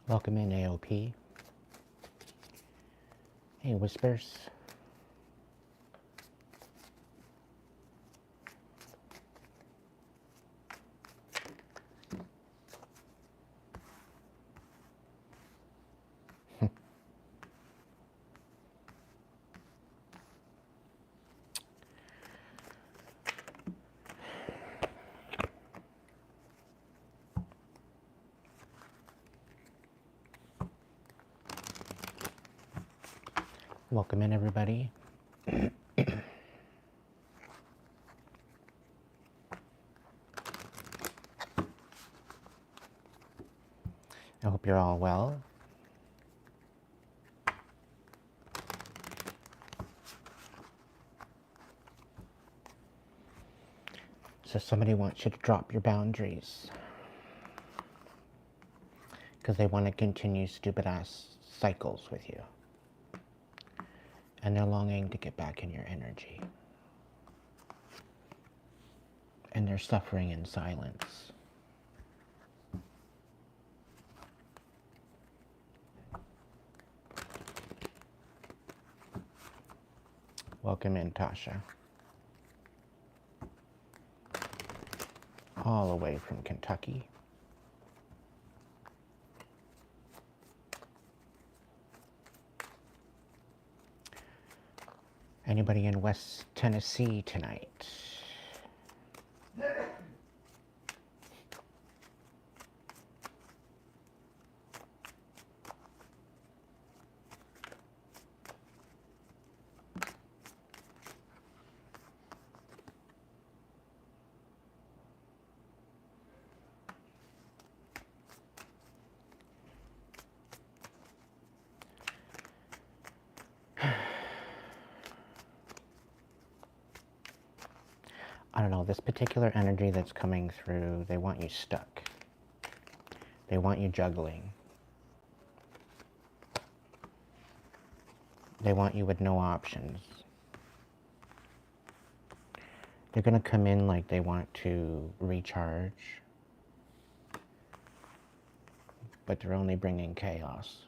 Welcome in, AOP. Hey, Whispers. Welcome in, everybody. I hope you're all well. So somebody wants you to drop your boundaries because they want to continue stupid-ass cycles with you. And they're longing to get back in your energy. And they're suffering in silence. Welcome in, Tasha. All the way from Kentucky. Anybody in West Tennessee tonight? I don't know, this particular energy that's coming through, they want you stuck. They want you juggling. They want you with no options. They're going to come in like they want to recharge, but they're only bringing chaos.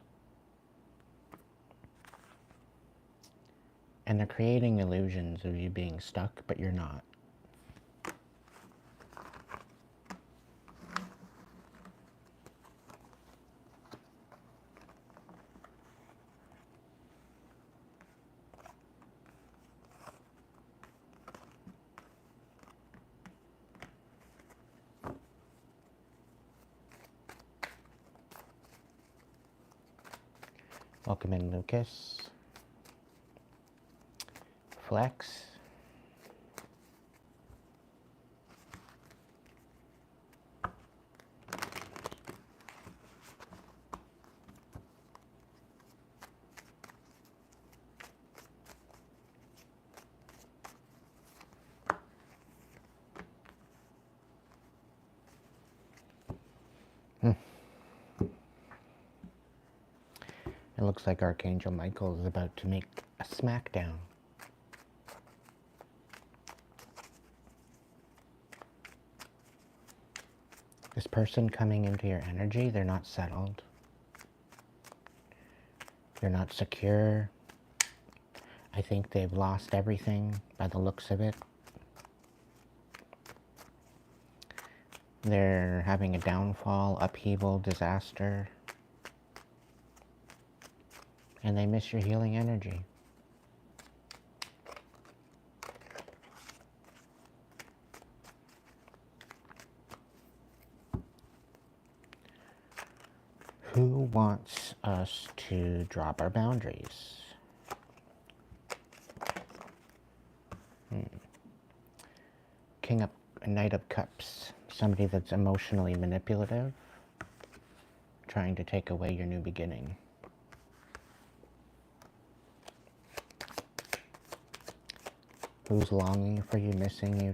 And they're creating illusions of you being stuck, but you're not. Welcome in, Lucas. Flex. It looks like Archangel Michael is about to make a smackdown. This person coming into your energy, they're not settled. They're not secure. I think they've lost everything by the looks of it. They're having a downfall, upheaval, disaster. And they miss your healing energy. Who wants us to drop our boundaries? Knight of Cups. Somebody that's emotionally manipulative, trying to take away your new beginning. Who's longing for you, missing you,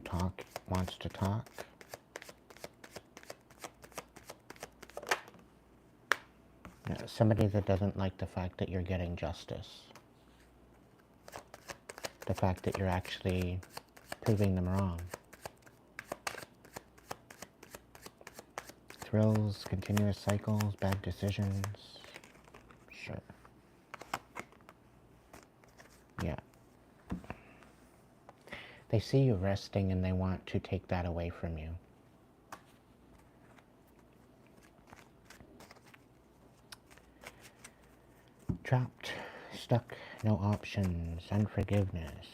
wants to talk. Somebody that doesn't like the fact that you're getting justice. The fact that you're actually proving them wrong. thrills, continuous cycles, bad decisions. Sure. Yeah. They see you resting and they want to take that away from you. Trapped, stuck, no options, unforgiveness.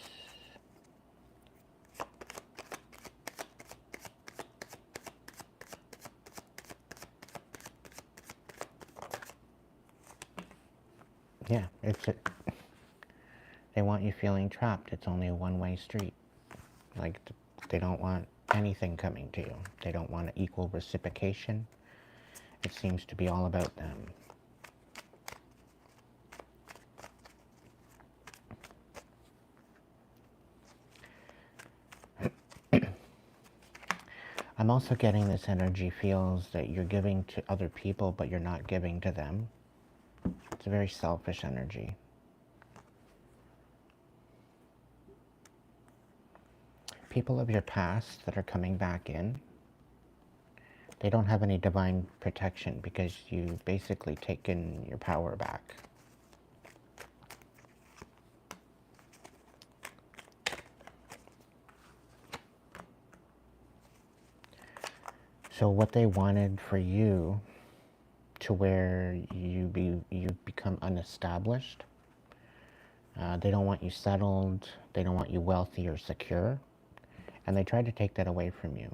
Yeah, they want you feeling trapped. It's only a one-way street. Like, they don't want anything coming to you. They don't want equal reciprocation. It seems to be all about them. I'm also getting this energy feels that you're giving to other people, but you're not giving to them. It's a very selfish energy. People of your past that are coming back in, they don't have any divine protection because you've basically taken your power back. So what they wanted for you to where you become unestablished, they don't want you settled, they don't want you wealthy or secure, and they tried to take that away from you.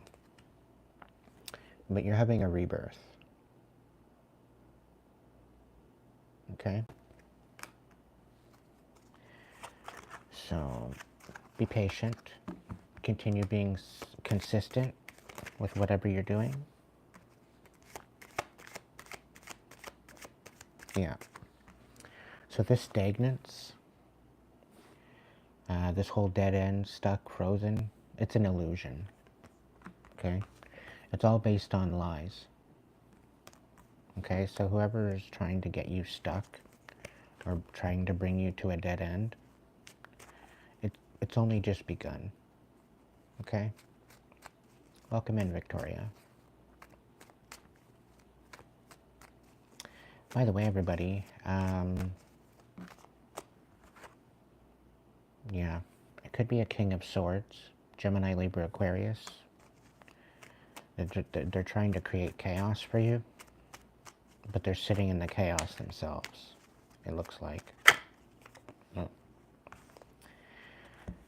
But you're having a rebirth. Okay? So be patient, continue being consistent with whatever you're doing. Yeah. So this stagnance, this whole dead end, stuck, frozen, it's an illusion. Okay? It's all based on lies. Okay? So whoever is trying to get you stuck or trying to bring you to a dead end, it's only just begun. Okay? Welcome in, Victoria. By the way, everybody, yeah, it could be a King of Swords, Gemini, Libra, Aquarius. They're trying to create chaos for you, but they're sitting in the chaos themselves, it looks like. Oh.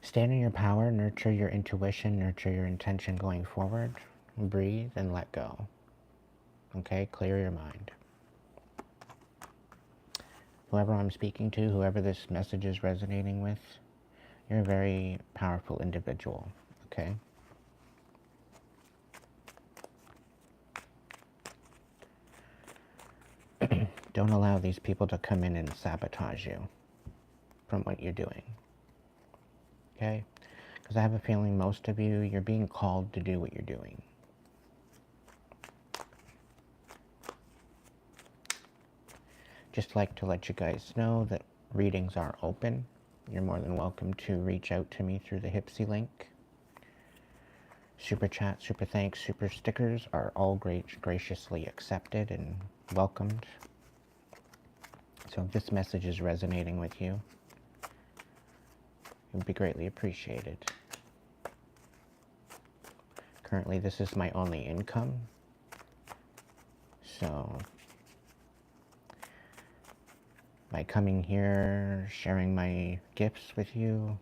Stand in your power, nurture your intuition, nurture your intention going forward. Breathe and let go. Okay, clear your mind. Whoever I'm speaking to, whoever this message is resonating with, you're a very powerful individual, okay? Don't allow these people to come in and sabotage you from what you're doing, okay? Because I have a feeling most of you, you're being called to do what you're doing. Just like to let you guys know that readings are open. You're more than welcome to reach out to me through the Hipsy link. Super chat, super thanks, super stickers are all graciously accepted and welcomed. So if this message is resonating with you, it would be greatly appreciated. Currently, this is my only income. So by coming here, sharing my gifts with you,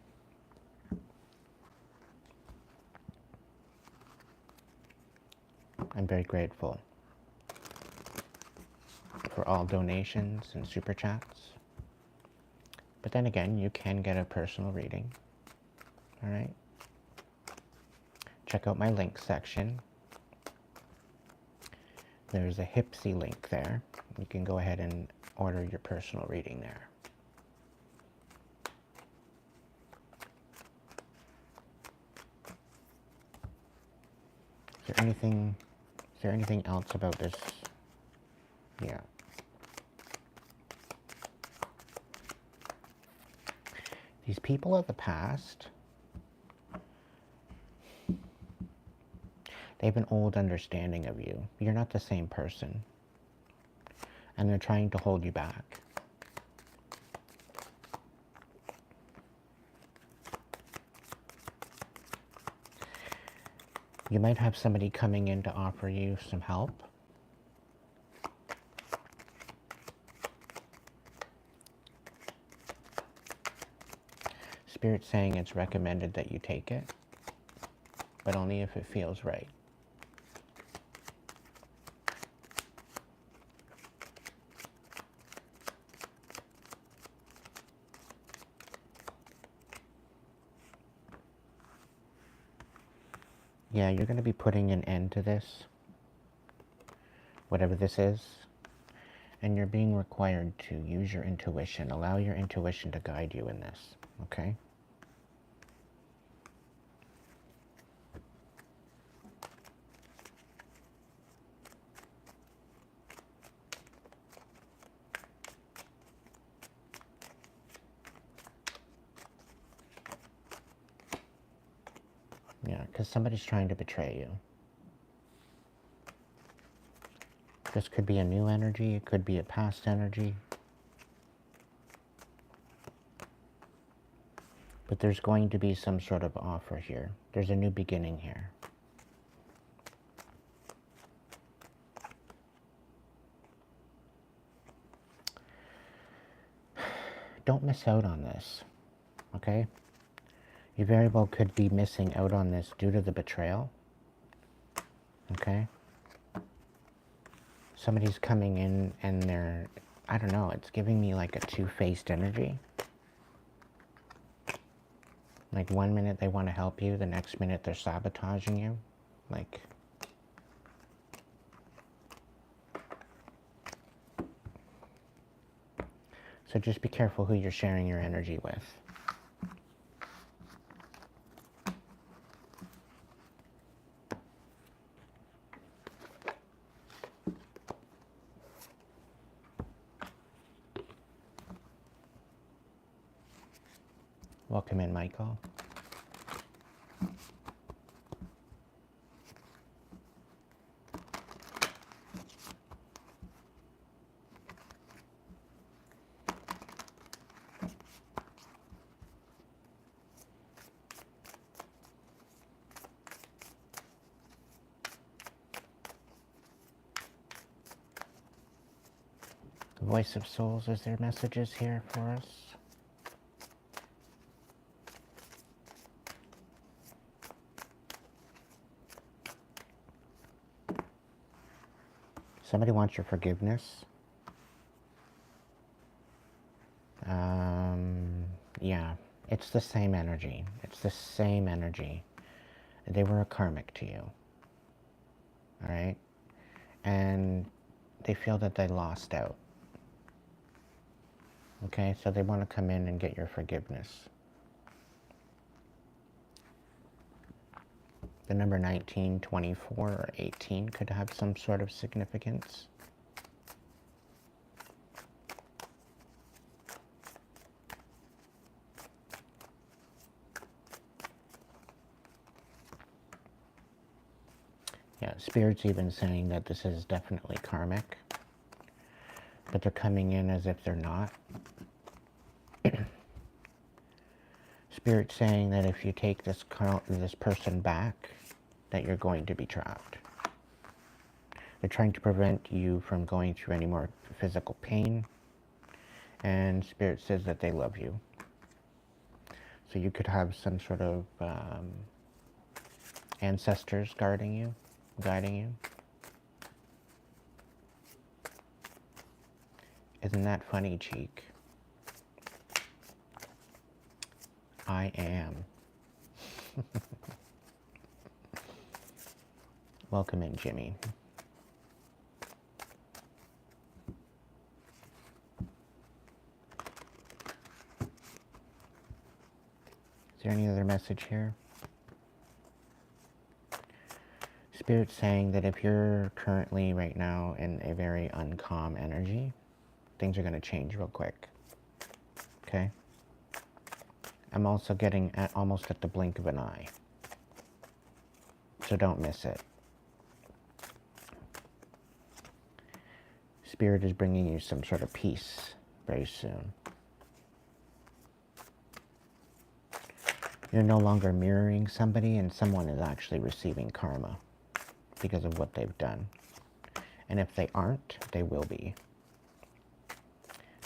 I'm very grateful for all donations and super chats. But then again, you can get a personal reading. All right? Check out my link section. There's a Hipsy link there. You can go ahead and order your personal reading there. Is there anything else about this? Yeah. These people of the past, They have an old understanding of you. You're not the same person. And they're trying to hold you back. You might have somebody coming in to offer you some help. Spirit's saying it's recommended that you take it, but only if it feels right. Yeah, you're going to be putting an end to this, whatever this is, and you're being required to use your intuition. Allow your intuition to guide you in this, okay? Yeah, because somebody's trying to betray you. This could be a new energy, it could be a past energy. But there's going to be some sort of offer here. There's a new beginning here. Don't miss out on this, okay? You very well could be missing out on this due to the betrayal, okay? Somebody's coming in and they're, I don't know, it's giving me like a two-faced energy. Like 1 minute they want to help you, the next minute they're sabotaging you. Like, so just be careful who you're sharing your energy with. Welcome in, Michael. The Voice of Souls, is there messages here for us? Somebody wants your forgiveness. Yeah, it's the same energy. It's the same energy. They were a karmic to you. All right? And they feel that they lost out. Okay, so they want to come in and get your forgiveness. The number 19, 24, or 18 could have some sort of significance. Yeah, Spirit's even saying that this is definitely karmic, but they're coming in as if they're not. Spirit's saying that if you take this person back, that you're going to be trapped. They're trying to prevent you from going through any more physical pain, and Spirit says that they love you. So you could have some sort of ancestors guarding you, guiding you. Isn't that funny, Cheek? I am. Welcome in, Jimmy. Is there any other message here? Spirit's saying that if you're currently right now in a very uncalm energy, things are going to change real quick. Okay? I'm also getting almost at the blink of an eye. So don't miss it. Spirit is bringing you some sort of peace very soon. You're no longer mirroring somebody, and someone is actually receiving karma because of what they've done. And if they aren't, they will be.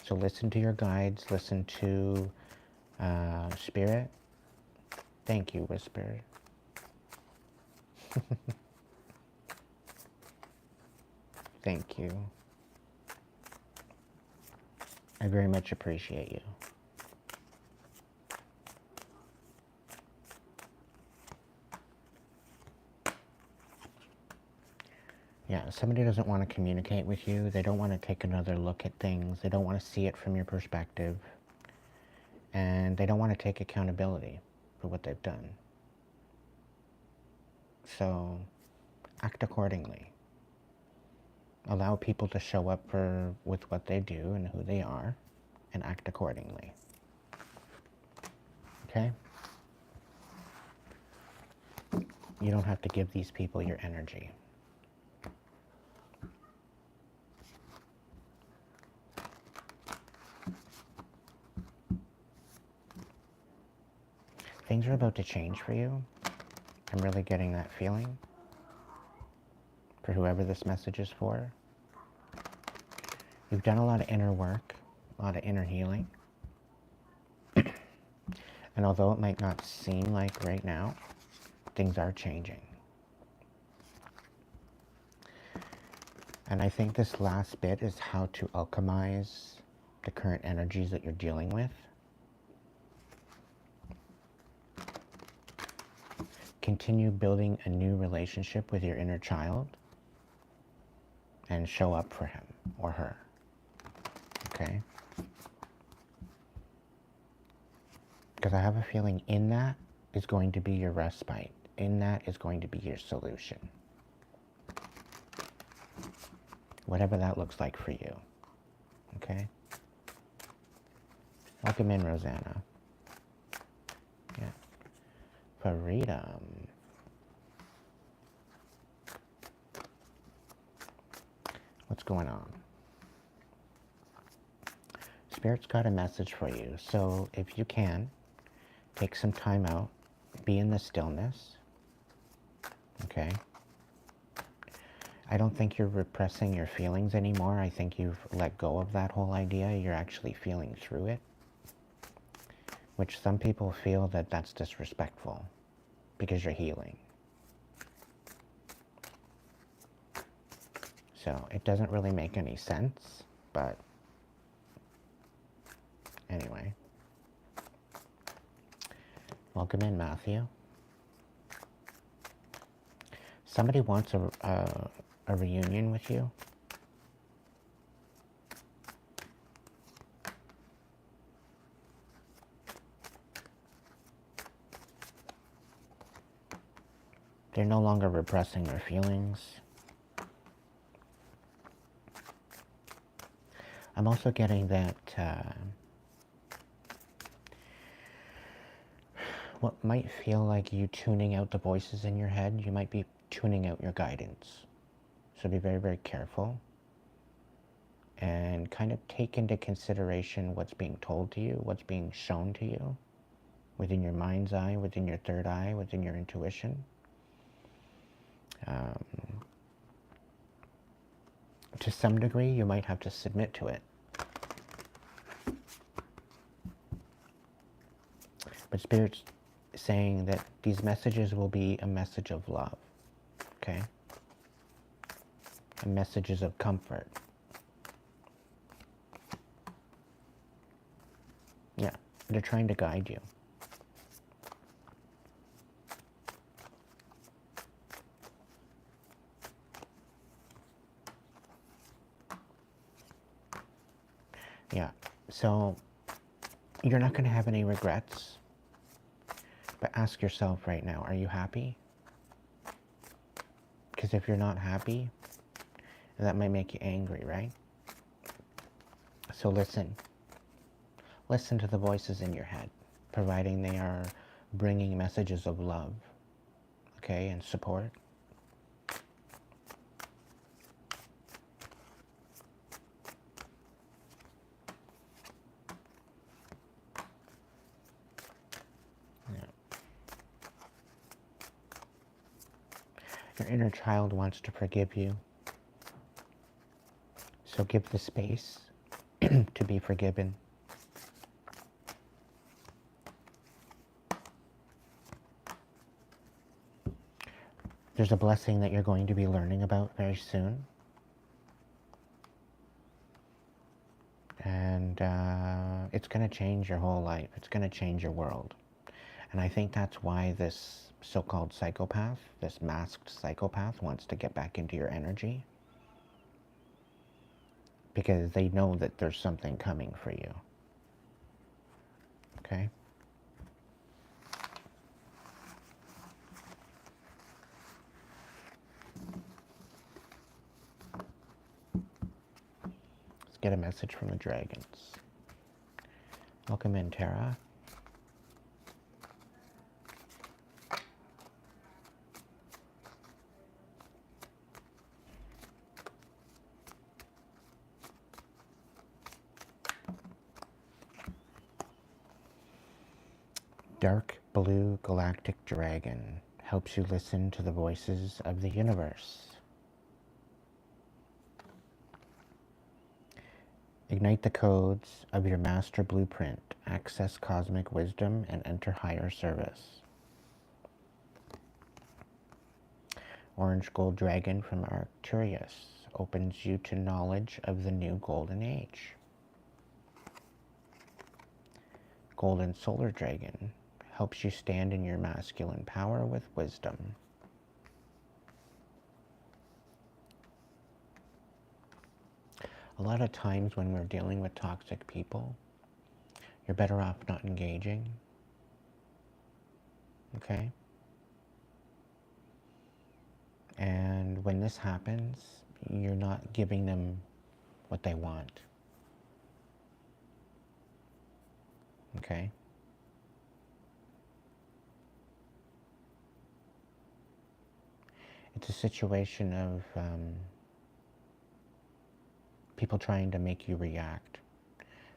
So listen to your guides, listen to Spirit. Thank you, Whisper. Thank you. I very much appreciate you. Yeah, somebody doesn't want to communicate with you. They don't want to take another look at things. They don't want to see it from your perspective. And they don't want to take accountability for what they've done. So, act accordingly. Allow people to show up with what they do and who they are, and act accordingly. Okay? You don't have to give these people your energy. Things are about to change for you. I'm really getting that feeling. For whoever this message is for. You've done a lot of inner work, a lot of inner healing. And although it might not seem like right now, things are changing. And I think this last bit is how to alchemize the current energies that you're dealing with. Continue building a new relationship with your inner child and show up for him or her. Okay? Because I have a feeling in that is going to be your respite. In that is going to be your solution. Whatever that looks like for you. Okay? Welcome in, Rosanna. Yeah. Freedom. What's going on? Spirit's got a message for you. So if you can, take some time out. Be in the stillness. Okay? I don't think you're repressing your feelings anymore. I think you've let go of that whole idea. You're actually feeling through it. Which some people feel that that's disrespectful because you're healing. So it doesn't really make any sense, but anyway. Welcome in, Matthew. Somebody wants a reunion with you. They're no longer repressing their feelings. I'm also getting that what might feel like you tuning out the voices in your head, you might be tuning out your guidance. So be very, very careful. And kind of take into consideration what's being told to you, what's being shown to you, within your mind's eye, within your third eye, within your intuition. To some degree, you might have to submit to it. But Spirit's saying that these messages will be a message of love, okay? Messages of comfort. Yeah, they're trying to guide you. Yeah, so you're not going to have any regrets, but ask yourself right now, are you happy? Because if you're not happy, that might make you angry, right? So listen. Listen to the voices in your head, providing they are bringing messages of love, okay, and support. Your inner child wants to forgive you. So give the space to be forgiven. There's a blessing that you're going to be learning about very soon. And it's going to change your whole life. It's going to change your world. And I think that's why this so-called psychopath, this masked psychopath, wants to get back into your energy. Because they know that there's something coming for you. Okay? Let's get a message from the dragons. Welcome in, Tara. Dark blue galactic dragon helps you listen to the voices of the universe. Ignite the codes of your master blueprint, access cosmic wisdom, and enter higher service. Orange gold dragon from Arcturus opens you to knowledge of the new golden age. Golden solar dragon helps you stand in your masculine power with wisdom. A lot of times when we're dealing with toxic people, you're better off not engaging. Okay? And when this happens, you're not giving them what they want. Okay? It's a situation of people trying to make you react.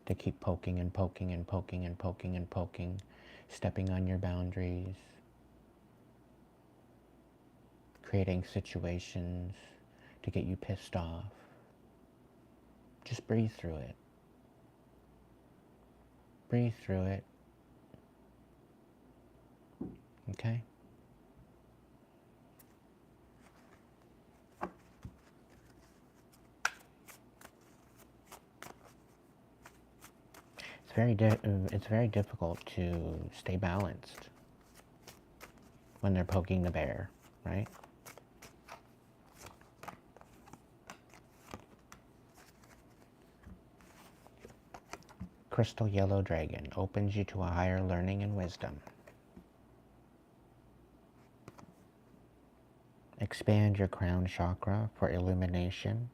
They keep poking and poking and poking and poking and poking, stepping on your boundaries, creating situations to get you pissed off. Just breathe through it. Breathe through it. Okay? It's very difficult to stay balanced when they're poking the bear, right? Crystal yellow dragon opens you to a higher learning and wisdom. Expand your crown chakra for illumination.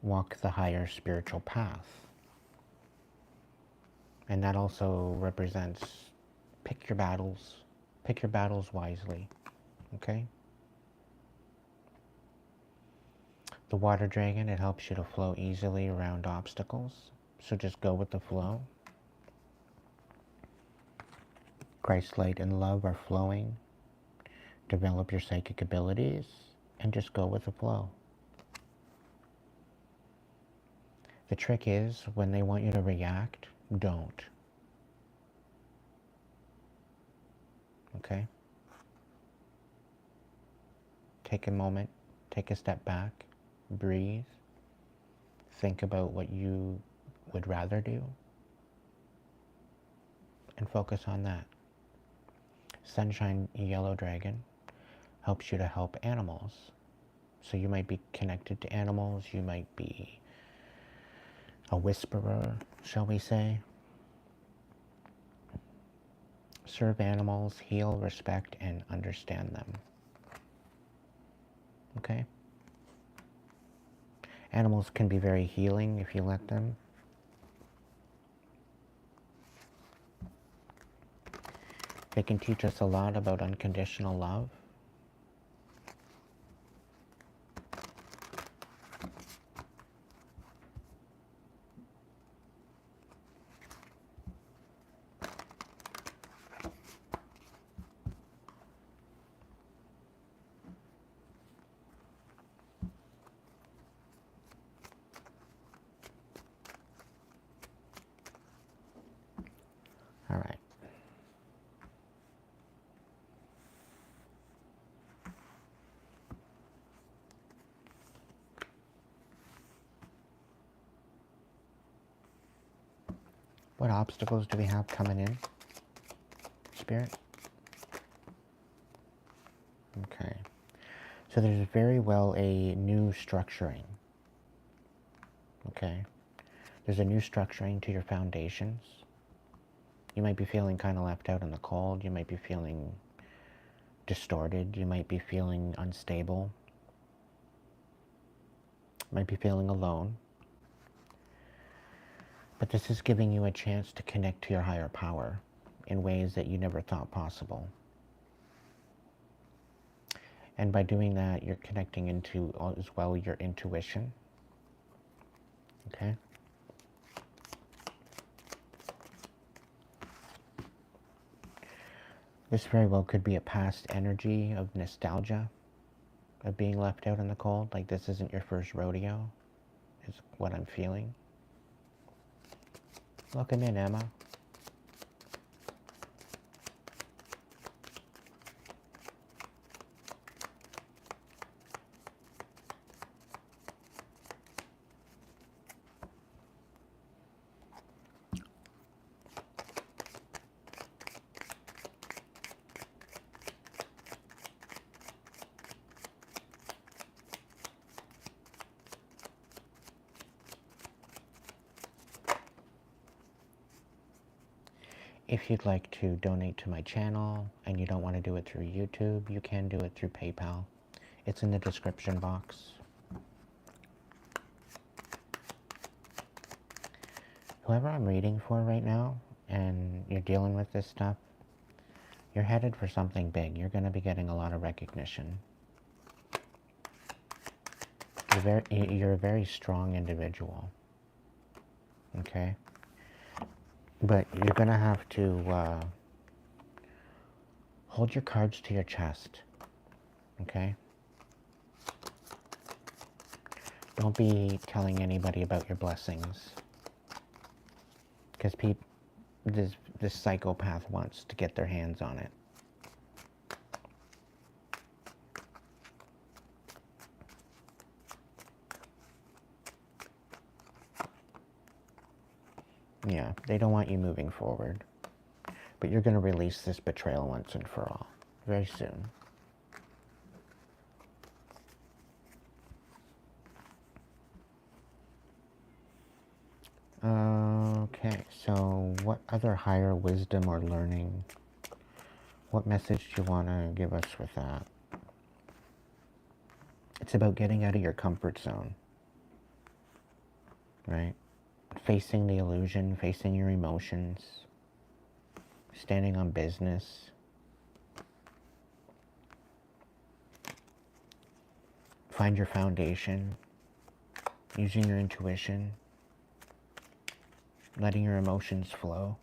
Walk the higher spiritual path. And that also represents pick your battles wisely, okay? The water dragon, it helps you to flow easily around obstacles, so just go with the flow. Christ light and love are flowing. Develop your psychic abilities and just go with the flow. The trick is, when they want you to react, don't. Okay? Take a moment, take a step back, breathe, think about what you would rather do, and focus on that. Sunshine yellow dragon helps you to help animals. So you might be connected to animals, you might be a whisperer, shall we say. Serve animals, heal, respect, and understand them. Okay? Animals can be very healing if you let them. They can teach us a lot about unconditional love. What obstacles do we have coming in, Spirit? Okay. So there's very well a new structuring. Okay. There's a new structuring to your foundations. You might be feeling kind of left out in the cold. You might be feeling distorted. You might be feeling unstable. Might be feeling alone. But this is giving you a chance to connect to your higher power in ways that you never thought possible. And by doing that, you're connecting into, as well, your intuition. Okay? This very well could be a past energy of nostalgia, of being left out in the cold. Like this isn't your first rodeo, is what I'm feeling. Welcome in, Emma. If you'd like to donate to my channel and you don't want to do it through YouTube, you can do it through PayPal. It's in the description box. Whoever I'm reading for right now, and you're dealing with this stuff, you're headed for something big. You're going to be getting a lot of recognition. You're a very strong individual. Okay? But you're going to have to hold your cards to your chest. Okay? Don't be telling anybody about your blessings. Because this psychopath wants to get their hands on it. Yeah, they don't want you moving forward. But you're going to release this betrayal once and for all. Very soon. Okay, so what other higher wisdom or learning? What message do you want to give us with that? It's about getting out of your comfort zone. Right? Facing the illusion, facing your emotions, standing on business. Find your foundation, using your intuition, letting your emotions flow.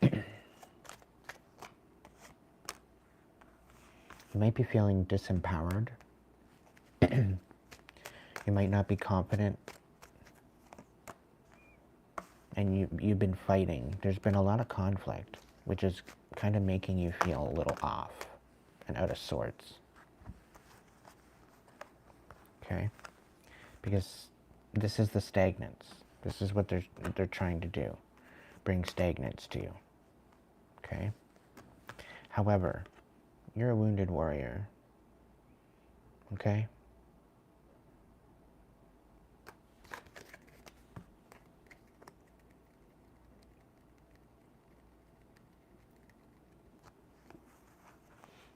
You might be feeling disempowered. You might not be confident. And you've been fighting. There's been a lot of conflict, which is kind of making you feel a little off and out of sorts. Okay? Because this is the stagnance. This is what they're trying to do. Bring stagnance to you. Okay? However, you're a wounded warrior. Okay?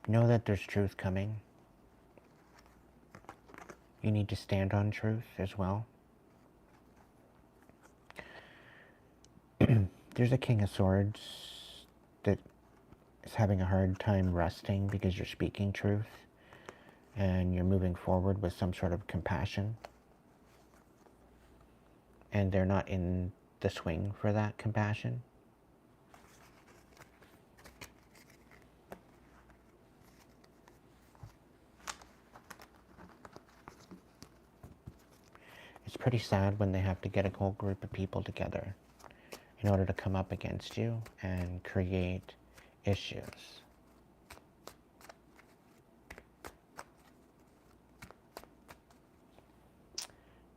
Know that there's truth coming. You need to stand on truth as well. There's a King of Swords that is having a hard time resting because you're speaking truth and you're moving forward with some sort of compassion. And they're not in the swing for that compassion. It's pretty sad when they have to get a whole group of people together in order to come up against you and create issues.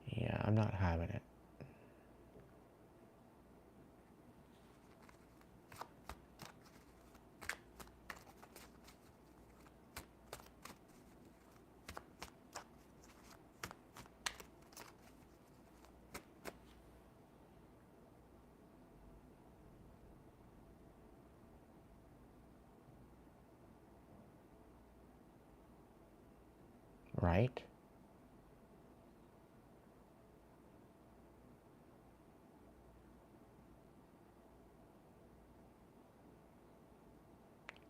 Yeah, I'm not having it. right?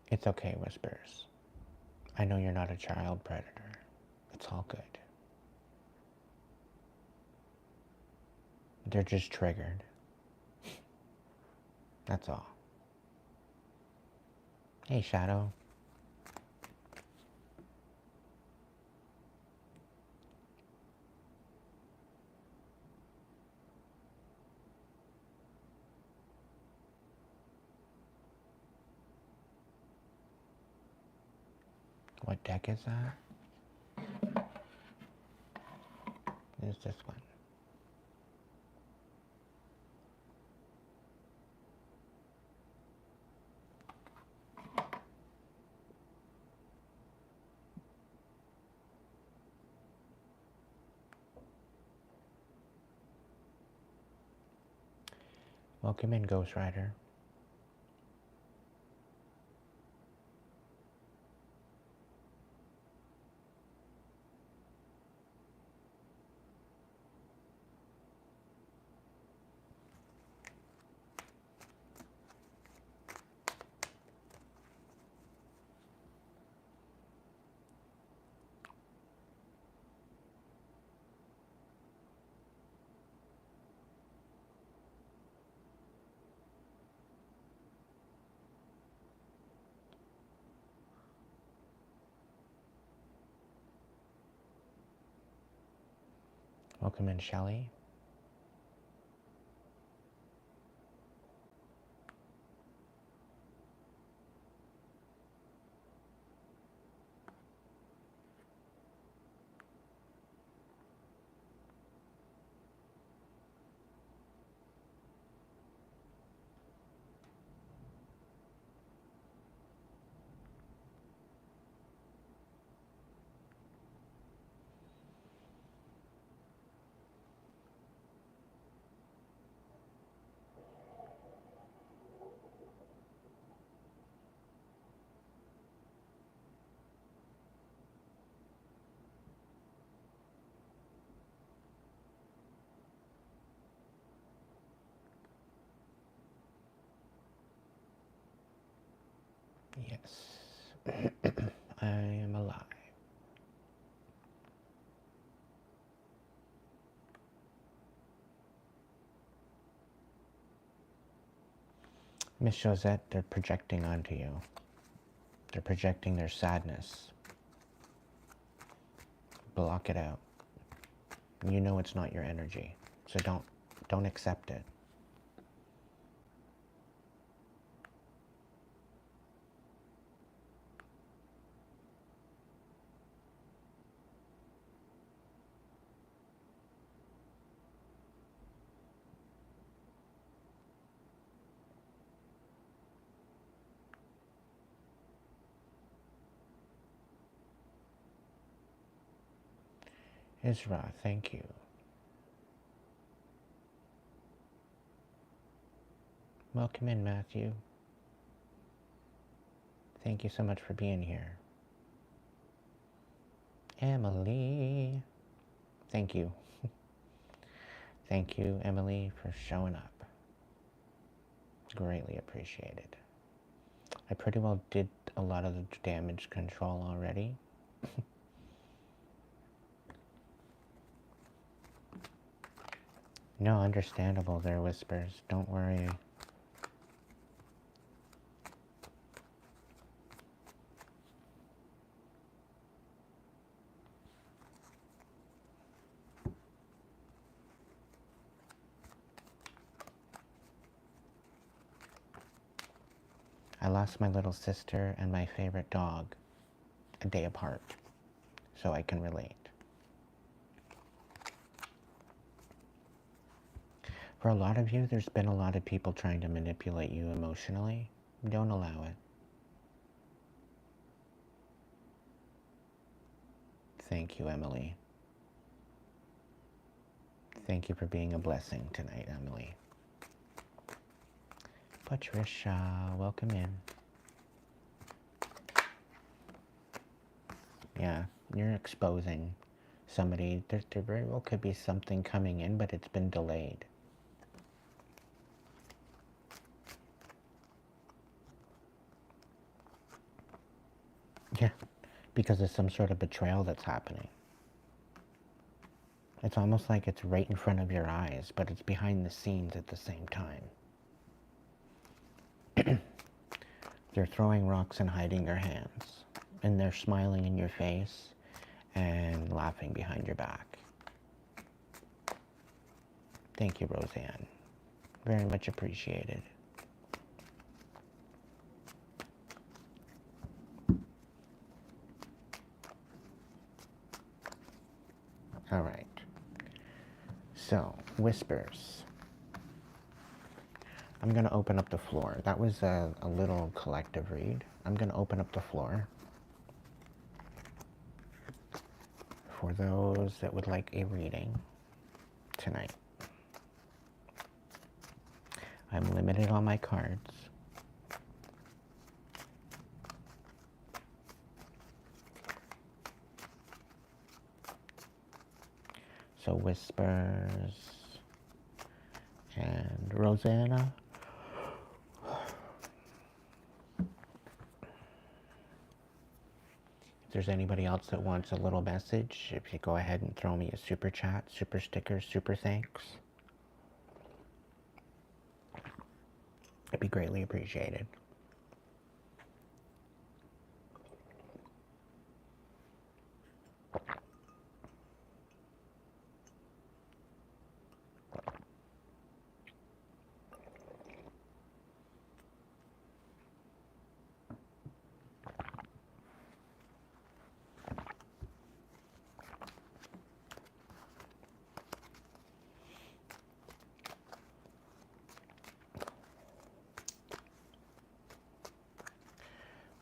It's okay, Whispers. I know you're not a child predator. It's all good. They're just triggered. That's all. Hey, Shadow. What deck is that? There's this one. Welcome in, Ghost Rider. Welcome in, Shelley. Yes. I am alive. Miss Josette, they're projecting onto you. They're projecting their sadness. Block it out. You know it's not your energy, so don't accept it. Isra, thank you. Welcome in, Matthew. Thank you so much for being here. Emily. Thank you. Thank you, Emily, for showing up. Greatly appreciated. I pretty well did a lot of the damage control already. No, understandable there, Whispers. Don't worry. I lost my little sister and my favorite dog a day apart, so I can relate. For a lot of you, there's been a lot of people trying to manipulate you emotionally. Don't allow it. Thank you, Emily. Thank you for being a blessing tonight, Emily. Patricia, welcome in. Yeah, You're exposing somebody. There very well could be something coming in, but it's been delayed. Yeah, because of some sort of betrayal that's happening. It's almost like it's right in front of your eyes, but it's behind the scenes at the same time. They're throwing rocks and hiding their hands, and they're smiling in your face and laughing behind your back. Thank you, Roseanne. Very much appreciated. All right. So, whispers. I'm going to open up the floor. That was a little collective read. I'm going to open up the floor for those that would like a reading tonight. I'm limited on my cards. So whispers and Rosanna. If there's anybody else that wants a little message, if you go ahead and throw me a super chat, super sticker, super thanks, it'd be greatly appreciated.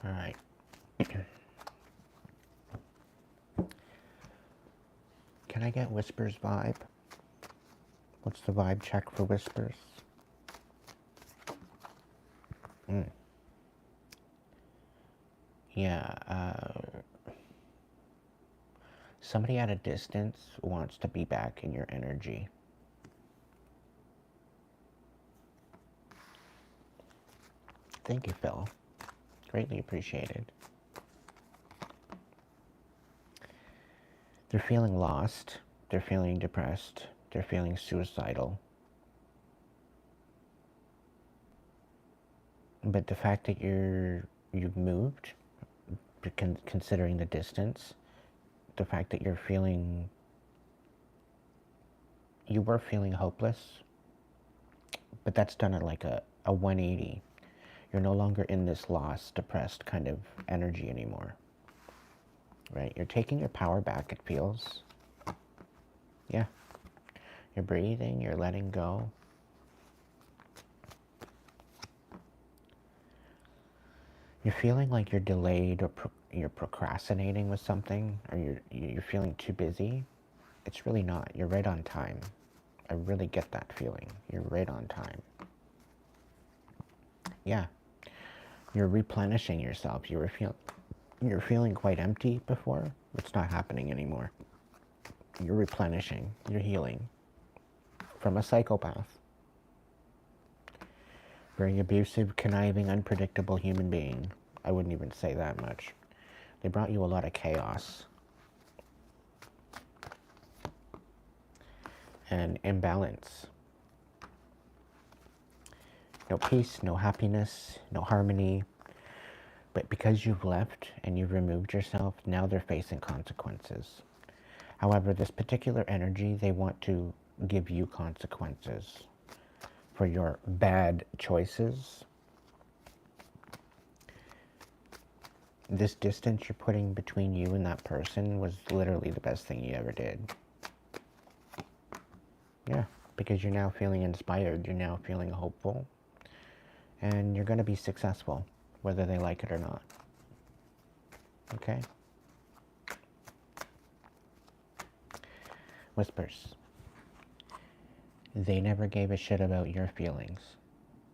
All right. Can I get whispers vibe? What's the vibe check for whispers? Yeah, somebody at a distance wants to be back in your energy. Thank you, Phil. Greatly appreciated. They're feeling lost. They're feeling depressed. They're feeling suicidal. But the fact that you've moved, considering the distance, the fact that you were feeling hopeless, but that's done at like a 180. You're no longer in this lost, depressed kind of energy anymore. Right? You're taking your power back, it feels. Yeah. You're breathing, you're letting go. You're feeling like you're delayed or you're procrastinating with something, or you're feeling too busy. It's really not. You're right on time. I really get that feeling. You're right on time. Yeah. You're replenishing yourself. You're feeling quite empty before. It's not happening anymore. You're replenishing. You're healing. From a psychopath. Very abusive, conniving, unpredictable human being. I wouldn't even say that much. They brought you a lot of chaos. And imbalance. No peace, no happiness, no harmony. But because you've left and you've removed yourself, now they're facing consequences. However, this particular energy, they want to give you consequences for your bad choices. This distance you're putting between you and that person was literally the best thing you ever did. Yeah, because you're now feeling inspired, you're now feeling hopeful, and you're going to be successful, whether they like it or not. Okay? Whispers. They never gave a shit about your feelings,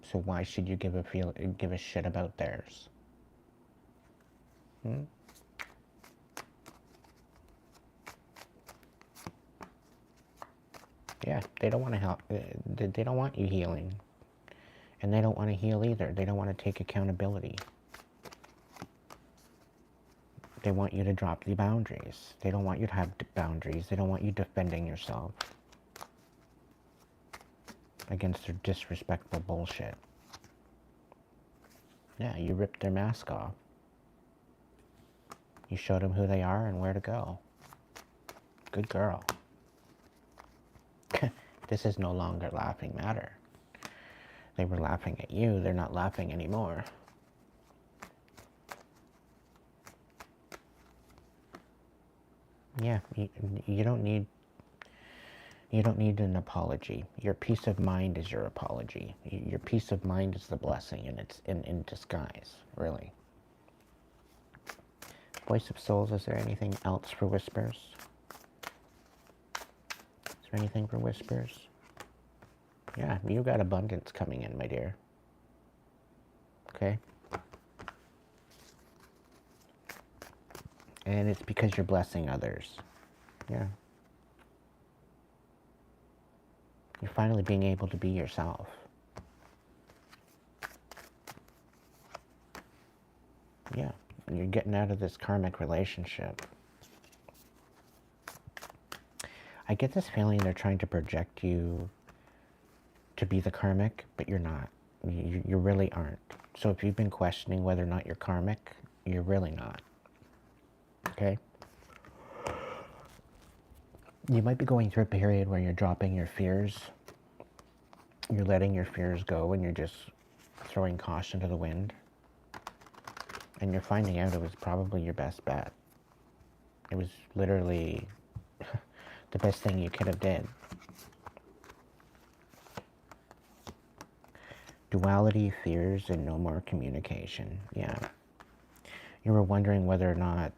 so why should you give a shit about theirs? Yeah, they don't want to help. They don't want you healing. And they don't want to heal either. They don't want to take accountability. They want you to drop the boundaries. They don't want you to have boundaries. They don't want you defending yourself against their disrespectful bullshit. Yeah, you ripped their mask off. You showed them who they are and where to go. Good girl. This is no longer laughing matter. They were laughing at you. They're not laughing anymore. Yeah, you don't need an apology. Your peace of mind is your apology. Your peace of mind is the blessing, and it's in disguise, really. Voice of Souls, is there anything else for Whispers? Is there anything for Whispers? Yeah, you got abundance coming in, my dear. Okay? And it's because you're blessing others. Yeah. You're finally being able to be yourself. Yeah. You're getting out of this karmic relationship. I get this feeling they're trying to project you to be the karmic, but you're not. You really aren't. So if you've been questioning whether or not you're karmic, you're really not. Okay? You might be going through a period where you're dropping your fears. You're letting your fears go and you're just throwing caution to the wind. And you're finding out it was probably your best bet. It was literally the best thing you could have did. Duality, fears, and no more communication. Yeah. You were wondering whether or not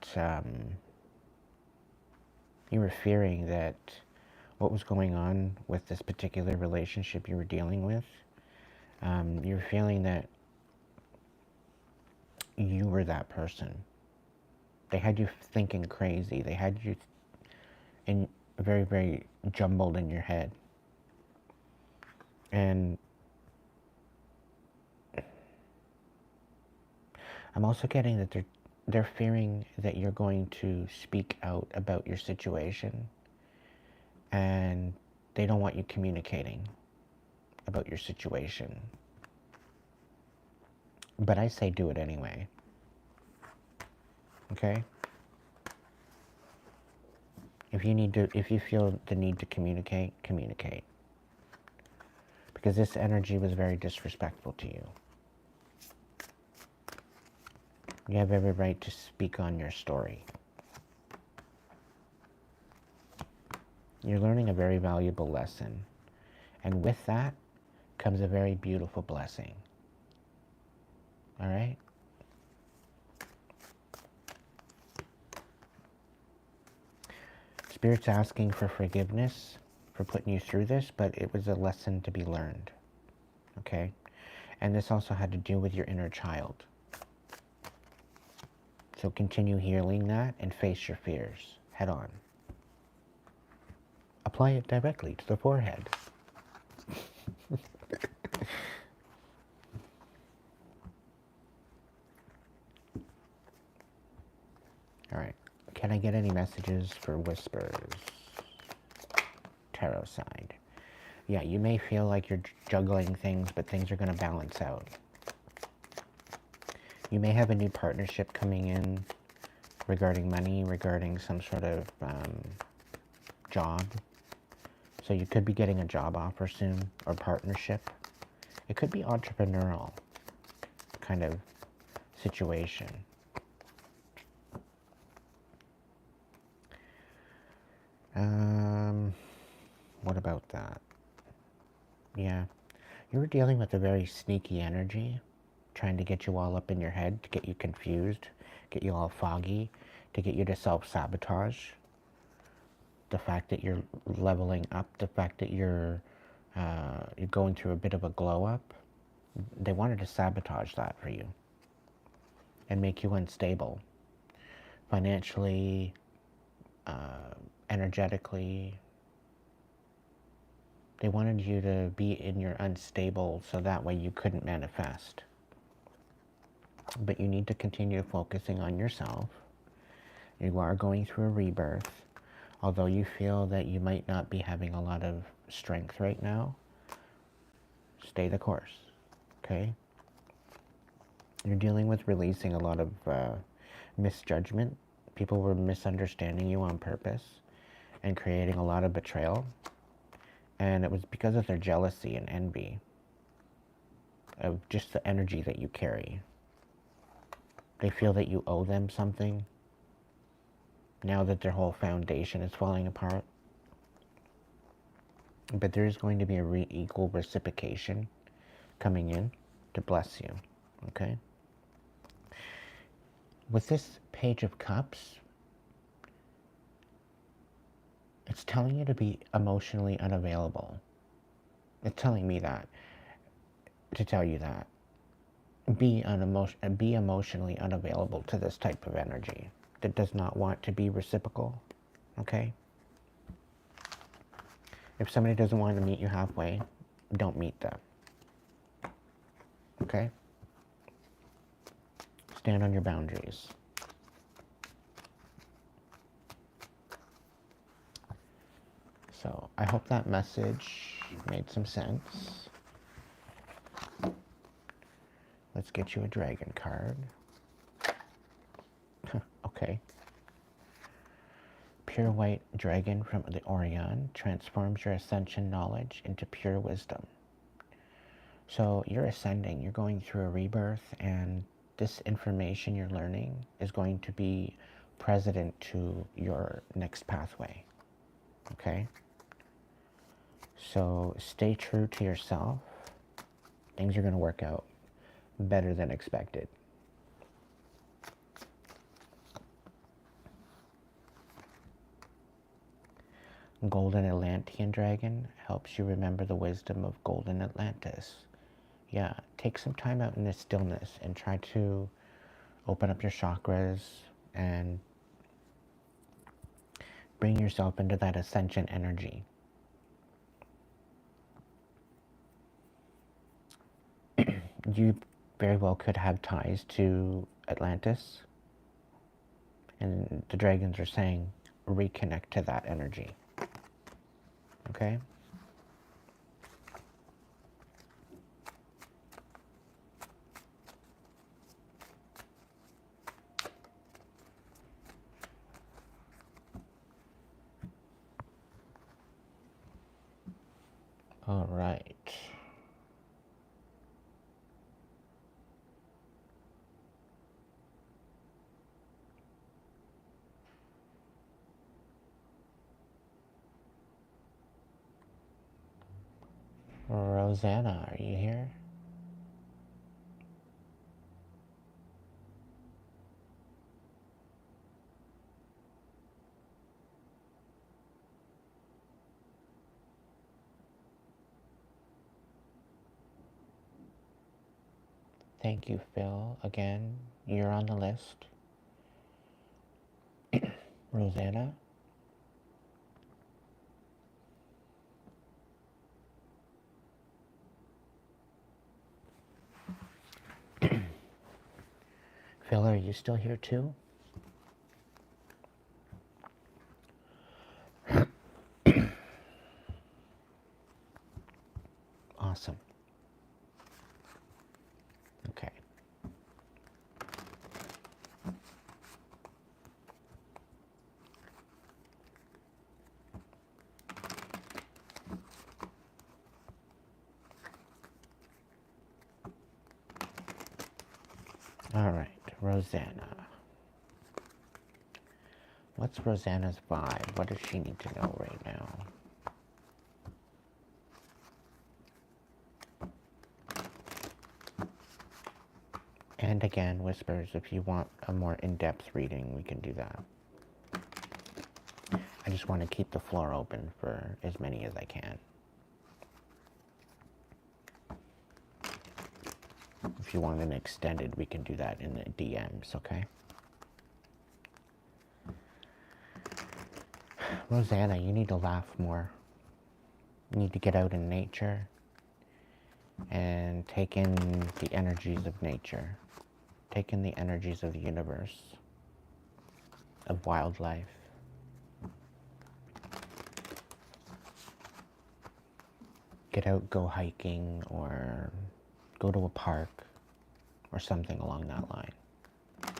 you were fearing that what was going on with this particular relationship you were dealing with, you were feeling that you were that person. They had you thinking crazy. They had you very, very jumbled in your head. And I'm also getting that they're fearing that you're going to speak out about your situation, and they don't want you communicating about your situation. But I say do it anyway. Okay? If you feel the need to communicate, communicate. Because this energy was very disrespectful to you. You have every right to speak on your story. You're learning a very valuable lesson. And with that comes a very beautiful blessing. All right? Spirit's asking for forgiveness for putting you through this, but it was a lesson to be learned. Okay? And this also had to do with your inner child. So continue healing that and face your fears head on. Apply it directly to the forehead. All right. Can I get any messages for Whispers? Tarot side. Yeah, you may feel like you're juggling things, but things are going to balance out. You may have a new partnership coming in regarding money, regarding some sort of job. So you could be getting a job offer soon, or partnership. It could be entrepreneurial kind of situation. What about that? Yeah. You were dealing with a very sneaky energy, trying to get you all up in your head, to get you confused, get you all foggy, to get you to self-sabotage. The fact that you're leveling up, the fact that you're going through a bit of a glow-up, they wanted to sabotage that for you and make you unstable financially, energetically, They wanted you to be in your unstable so that way you couldn't manifest. But you need to continue focusing on yourself. You are going through a rebirth. Although you feel that you might not be having a lot of strength right now, stay the course, okay? You're dealing with releasing a lot of misjudgment. People were misunderstanding you on purpose and creating a lot of betrayal. And it was because of their jealousy and envy of just the energy that you carry. They feel that you owe them something now that their whole foundation is falling apart. But there is going to be a equal reciprocation coming in to bless you, okay? With this Page of Cups, it's telling you to be emotionally unavailable. It's telling me that, to tell you that. Be emotionally unavailable to this type of energy that does not want to be reciprocal, okay? If somebody doesn't want to meet you halfway, don't meet them, okay? Stand on your boundaries. So I hope that message made some sense. Let's get you a dragon card. Okay. Pure white dragon from the Orion transforms your ascension knowledge into pure wisdom. So you're ascending, you're going through a rebirth, and this information you're learning is going to be precedent to your next pathway, okay? So stay true to yourself. Things are going to work out better than expected. Golden Atlantean dragon helps you remember the wisdom of Golden Atlantis. Yeah, take some time out in the stillness and try to open up your chakras and bring yourself into that ascension energy. You very well could have ties to Atlantis, and the dragons are saying reconnect to that energy. Okay? All right. Rosanna, are you here? Thank you, Phil. Again, you're on the list. Rosanna? Phil, are you still here too? Awesome. Okay. All right, Rosanna. What's Rosanna's vibe? What does she need to know right now? And again, whispers, if you want a more in-depth reading, we can do that. I just want to keep the floor open for as many as I can. If you want an extended, we can do that in the DMs, okay? Rosanna, you need to laugh more. You need to get out in nature and take in the energies of nature. Take in the energies of the universe, of wildlife. Get out, go hiking, or go to a park, or something along that line,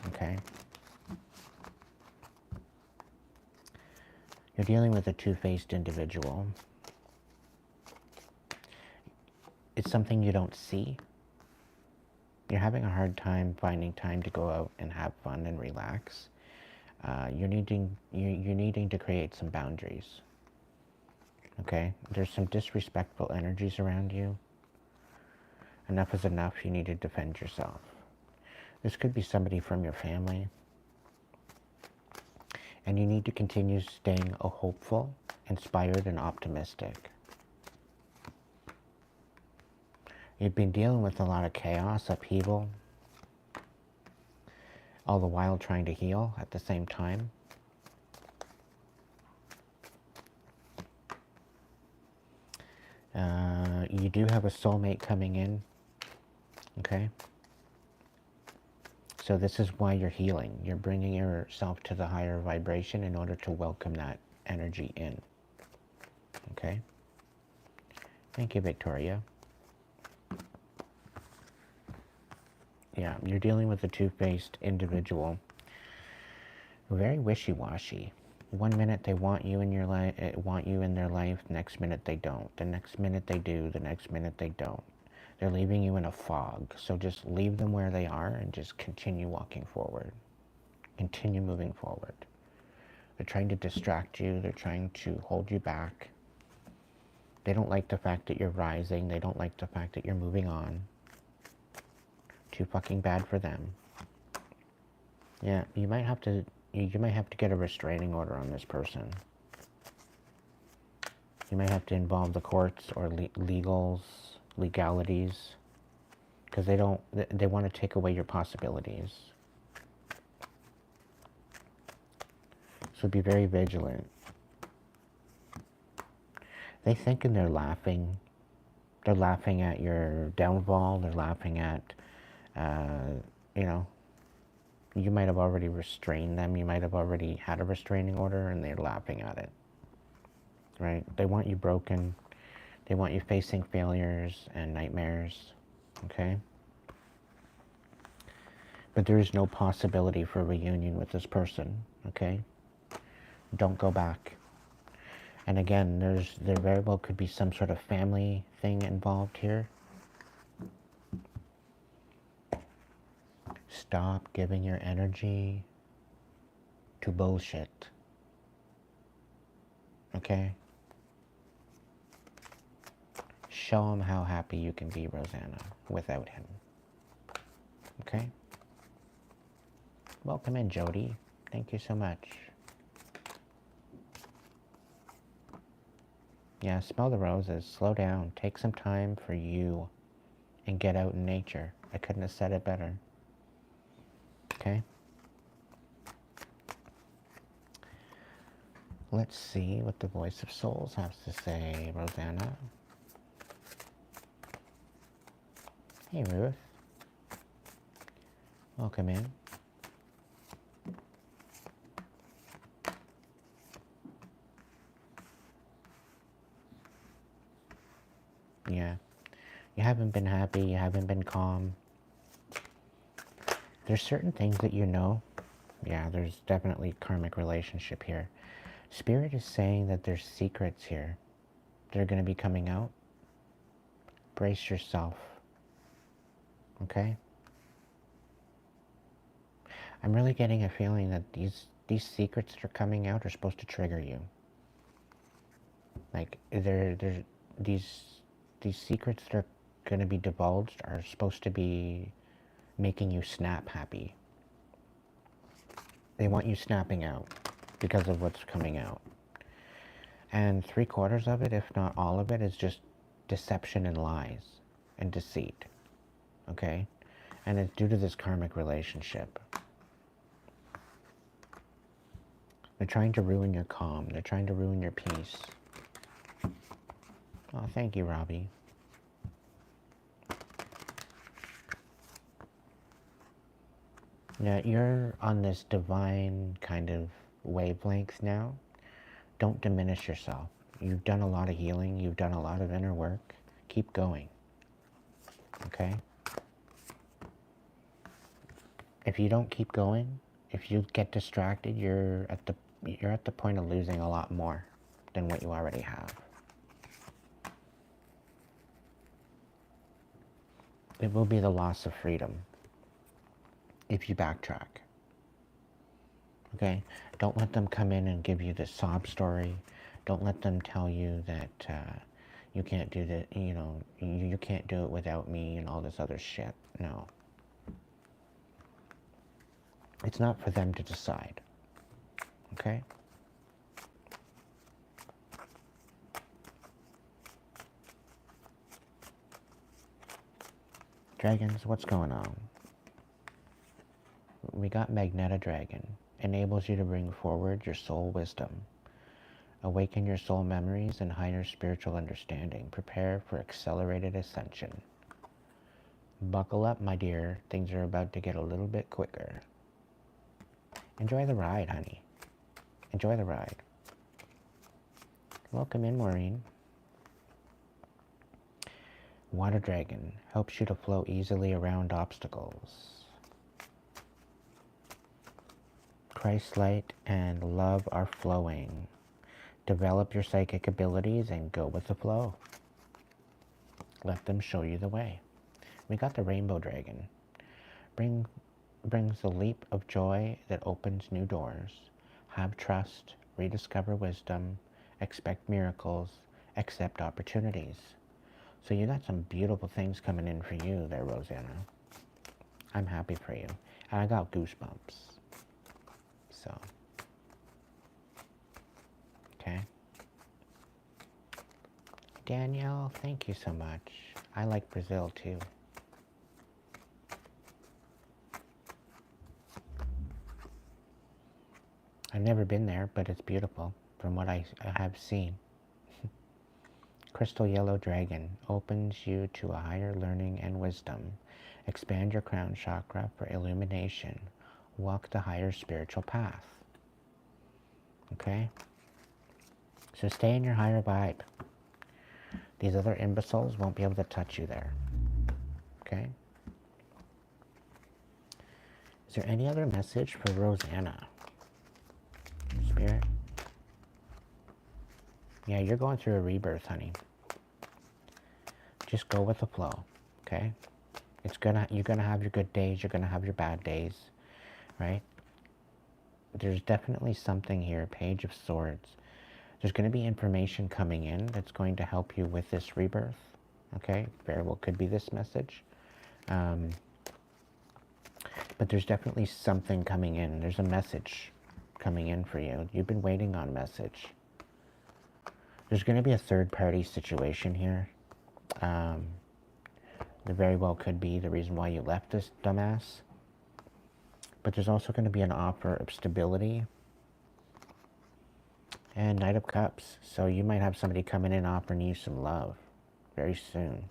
okay? You're dealing with a two-faced individual. It's something you don't see. You're having a hard time finding time to go out and have fun and relax. You're needing to create some boundaries. Okay? There's some disrespectful energies around you. Enough is enough. You need to defend yourself. This could be somebody from your family. And you need to continue staying hopeful, inspired, and optimistic. You've been dealing with a lot of chaos, upheaval, all the while trying to heal at the same time. You do have a soulmate coming in, okay? So this is why you're healing. You're bringing yourself to the higher vibration in order to welcome that energy in, okay? Thank you, Victoria. Yeah, you're dealing with a two-faced individual. Very wishy-washy. One minute they want you in your life, in their life. Next minute they don't. The next minute they do. The next minute they don't. They're leaving you in a fog. So just leave them where they are and just continue walking forward. Continue moving forward. They're trying to distract you. They're trying to hold you back. They don't like the fact that you're rising. They don't like the fact that you're moving on. Too fucking bad for them. Yeah, you might have to get a restraining order on this person. You might have to involve the courts or legalities, because they want to take away your possibilities. So be very vigilant. They think and they're laughing. They're laughing at your downfall. They're laughing at, you know, you might have already restrained them. You might have already had a restraining order and they're laughing at it, right? They want you broken. They want you facing failures and nightmares, okay? But there is no possibility for reunion with this person, okay? Don't go back. And again, there very well could be some sort of family thing involved here. Stop giving your energy to bullshit. Okay? Show him how happy you can be, Rosanna, without him. Okay? Welcome in, Jody. Thank you so much. Yeah, smell the roses. Slow down. Take some time for you and get out in nature. I couldn't have said it better. Okay? Let's see what the Voice of Souls has to say, Rosanna. Hey, Ruth. Welcome in. Yeah. You haven't been happy. You haven't been calm. There's certain things that you know. Yeah, there's definitely karmic relationship here. Spirit is saying that there's secrets here that are going to be coming out. Brace yourself. Okay? I'm really getting a feeling that these secrets that are coming out are supposed to trigger you. Like, these secrets that are going to be divulged are supposed to be making you snap happy. They want you snapping out because of what's coming out. And 3/4 of it, if not all of it, is just deception and lies and deceit. Okay? And it's due to this karmic relationship. They're trying to ruin your calm. They're trying to ruin your peace. Oh, thank you, Robbie. Now, you're on this divine kind of wavelength now. Don't diminish yourself. You've done a lot of healing. You've done a lot of inner work. Keep going. Okay? If you don't keep going, if you get distracted, you're at the point of losing a lot more than what you already have. It will be the loss of freedom if you backtrack. Okay? Don't let them come in and give you the sob story. Don't let them tell you that you can't do that, you can't do it without me and all this other shit. No. It's not for them to decide. Okay? Dragons, what's going on? We got Magneta Dragon. Enables you to bring forward your soul wisdom. Awaken your soul memories and higher spiritual understanding. Prepare for accelerated ascension. Buckle up, my dear. Things are about to get a little bit quicker. Enjoy the ride, honey. Enjoy the ride. Welcome in, Maureen. Water Dragon helps you to flow easily around obstacles. Christ light and love are flowing. Develop your psychic abilities and go with the flow. Let them show you the way. We got the Rainbow Dragon. Brings the leap of joy that opens new doors. Have trust, rediscover wisdom, expect miracles, accept opportunities. So you got some beautiful things coming in for you there, Rosanna. I'm happy for you. And I got goosebumps. So, okay. Danielle, thank you so much. I like Brazil too. I've never been there, but it's beautiful from what I have seen. Crystal Yellow Dragon opens you to a higher learning and wisdom. Expand your crown chakra for illumination. Walk the higher spiritual path. Okay? So stay in your higher vibe. These other imbeciles won't be able to touch you there. Okay? Is there any other message for Rosanna? Spirit? Yeah, you're going through a rebirth, honey. Just go with the flow, okay? You're gonna have your good days, you're gonna have your bad days, right? There's definitely something here, Page of Swords. There's gonna be information coming in that's going to help you with this rebirth, okay? Very well could be this message. But there's definitely something coming in. There's a message coming in for you. You've been waiting on a message. There's going to be a third-party situation here. There very well could be the reason why you left this dumbass. But there's also going to be an offer of stability. And Knight of Cups. So you might have somebody coming in offering you some love very soon.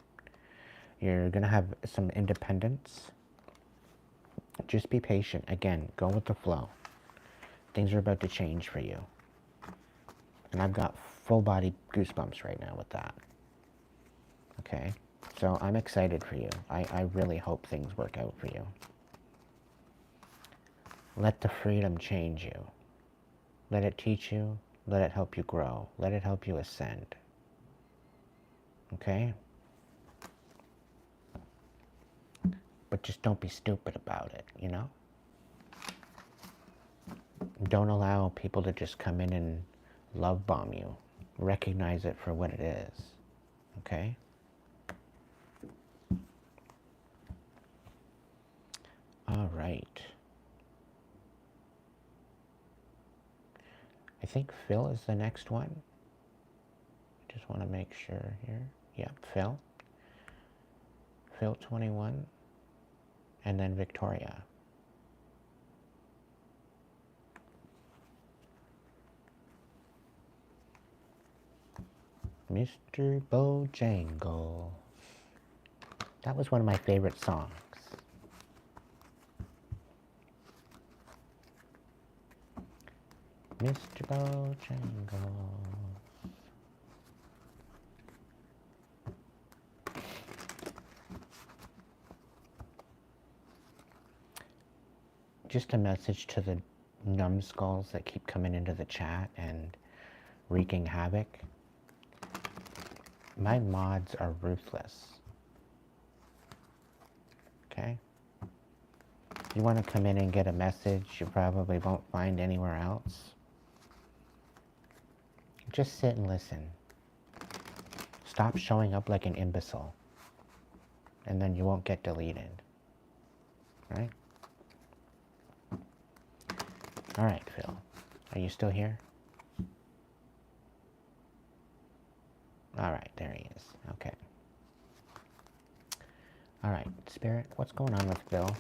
You're going to have some independence. Just be patient. Again, go with the flow. Things are about to change for you. And I've got full body goosebumps right now with that. Okay? So I'm excited for you. I really hope things work out for you. Let the freedom change you. Let it teach you. Let it help you grow. Let it help you ascend. Okay? But just don't be stupid about it, you know? Don't allow people to just come in and love bomb you. Recognize it for what it is. Okay? All right. I think Phil is the next one. Just want to make sure here. Yep, Phil. Phil 21. And then Victoria. Mr. Bojangle. That was one of my favorite songs. Mr. Bojangle. Just a message to the numbskulls that keep coming into the chat and wreaking havoc. My mods are ruthless. Okay? If you want to come in and get a message you probably won't find anywhere else, just sit and listen. Stop showing up like an imbecile, and then you won't get deleted. Right? Alright, Phil. Are you still here? Alright, there he is. Okay. Alright, Spirit, what's going on with Phil?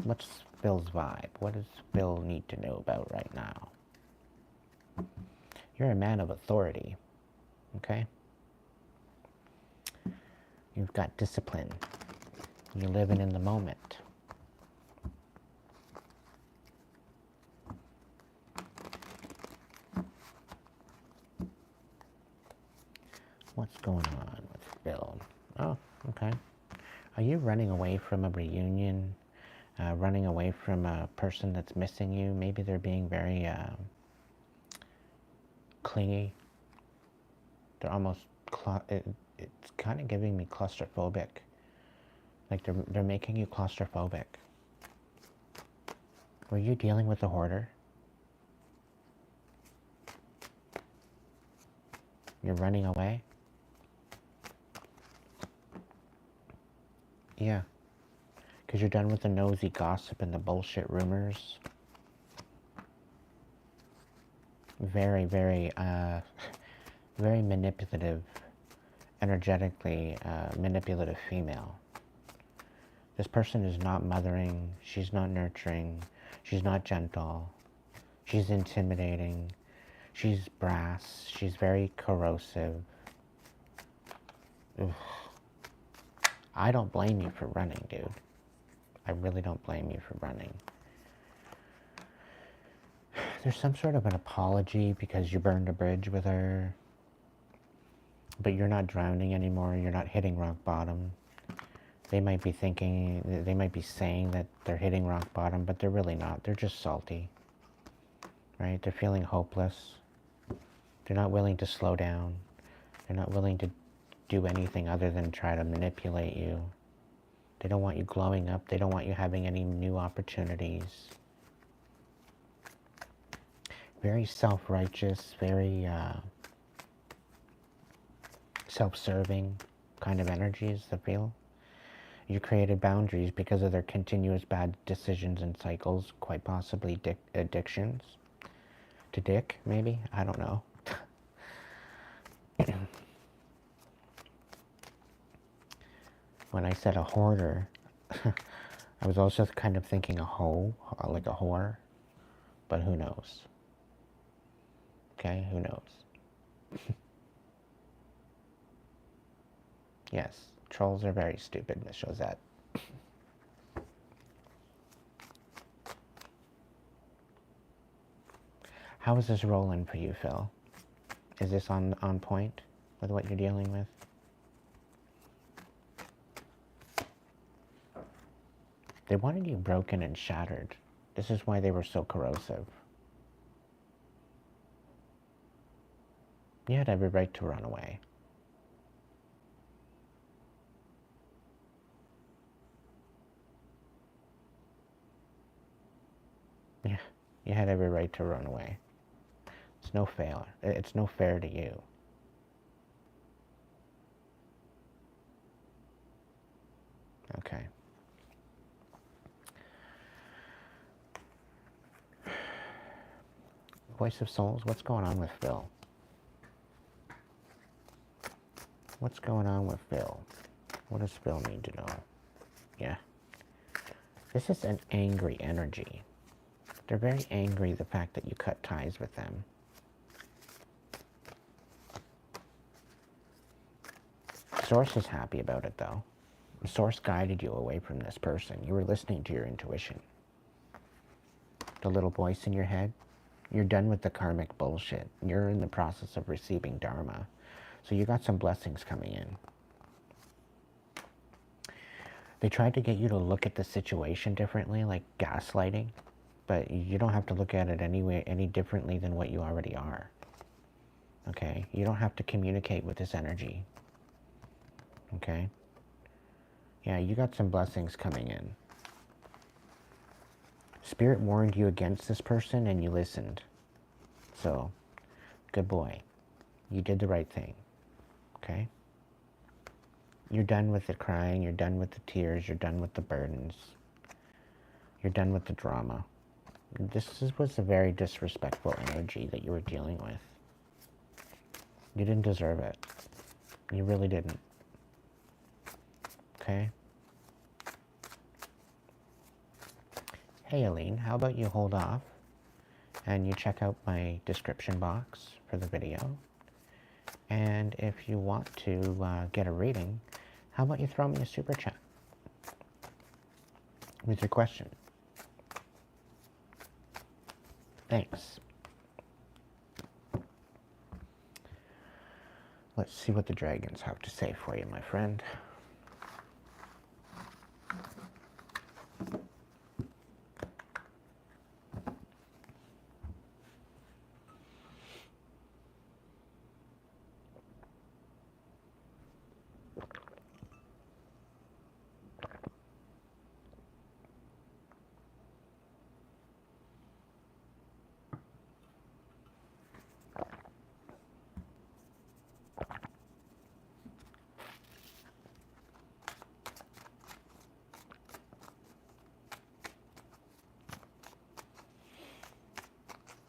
What's Phil's vibe? What does Phil need to know about right now? You're a man of authority, okay? You've got discipline. You're living in the moment. What's going on with Phil? Oh, okay. Are you running away from a reunion? Running away from a person that's missing you? Maybe they're being very clingy. They're almost, it's kind of giving me claustrophobic. Like they're making you claustrophobic. Were you dealing with a hoarder? You're running away? Yeah. Because you're done with the nosy gossip and the bullshit rumors. Very, very, very manipulative, energetically manipulative female. This person is not mothering, she's not nurturing, she's not gentle, she's intimidating, she's brass, she's very corrosive. Ugh. I don't blame you for running, dude. I really don't blame you for running. There's some sort of an apology because you burned a bridge with her. But you're not drowning anymore. You're not hitting rock bottom. They might be thinking, they might be saying that they're hitting rock bottom, but they're really not. They're just salty. Right? They're feeling hopeless. They're not willing to slow down. They're not willing to do anything other than try to manipulate you. They don't want you glowing up. They don't want you having any new opportunities. Very self-righteous, very self-serving kind of energies, I feel. You created boundaries because of their continuous bad decisions and cycles, quite possibly addictions. To dick, maybe? I don't know. When I said a hoarder, I was also kind of thinking a hoe, like a whore, but who knows? Okay, who knows? Yes, trolls are very stupid, Miss Josette. How is this rolling for you, Phil? Is this on point with what you're dealing with? They wanted you broken and shattered. This is why they were so corrosive. You had every right to run away. Yeah, you had every right to run away. It's no fair. It's no fair to you. Okay. Voice of Souls, what's going on with Phil? What's going on with Phil? What does Phil need to know? Yeah. This is an angry energy. They're very angry the fact that you cut ties with them. Source is happy about it, though. Source guided you away from this person. You were listening to your intuition. The little voice in your head, you're done with the karmic bullshit. You're in the process of receiving dharma. So you got some blessings coming in. They tried to get you to look at the situation differently, like gaslighting, but you don't have to look at it any differently than what you already are. Okay? You don't have to communicate with this energy. Okay? Yeah, you got some blessings coming in. Spirit warned you against this person and you listened. So, good boy. You did the right thing. Okay? You're done with the crying, you're done with the tears, you're done with the burdens. You're done with the drama. Was a very disrespectful energy that you were dealing with. You didn't deserve it. You really didn't. Okay? Hey Aline, how about you hold off and you check out my description box for the video. And if you want to get a reading, how about you throw me a super chat with your question. Thanks. Let's see what the dragons have to say for you, my friend.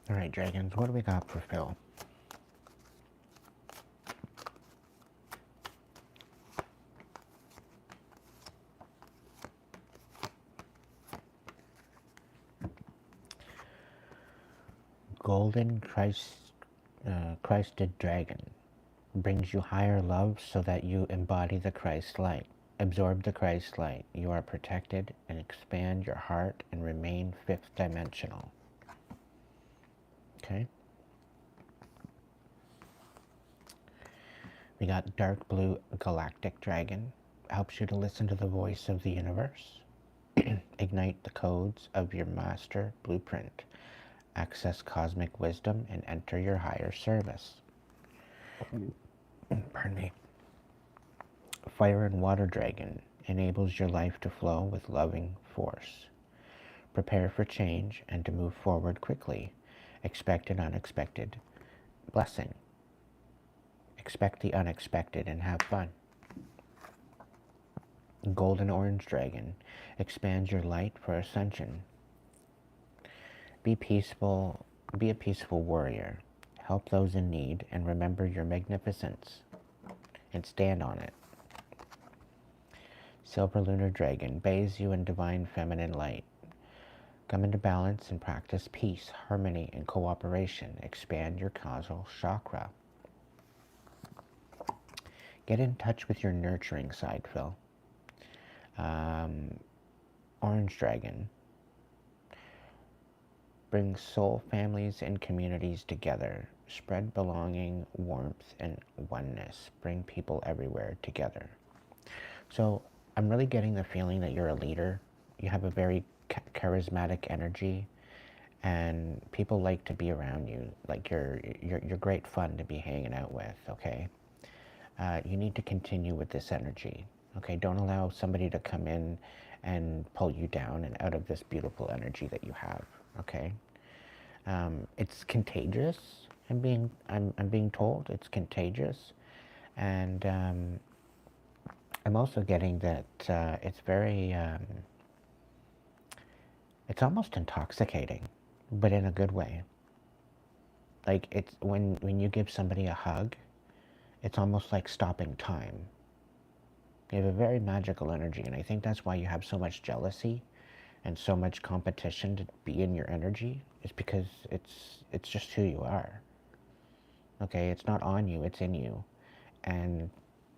All right, dragons, what do we got for Phil? Golden Christed dragon brings you higher love so that you embody the Christ light. Absorb the Christ light. You are protected and expand your heart and remain fifth dimensional. Okay? We got dark blue galactic dragon. Helps you to listen to the voice of the universe. Ignite the codes of your master blueprint. Access cosmic wisdom and enter your higher service. Pardon me. Fire and water dragon enables your life to flow with loving force. Prepare for change and to move forward quickly. Expect an unexpected blessing. Expect the unexpected and have fun. Golden orange dragon expands your light for ascension. Be peaceful, be a peaceful warrior. Help those in need and remember your magnificence and stand on it. Silver lunar dragon bathes you in divine feminine light. Come into balance and practice peace, harmony, and cooperation. Expand your causal chakra. Get in touch with your nurturing side, Phil. Orange dragon brings soul families and communities together. Spread belonging, warmth, and oneness. Bring people everywhere together. So I'm really getting the feeling that you're a leader. You have a very charismatic energy, and people like to be around you. Like you're great fun to be hanging out with. Okay, you need to continue with this energy. Okay, don't allow somebody to come in and pull you down and out of this beautiful energy that you have. Okay, it's contagious. I'm being told it's contagious, and I'm also getting that it's very it's almost intoxicating, but in a good way. Like it's when you give somebody a hug, it's almost like stopping time. You have a very magical energy, and I think that's why you have so much jealousy and so much competition to be in your energy, is because it's just who you are. Okay, it's not on you, it's in you. And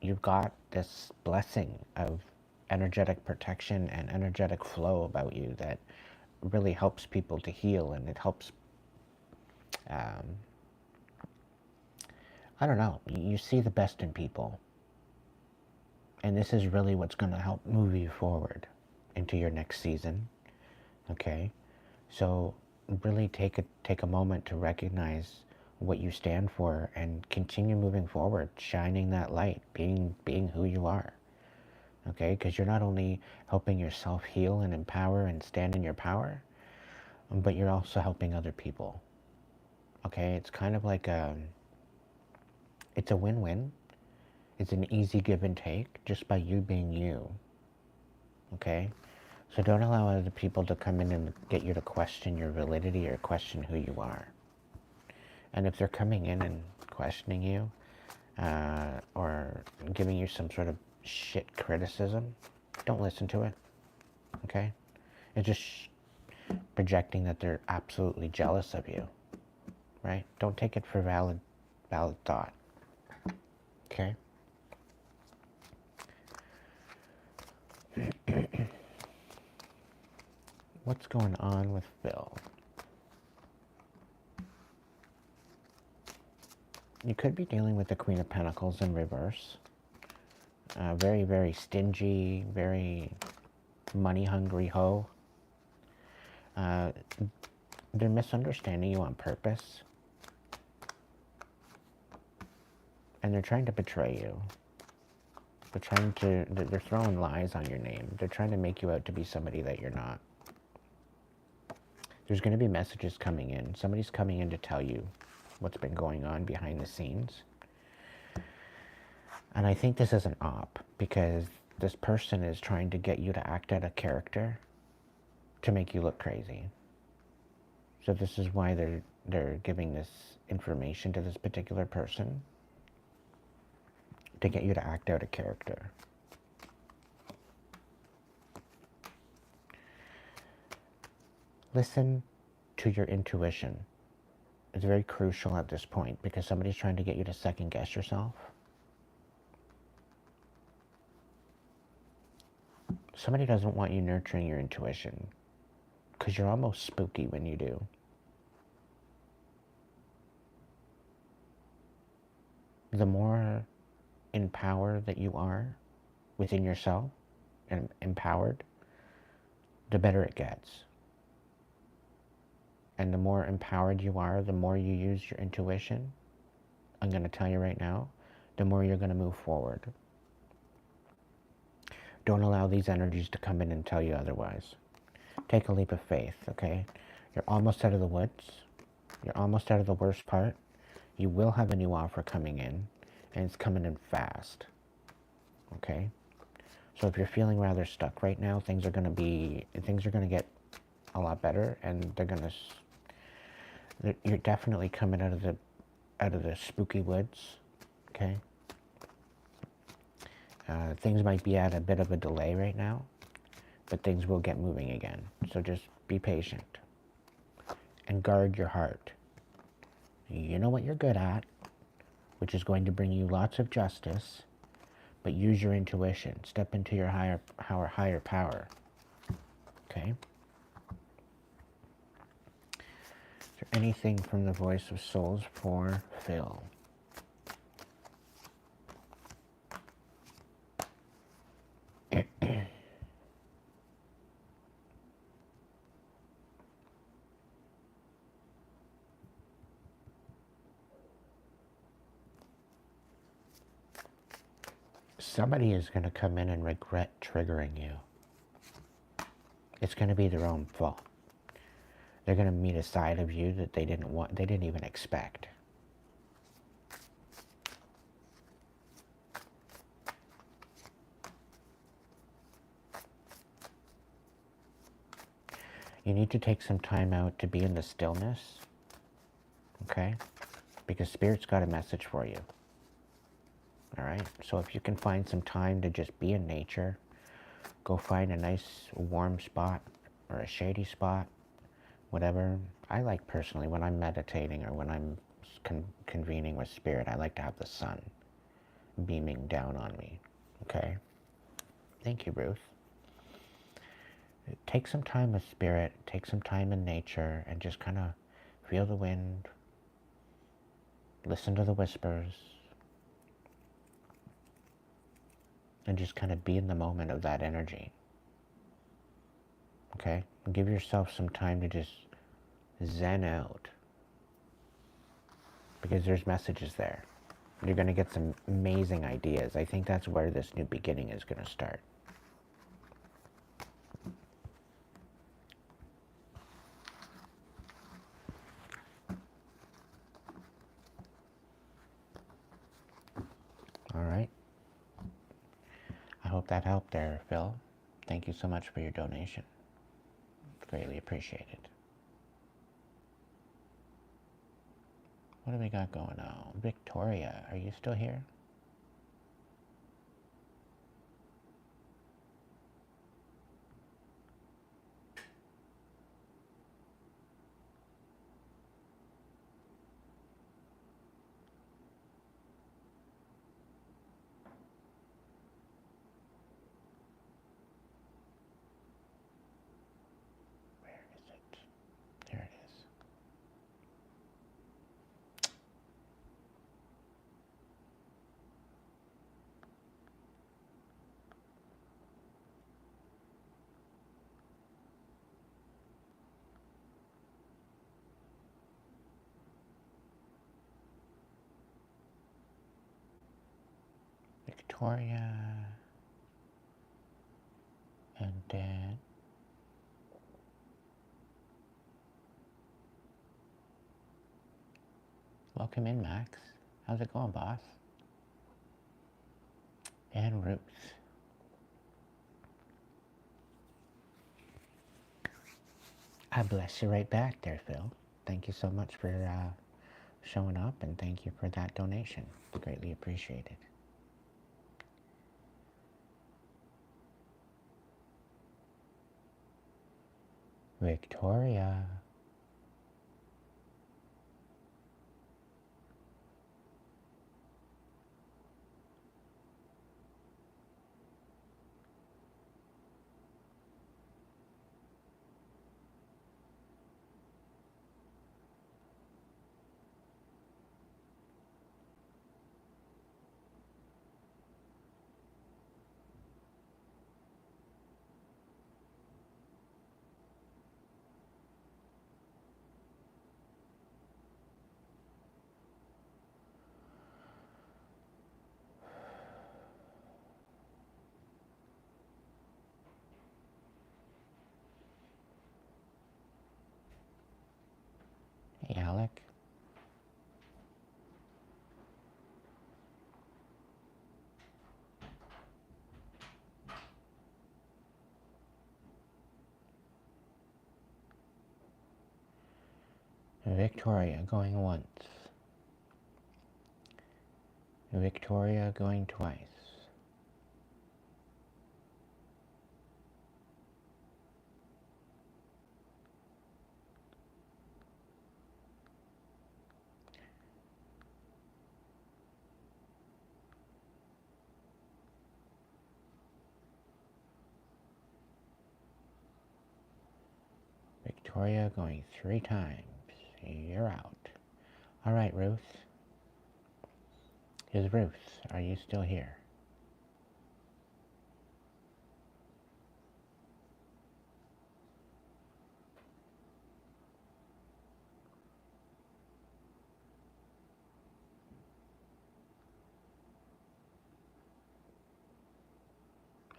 you've got this blessing of energetic protection and energetic flow about you that really helps people to heal, and it helps, um, I don't know, you see the best in people. And this is really what's going to help move you forward into your next season, okay? So really take a moment to recognize what you stand for and continue moving forward, shining that light, being who you are, okay? Because you're not only helping yourself heal and empower and stand in your power, but you're also helping other people, okay? It's kind of like it's a win-win. It's an easy give and take just by you being you, okay? So don't allow other people to come in and get you to question your validity or question who you are. And if they're coming in and questioning you, or giving you some sort of shit criticism, don't listen to it, okay? It's just projecting that they're absolutely jealous of you, right? Don't take it for valid thought, okay? What's going on with Phil? You could be dealing with the Queen of Pentacles in reverse. Very, very stingy, very money-hungry hoe. They're misunderstanding you on purpose. And they're trying to betray you. They're throwing lies on your name. They're trying to make you out to be somebody that you're not. There's going to be messages coming in. Somebody's coming in to tell you what's been going on behind the scenes. And I think this is an op, because this person is trying to get you to act out a character to make you look crazy. So this is why they're giving this information to this particular person, to get you to act out a character. Listen to your intuition. It's very crucial at this point, because somebody's trying to get you to second guess yourself. Somebody doesn't want you nurturing your intuition, because you're almost spooky when you do. The more in power that you are within yourself and empowered, the better it gets. And the more empowered you are, the more you use your intuition, I'm going to tell you right now, the more you're going to move forward. Don't allow these energies to come in and tell you otherwise. Take a leap of faith, okay? You're almost out of the woods. You're almost out of the worst part. You will have a new offer coming in, and it's coming in fast, okay? So if you're feeling rather stuck right now, things are going to get a lot better, and you're definitely coming out of the spooky woods, okay? Things might be at a bit of a delay right now, but things will get moving again. So just be patient and guard your heart. You know what you're good at, which is going to bring you lots of justice, but use your intuition. Step into your higher power, okay? Is there anything from the Voice of Souls for Phil? Somebody is going to come in and regret triggering you. It's going to be their own fault. They're going to meet a side of you that they didn't even expect. You need to take some time out to be in the stillness, okay? Because Spirit's got a message for you. All right, so if you can find some time to just be in nature, go find a nice warm spot or a shady spot, whatever. I like personally when I'm meditating or when I'm convening with Spirit, I like to have the sun. beaming down on me. Okay? Thank you, Ruth. Take some time with spirit, take some time in nature, and just kind of feel the wind, listen to the whispers, and just kind of be in the moment of that energy. Okay? And give yourself some time to just zen out, because there's messages there. You're going to get some amazing ideas. I think that's where this new beginning is going to start. All right. I hope that helped there, Phil. Thank you so much for your donation. It's greatly appreciated. What do we got going on? Victoria, are you still here? Where is it? There it is. Victoria, and then welcome in, Max. How's it going, boss? And Ruth. I bless you right back there, Phil. Thank you so much for showing up, and thank you for that donation. Greatly appreciated. Victoria. Hey, Alec. Victoria going once. Victoria going twice. Victoria going 3 times. You're out. All right, Ruth. Is Ruth, are you still here?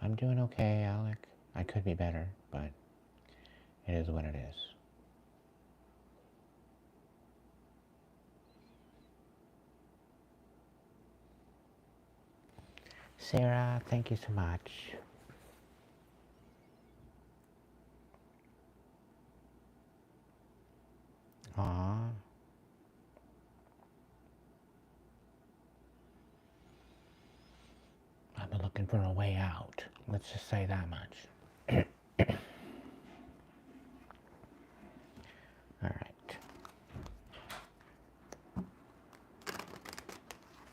I'm doing okay, Alec. I could be better, but it is what it is. Sarah, thank you so much. Aww. I've been looking for a way out. Let's just say that much. All right.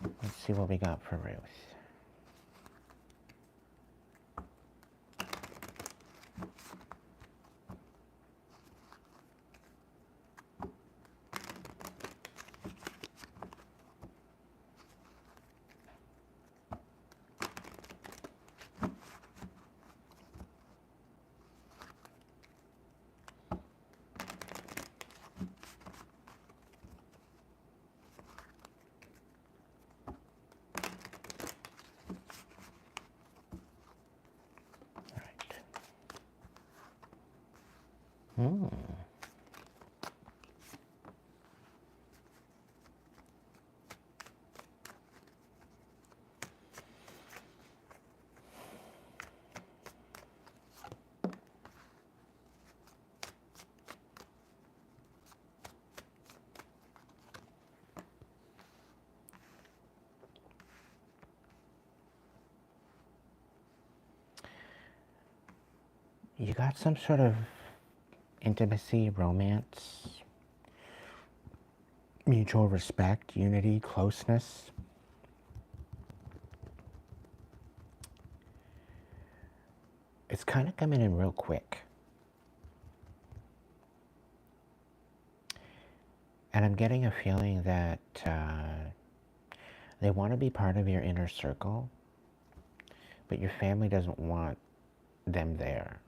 Let's see what we got for Ruth. Hmm. You got some sort of intimacy, romance, mutual respect, unity, closeness. It's kind of coming in real quick. And I'm getting a feeling that they want to be part of your inner circle, but your family doesn't want them there.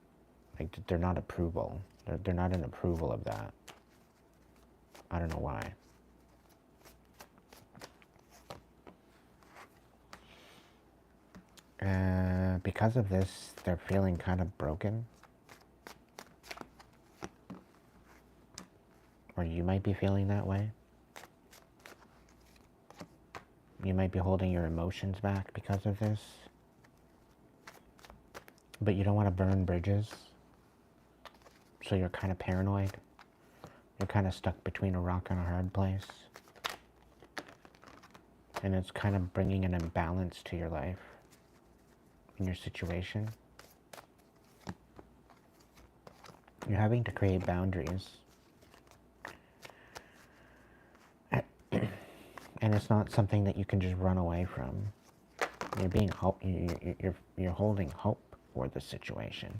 Like, they're not approval. They're not in approval of that. I don't know why. Because of this, they're feeling kind of broken. Or you might be feeling that way. You might be holding your emotions back because of this. But you don't want to burn bridges. So you're kind of paranoid. You're kind of stuck between a rock and a hard place. And it's kind of bringing an imbalance to your life, in your situation. You're having to create boundaries. And it's not something that you can just run away from. You're holding hope for the situation.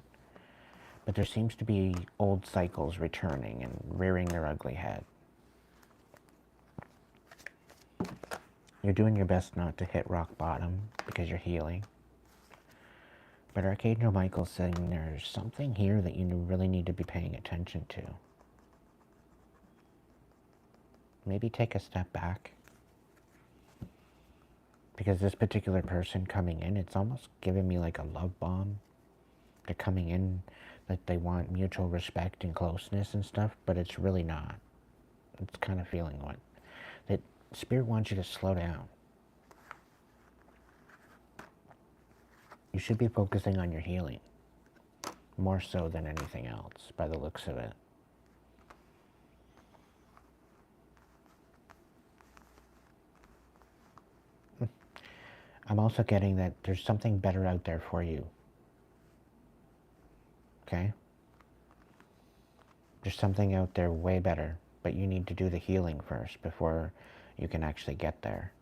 But there seems to be old cycles returning and rearing their ugly head. You're doing your best not to hit rock bottom because you're healing. But Archangel Michael's saying there's something here that you really need to be paying attention to. Maybe take a step back. Because this particular person coming in, it's almost giving me like a love bomb. They're coming in that they want mutual respect and closeness and stuff, but it's really not. It's kind of feeling what that Spirit wants you to slow down. You should be focusing on your healing, more so than anything else, by the looks of it. I'm also getting that there's something better out there for you. Okay? There's something out there way better, but you need to do the healing first before you can actually get there.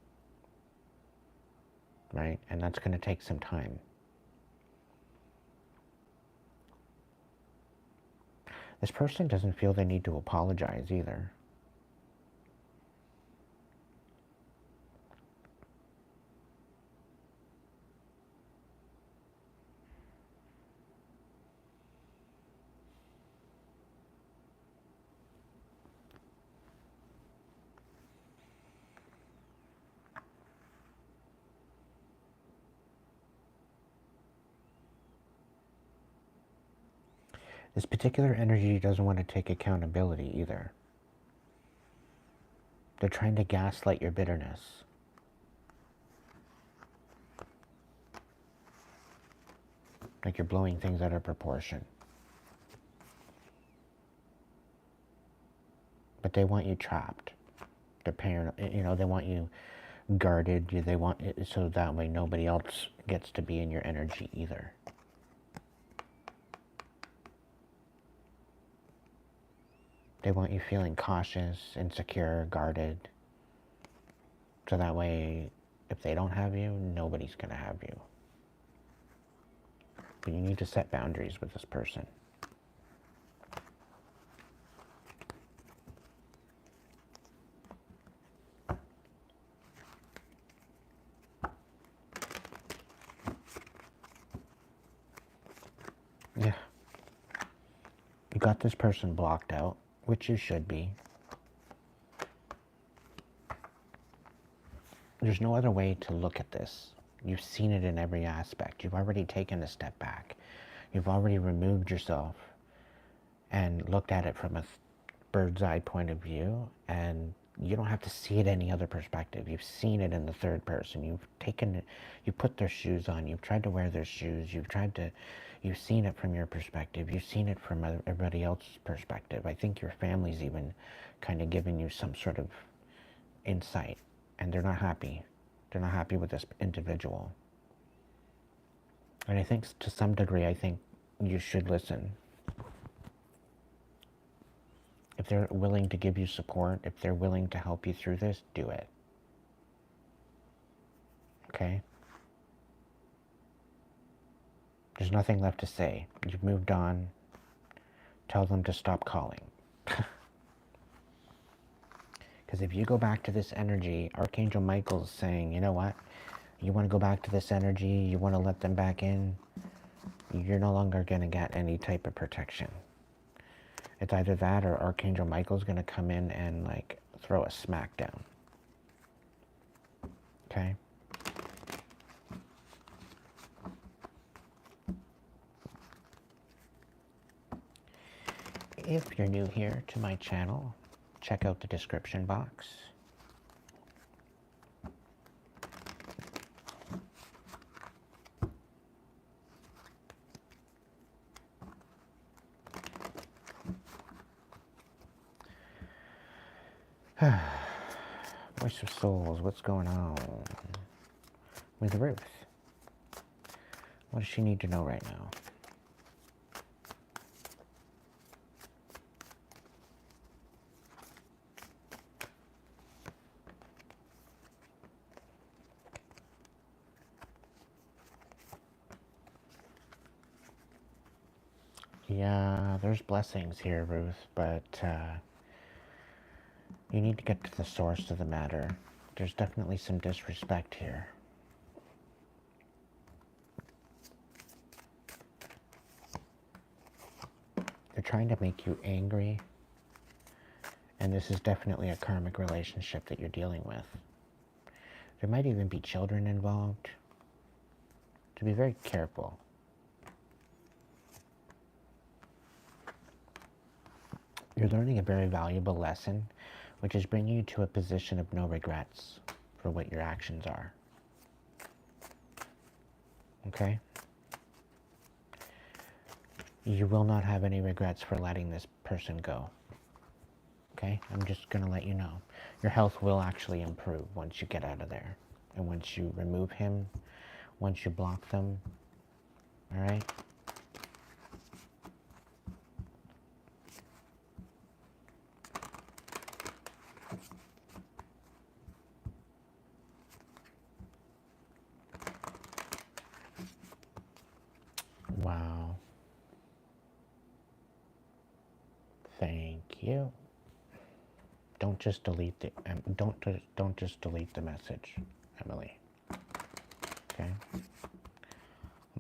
Right? And that's going to take some time. This person doesn't feel they need to apologize either. This particular energy doesn't want to take accountability either. They're trying to gaslight your bitterness. Like you're blowing things out of proportion. But they want you trapped. They're paranoid, they want you guarded. They want it so that way nobody else gets to be in your energy either. They want you feeling cautious, insecure, guarded. So that way If they don't have you, nobody's going to have you. But you need to set boundaries with this person. Yeah. You got this person blocked out, which you should be. There's no other way to look at this. You've seen it in every aspect. You've already taken a step back. You've already removed yourself and looked at it from a bird's eye point of view, and you don't have to see it any other perspective. You've seen it in the third person. You've taken it, you put their shoes on, you've tried to wear their shoes, you've seen it from your perspective, you've seen it from everybody else's perspective. I think your family's even kind of giving you some sort of insight, and they're not happy. They're not happy with this individual. And I think to some degree, I think you should listen. If they're willing to give you support, if they're willing to help you through this, do it. Okay? There's nothing left to say. You've moved on. Tell them to stop calling. Because if you go back to this energy, Archangel Michael's saying, you know what? You want to go back to this energy, you want to let them back in, you're no longer going to get any type of protection. It's either that or Archangel Michael's going to come in and like throw a smackdown. Okay? If you're new here to my channel, check out the description box. Voice of Souls, what's going on with Ruth? What does she need to know right now? Yeah, there's blessings here, Ruth, but you need to get to the source of the matter. There's definitely some disrespect here. They're trying to make you angry, and this is definitely a karmic relationship that you're dealing with. There might even be children involved. To be very careful. You're learning a very valuable lesson, which is bringing you to a position of no regrets for what your actions are. Okay? You will not have any regrets for letting this person go. Okay? I'm just going to let you know. Your health will actually improve once you get out of there. And once you remove him, once you block them. All right? Wow. Thank you. Don't just delete the don't just delete the message, Emily. Okay?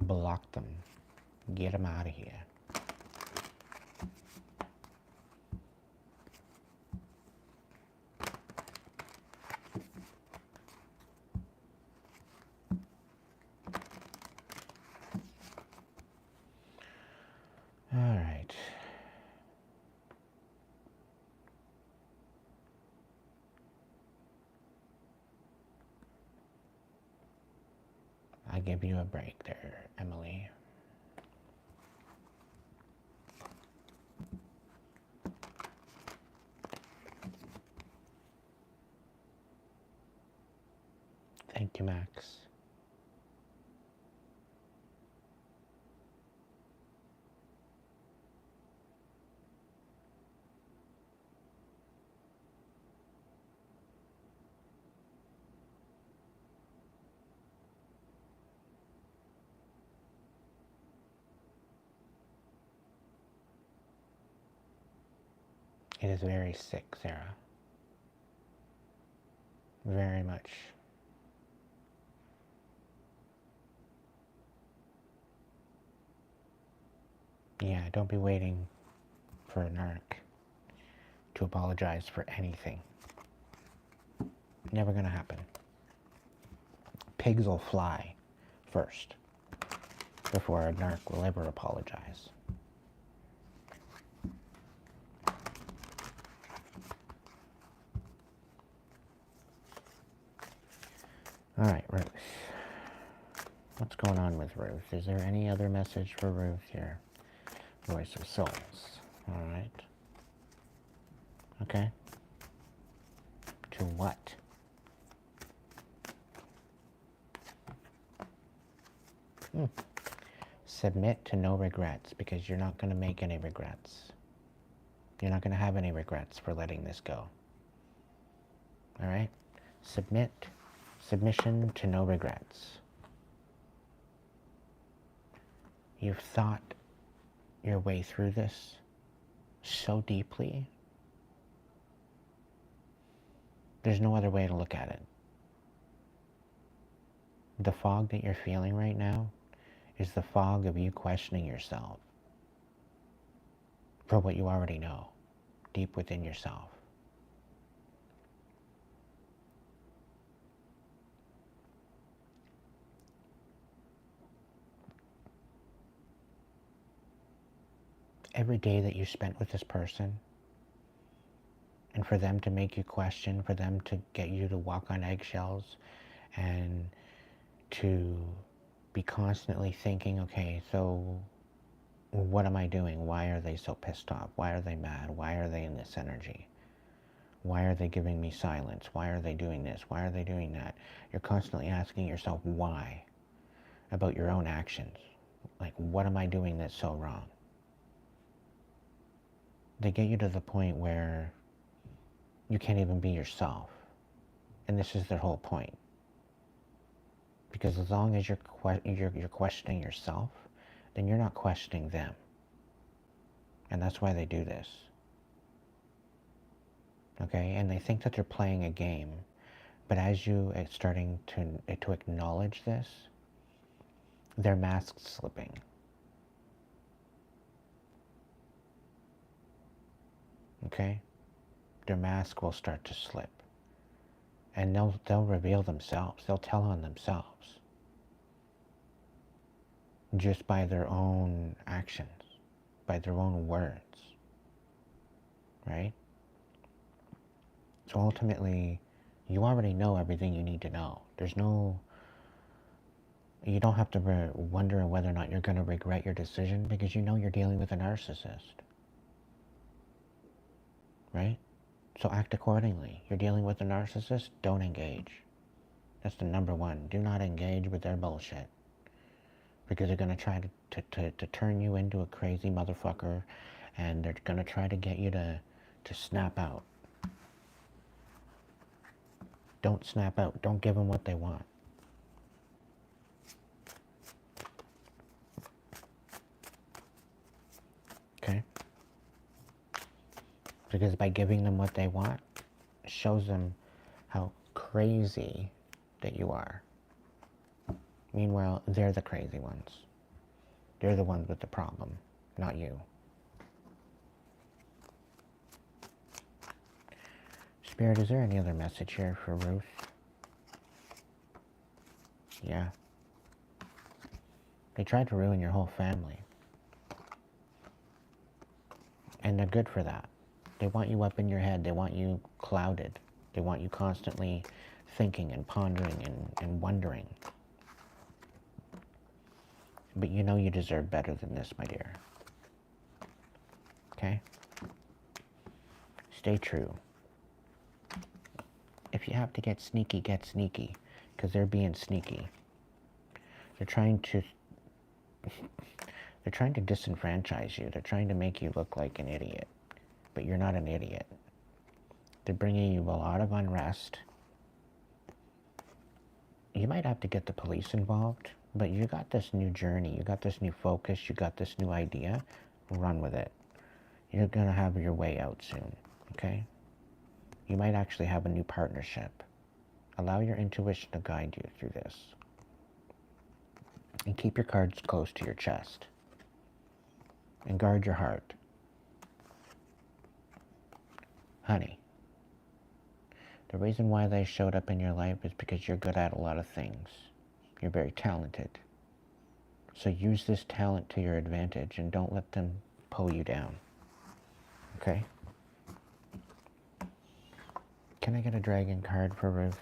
Block them. Get them out of here. All right. I give you a break there, Emily. Thank you, Max. It is very sick, Sarah. Very much. Yeah, don't be waiting for a narc to apologize for anything. Never gonna happen. Pigs will fly first before a narc will ever apologize. Alright, Ruth. What's going on with Ruth? Is there any other message for Ruth here? Voice of Souls. Alright. Okay. To what? Submit to no regrets, because you're not going to make any regrets. You're not going to have any regrets for letting this go. Alright? Submission to no regrets. You've thought your way through this so deeply. There's no other way to look at it. The fog that you're feeling right now is the fog of you questioning yourself for what you already know deep within yourself. Every day that you spent with this person, and for them to make you question, for them to get you to walk on eggshells, and to be constantly thinking, okay, so what am I doing? Why are they so pissed off? Why are they mad? Why are they in this energy? Why are they giving me silence? Why are they doing this? Why are they doing that? You're constantly asking yourself why about your own actions. Like, what am I doing that's so wrong? They get you to the point where you can't even be yourself. And this is their whole point. Because as long as you're questioning yourself, then you're not questioning them. And that's why they do this. Okay? And they think that they're playing a game. But as you are starting to acknowledge this, their mask's slipping. Okay? Their mask will start to slip. And they'll reveal themselves. They'll tell on themselves. Just by their own actions. By their own words. Right? So ultimately, you already know everything you need to know. You don't have to wonder whether or not you're going to regret your decision, because you know you're dealing with a narcissist. Right? So act accordingly. You're dealing with a narcissist, don't engage. That's the number one. Do not engage with their bullshit. Because they're going to try to turn you into a crazy motherfucker, and they're going to try to get you to snap out. Don't snap out. Don't give them what they want. Okay? Because by giving them what they want, it shows them how crazy that you are. Meanwhile, they're the crazy ones. They're the ones with the problem, not you. Spirit, is there any other message here for Ruth? Yeah. They tried to ruin your whole family. And they're good for that. They want you up in your head. They want you clouded. They want you constantly thinking and pondering and wondering. But you know you deserve better than this, my dear. Okay? Stay true. If you have to get sneaky, because they're being sneaky. They're trying to disenfranchise you. They're trying to make you look like an idiot. But you're not an idiot. They're bringing you a lot of unrest. You might have to get the police involved, but you got this new journey. You got this new focus. You got this new idea. Run with it. You're going to have your way out soon. okay? You might actually have a new partnership. Allow your intuition to guide you through this. And keep your cards close to your chest. And guard your heart. Honey, the reason why they showed up in your life is because you're good at a lot of things. You're very talented. So use this talent to your advantage and don't let them pull you down. Okay? Can I get a dragon card for Ruth?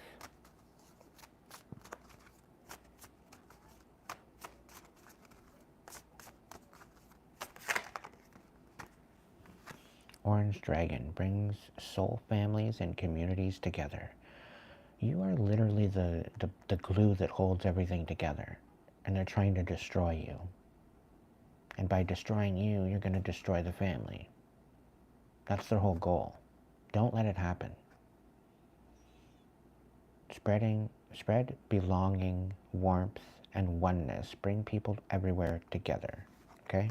Orange Dragon brings soul families and communities together. You are literally the glue that holds everything together. And they're trying to destroy you. And by destroying you, you're going to destroy the family. That's their whole goal. Don't let it happen. Spread belonging, warmth, and oneness. Bring people everywhere together. Okay?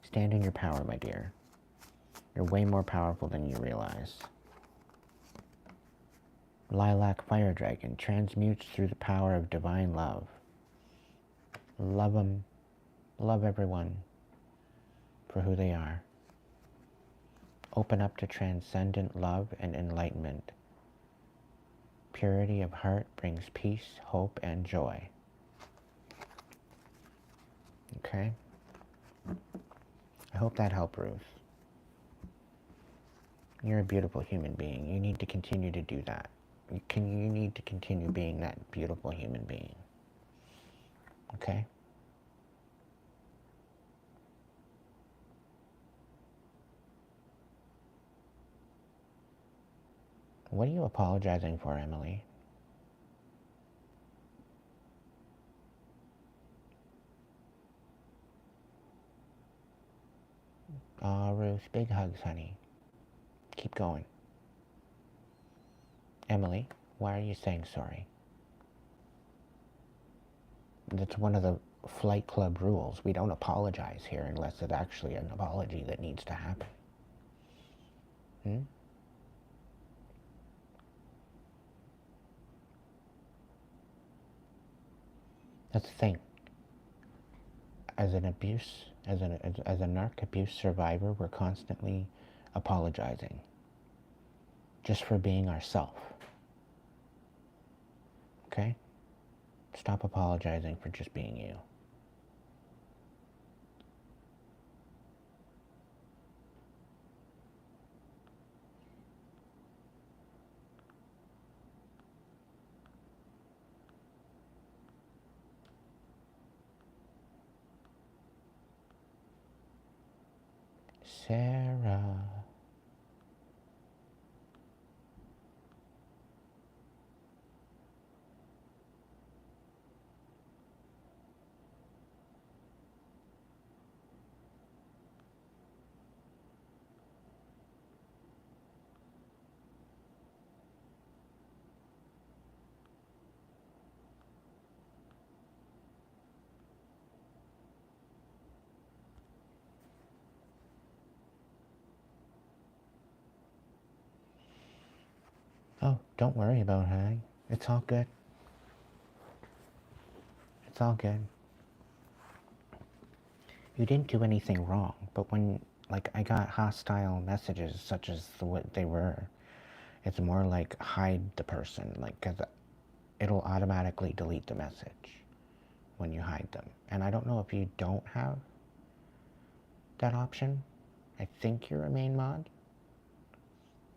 Stand in your power, my dear. You're way more powerful than you realize. Lilac Fire Dragon transmutes through the power of divine love. Love them. Love everyone for who they are. Open up to transcendent love and enlightenment. Purity of heart brings peace, hope, and joy. Okay? I hope that helped, Ruth. You're a beautiful human being. You need to continue to do that. You need to continue being that beautiful human being. Okay? What are you apologizing for, Emily? Aw, Ruth, big hugs, honey. Keep going. Emily, why are you saying sorry? That's one of the Flight Club rules. We don't apologize here unless it's actually an apology that needs to happen. That's the thing. As a narc abuse survivor, we're constantly apologizing just for being ourselves. Okay? Stop apologizing for just being you. Sarah. Oh, don't worry about it, honey. It's all good. It's all good. You didn't do anything wrong, but when, like, I got hostile messages such as what they were, it's more like hide the person, like, because it'll automatically delete the message when you hide them. And I don't know if you don't have that option. I think you're a main mod.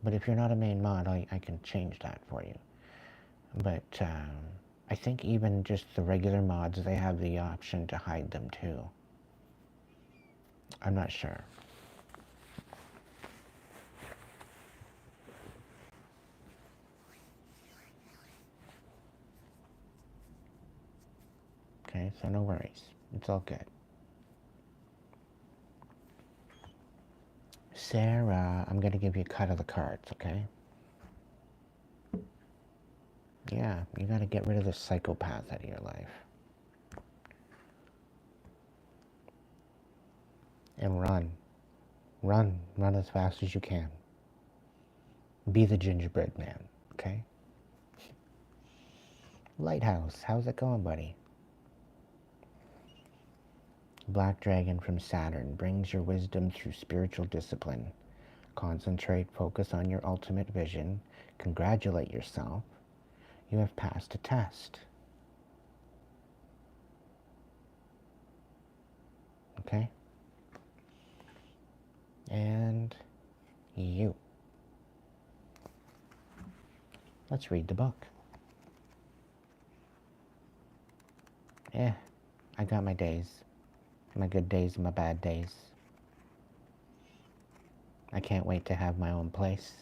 But if you're not a main mod, I can change that for you. But I think even just the regular mods, they have the option to hide them too. I'm not sure. Okay, so no worries. It's all good. Sarah, I'm going to give you a cut of the cards, okay? Yeah, you got to get rid of this psychopath out of your life. And run. Run. Run as fast as you can. Be the gingerbread man, okay? Lighthouse, how's it going, buddy? Black Dragon from Saturn brings your wisdom through spiritual discipline. Concentrate, focus on your ultimate vision. Congratulate yourself. You have passed a test. Okay? And you. Let's read the book. Yeah, I got my days. My good days and my bad days. I can't wait to have my own place.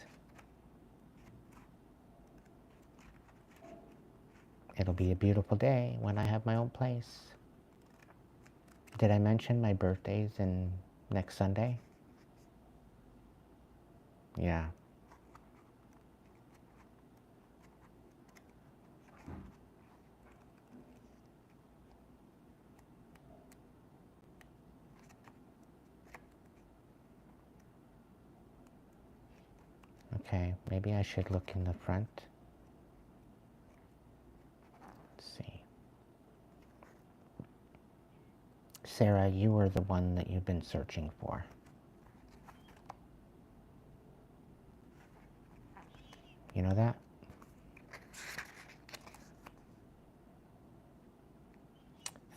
It'll be a beautiful day when I have my own place. Did I mention my birthday's in next Sunday? Yeah. Okay, maybe I should look in the front. Let's see. Sarah, you are the one that you've been searching for. You know that?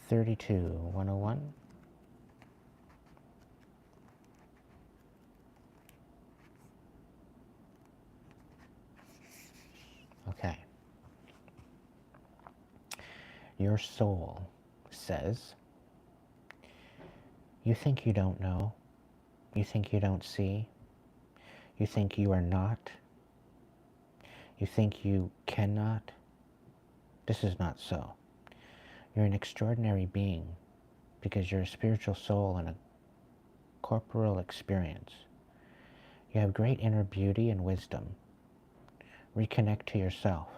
$32,101. Okay. Your soul says, you think you don't know. You think you don't see. You think you are not. You think you cannot. This is not so. You're an extraordinary being because you're a spiritual soul and a corporeal experience. You have great inner beauty and wisdom. Reconnect to yourself.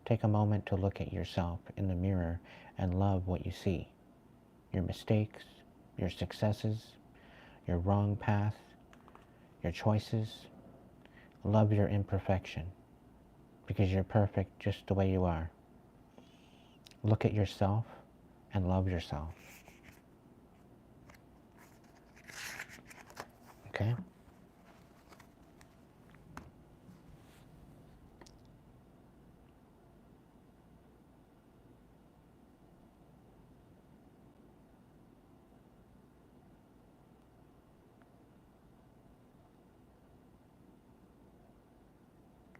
Take a moment to look at yourself in the mirror and love what you see. Your mistakes, your successes, your wrong path, your choices. Love your imperfection because you're perfect just the way you are. Look at yourself and love yourself. Okay?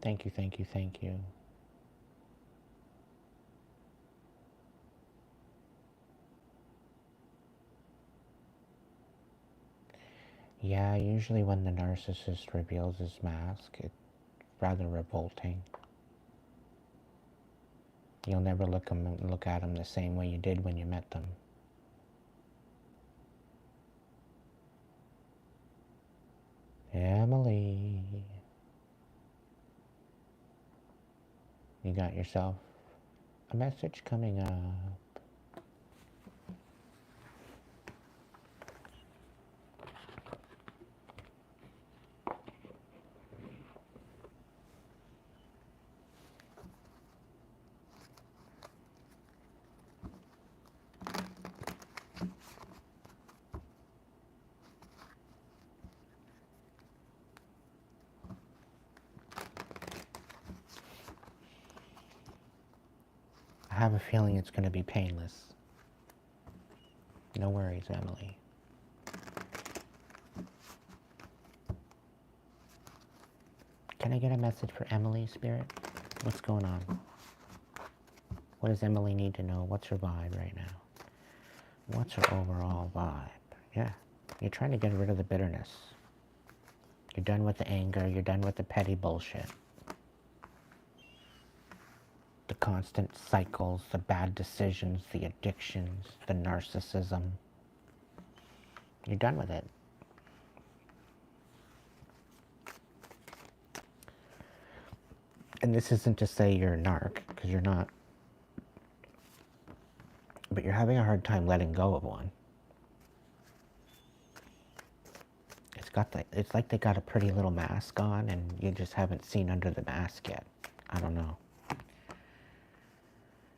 Thank you, thank you, thank you. Yeah, usually when the narcissist reveals his mask, it's rather revolting. You'll never look at them the same way you did when you met them. Emily, you got yourself a message coming up. I have a feeling it's going to be painless. No worries, Emily. Can I get a message for Emily, Spirit? What's going on? What does Emily need to know? What's her vibe right now? What's her overall vibe? Yeah, you're trying to get rid of the bitterness. You're done with the anger. You're done with the petty bullshit. The constant cycles, the bad decisions, the addictions, the narcissism. You're done with it. And this isn't to say you're a narc, because you're not. But you're having a hard time letting go of one. it's like they got a pretty little mask on and you just haven't seen under the mask yet. I don't know.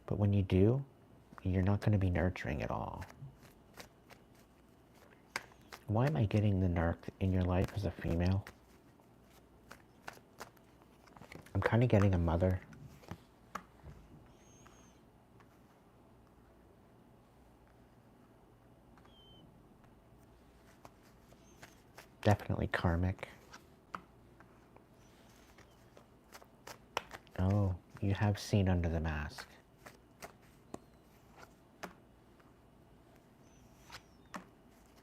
But when you do, you're not going to be nurturing at all. Why am I getting the narc in your life as a female? I'm kind of getting a mother. Definitely karmic. Oh, you have seen under the mask.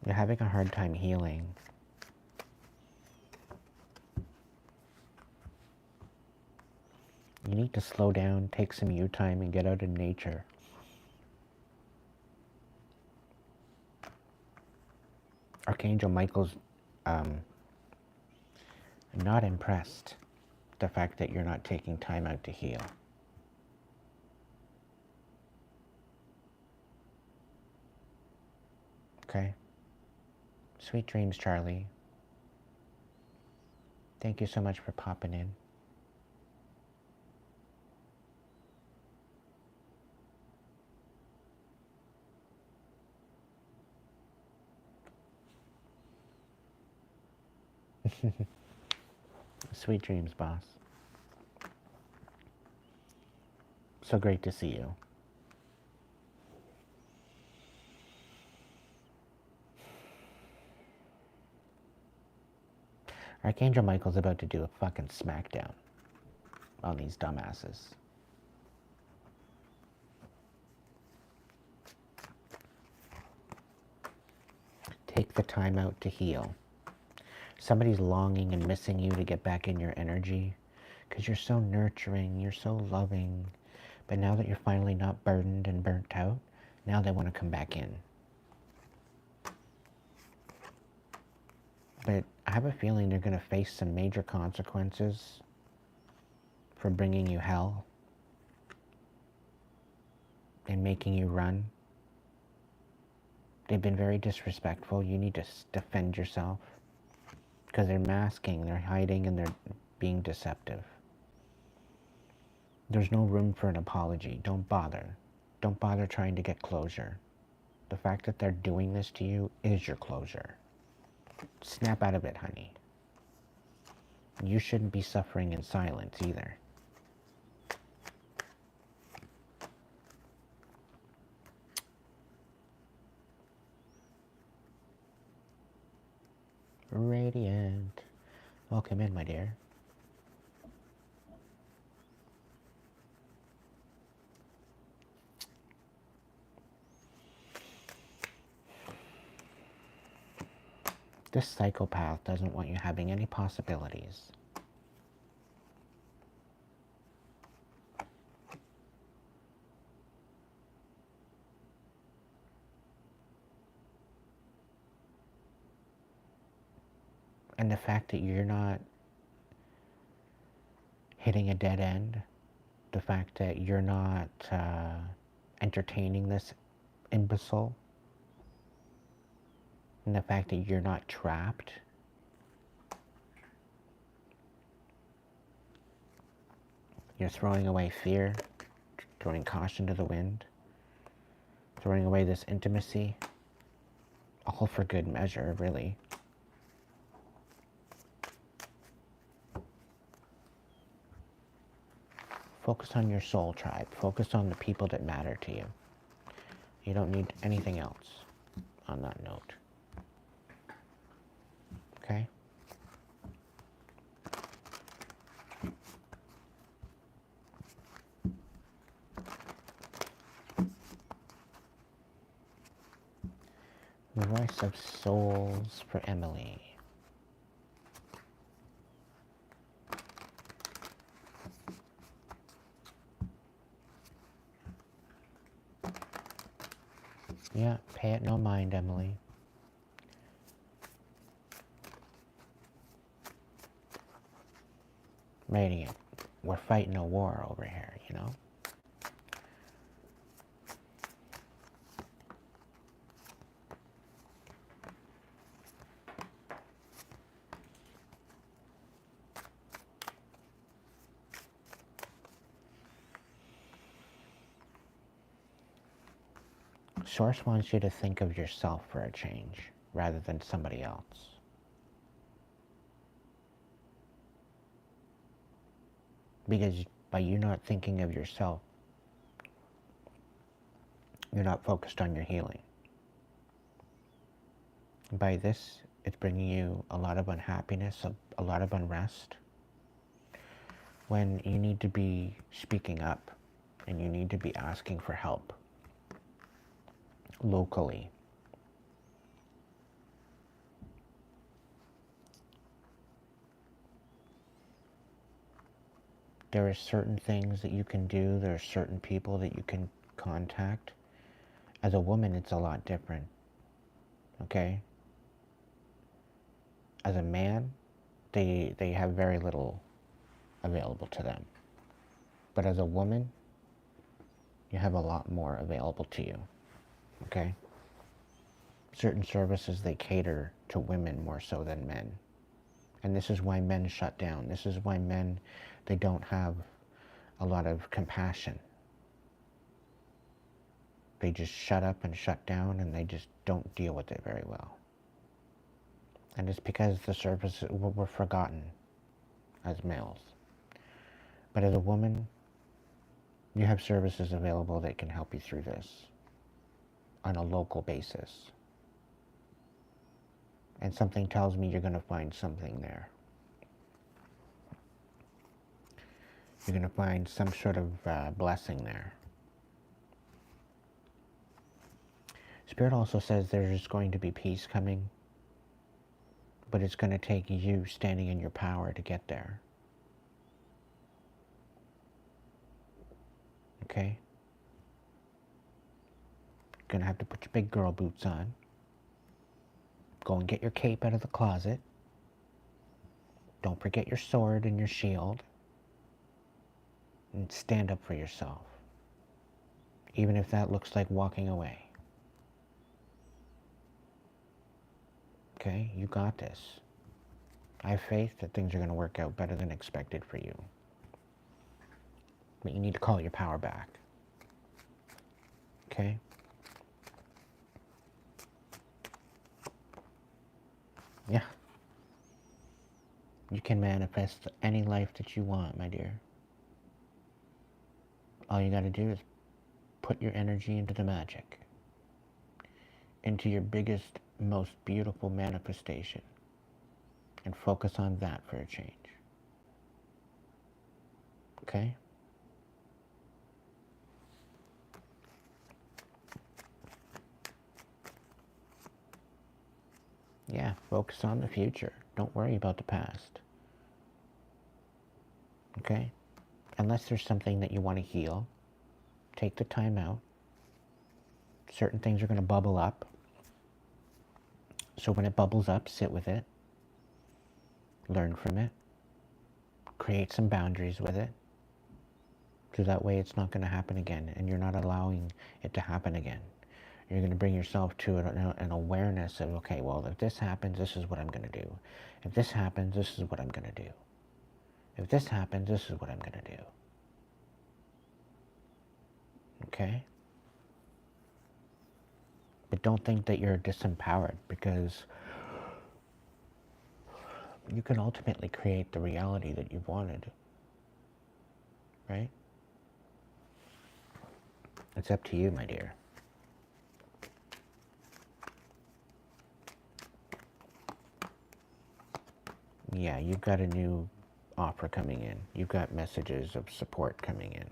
You're having a hard time healing. You need to slow down, take some you time, and get out in nature. Archangel Michael's not impressed with the fact that you're not taking time out to heal. Okay? Sweet dreams, Charlie. Thank you so much for popping in. Sweet dreams, boss. So great to see you. Archangel Michael's about to do a fucking smackdown on these dumbasses. Take the time out to heal. Somebody's longing and missing you to get back in your energy because you're so nurturing, you're so loving. But now that you're finally not burdened and burnt out, now they want to come back in. But I have a feeling they're going to face some major consequences for bringing you hell and making you run. They've been very disrespectful. You need to defend yourself because they're masking, they're hiding, and they're being deceptive. There's no room for an apology. Don't bother. Don't bother trying to get closure. The fact that they're doing this to you is your closure. Snap out of it, honey. You shouldn't be suffering in silence either. Radiant. Welcome in, my dear. This psychopath doesn't want you having any possibilities. And the fact that you're not hitting a dead end, the fact that you're not entertaining this imbecile, and the fact that you're not trapped, you're throwing away fear, throwing caution to the wind, throwing away this intimacy, all for good measure, really. Focus on your soul tribe. Focus on the people that matter to you. You don't need anything else on that note. Okay? Voice of Souls for Emily. Yeah, pay it no mind, Emily. Radiant. We're fighting a war over here, you know? Source wants you to think of yourself for a change rather than somebody else. Because by you not thinking of yourself, you're not focused on your healing. By this, it's bringing you a lot of unhappiness, a lot of unrest, when you need to be speaking up and you need to be asking for help locally. There are certain things that you can do. There are certain people that you can contact. As a woman, it's a lot different, okay? As a man, they have very little available to them. But as a woman, you have a lot more available to you, okay? Certain services, they cater to women more so than men. And this is why men shut down. This is why men, they don't have a lot of compassion. They just shut up and shut down, and they just don't deal with it very well. And it's because the services were forgotten as males. But as a woman, you have services available that can help you through this on a local basis. And something tells me you're going to find something there. You're going to find some sort of blessing there. Spirit also says there's going to be peace coming, but it's going to take you standing in your power to get there. Okay? You're going to have to put your big girl boots on. Go and get your cape out of the closet. Don't forget your sword and your shield. And stand up for yourself. Even if that looks like walking away. Okay? You got this. I have faith that things are going to work out better than expected for you. But you need to call your power back. Okay? Yeah. You can manifest any life that you want, my dear. All you gotta do is put your energy into the magic. Into your biggest, most beautiful manifestation. And focus on that for a change. Okay? Yeah, focus on the future. Don't worry about the past. Okay? Unless there's something that you want to heal, take the time out. Certain things are going to bubble up. So when it bubbles up, sit with it. Learn from it. Create some boundaries with it. So that way it's not going to happen again, and you're not allowing it to happen again. You're going to bring yourself to an awareness of, okay, well, if this happens, this is what I'm going to do. If this happens, this is what I'm going to do. If this happens, this is what I'm going to do. Okay? But don't think that you're disempowered, because you can ultimately create the reality that you've wanted. Right? It's up to you, my dear. Yeah, you've got a new offer coming in. You've got messages of support coming in.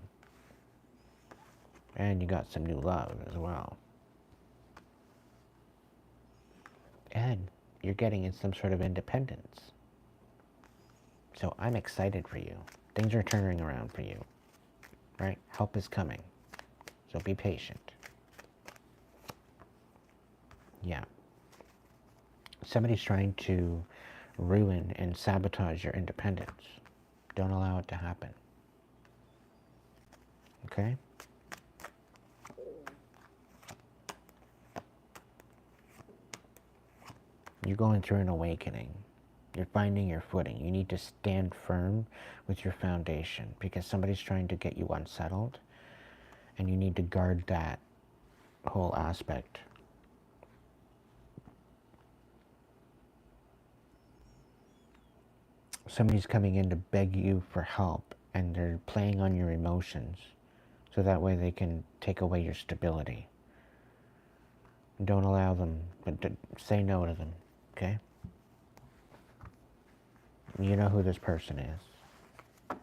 And you got some new love as well. And you're getting in some sort of independence. So I'm excited for you. Things are turning around for you. Right? Help is coming. So be patient. Yeah. Somebody's trying to ruin and sabotage your independence. Don't allow it to happen. Okay? You're going through an awakening. You're finding your footing. You need to stand firm with your foundation, because somebody's trying to get you unsettled, and you need to guard that whole aspect. Somebody's coming in to beg you for help, and they're playing on your emotions, so that way they can take away your stability. Don't allow them, but say no to them, okay? You know who this person is.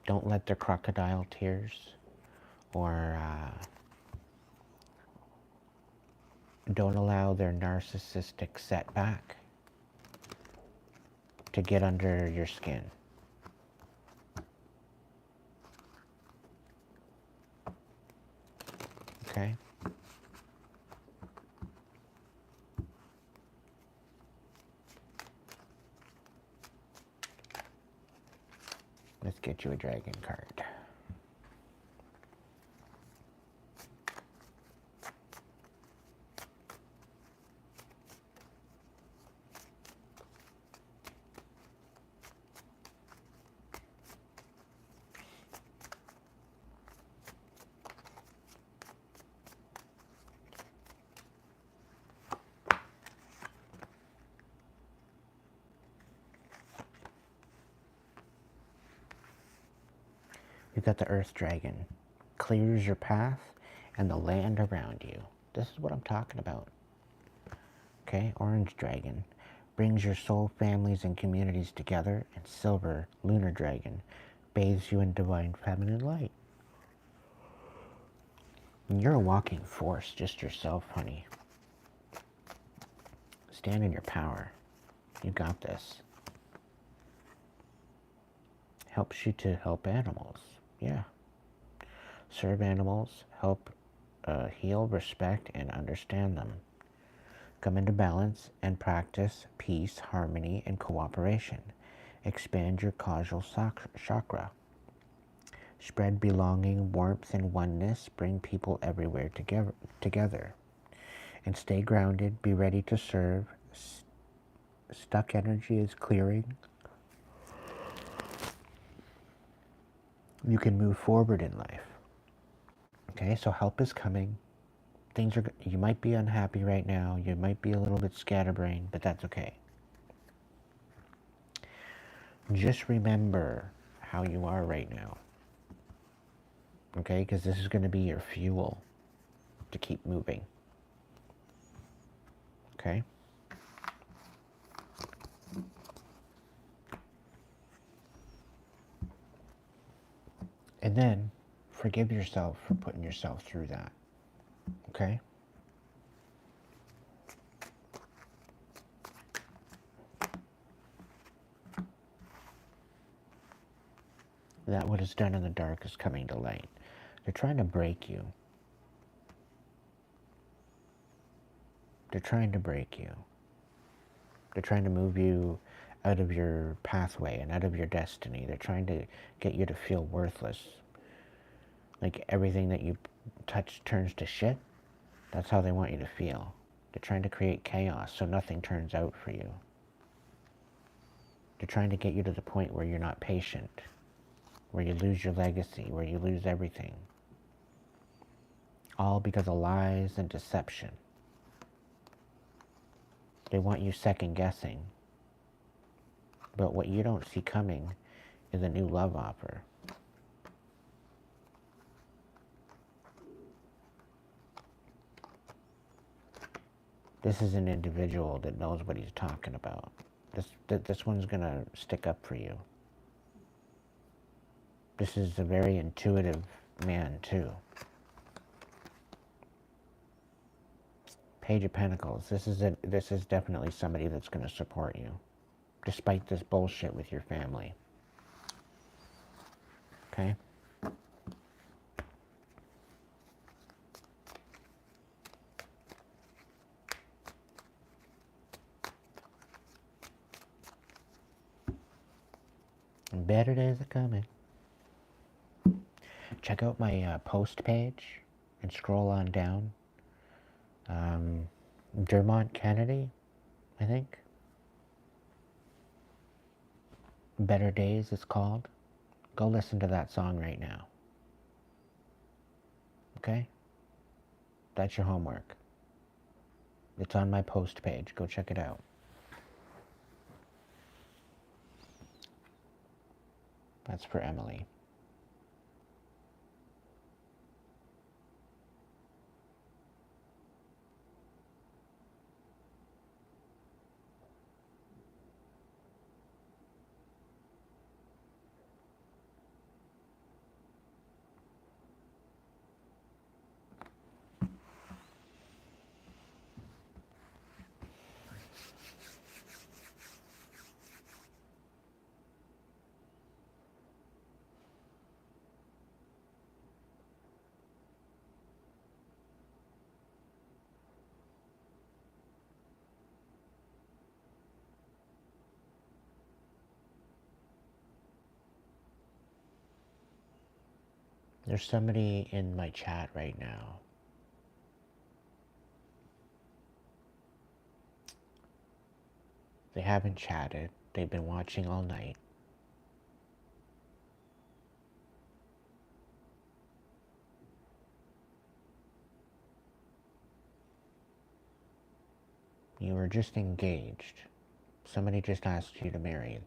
Don't let their crocodile tears or don't allow their narcissistic setback to get under your skin. Okay? Let's get you a dragon card. You've got the Earth Dragon. Clears your path and the land around you. This is what I'm talking about. Okay, Orange Dragon. Brings your soul families and communities together. And Silver, Lunar Dragon. Bathes you in divine feminine light. And you're a walking force, just yourself, honey. Stand in your power. You got this. Helps you to help animals. Yeah. Serve animals, help heal, respect, and understand them. Come into balance and practice peace, harmony, and cooperation. Expand your causal chakra. Spread belonging, warmth, and oneness. Bring people everywhere together. And stay grounded. Be ready to serve. Stuck energy is clearing. You can move forward in life. Okay, so help is coming. Things are, you might be unhappy right now. You might be a little bit scatterbrained, but that's okay. Just remember how you are right now. Okay, because this is going to be your fuel to keep moving. Okay? And then forgive yourself for putting yourself through that. Okay? That what is done in the dark is coming to light. They're trying to break you. They're trying to break you. They're trying to move you out of your pathway and out of your destiny. They're trying to get you to feel worthless. Like everything that you touch turns to shit. That's how they want you to feel. They're trying to create chaos so nothing turns out for you. They're trying to get you to the point where you're not patient, where you lose your legacy, where you lose everything. All because of lies and deception. They want you second guessing. But what you don't see coming is a new love offer. This is an individual that knows what he's talking about. This one's gonna stick up for you. This is a very intuitive man too. Page of Pentacles. This is definitely somebody that's gonna support you, despite this bullshit with your family. Okay? And better days are coming. Check out my post page and scroll on down. Dermot Kennedy, I think. Better Days it's called. Go listen to that song right now. Okay? That's your homework. It's on my post page. Go check it out. That's for Emily. There's somebody in my chat right now. They haven't chatted. They've been watching all night. You were just engaged. Somebody just asked you to marry.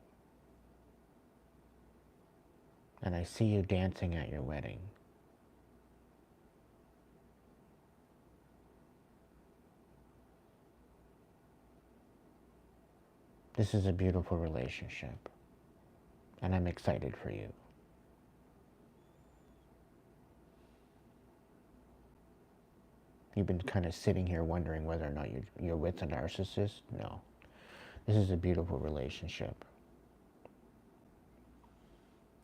And I see you dancing at your wedding. This is a beautiful relationship. And I'm excited for you. You've been kind of sitting here wondering whether or not you're with a narcissist? No. This is a beautiful relationship.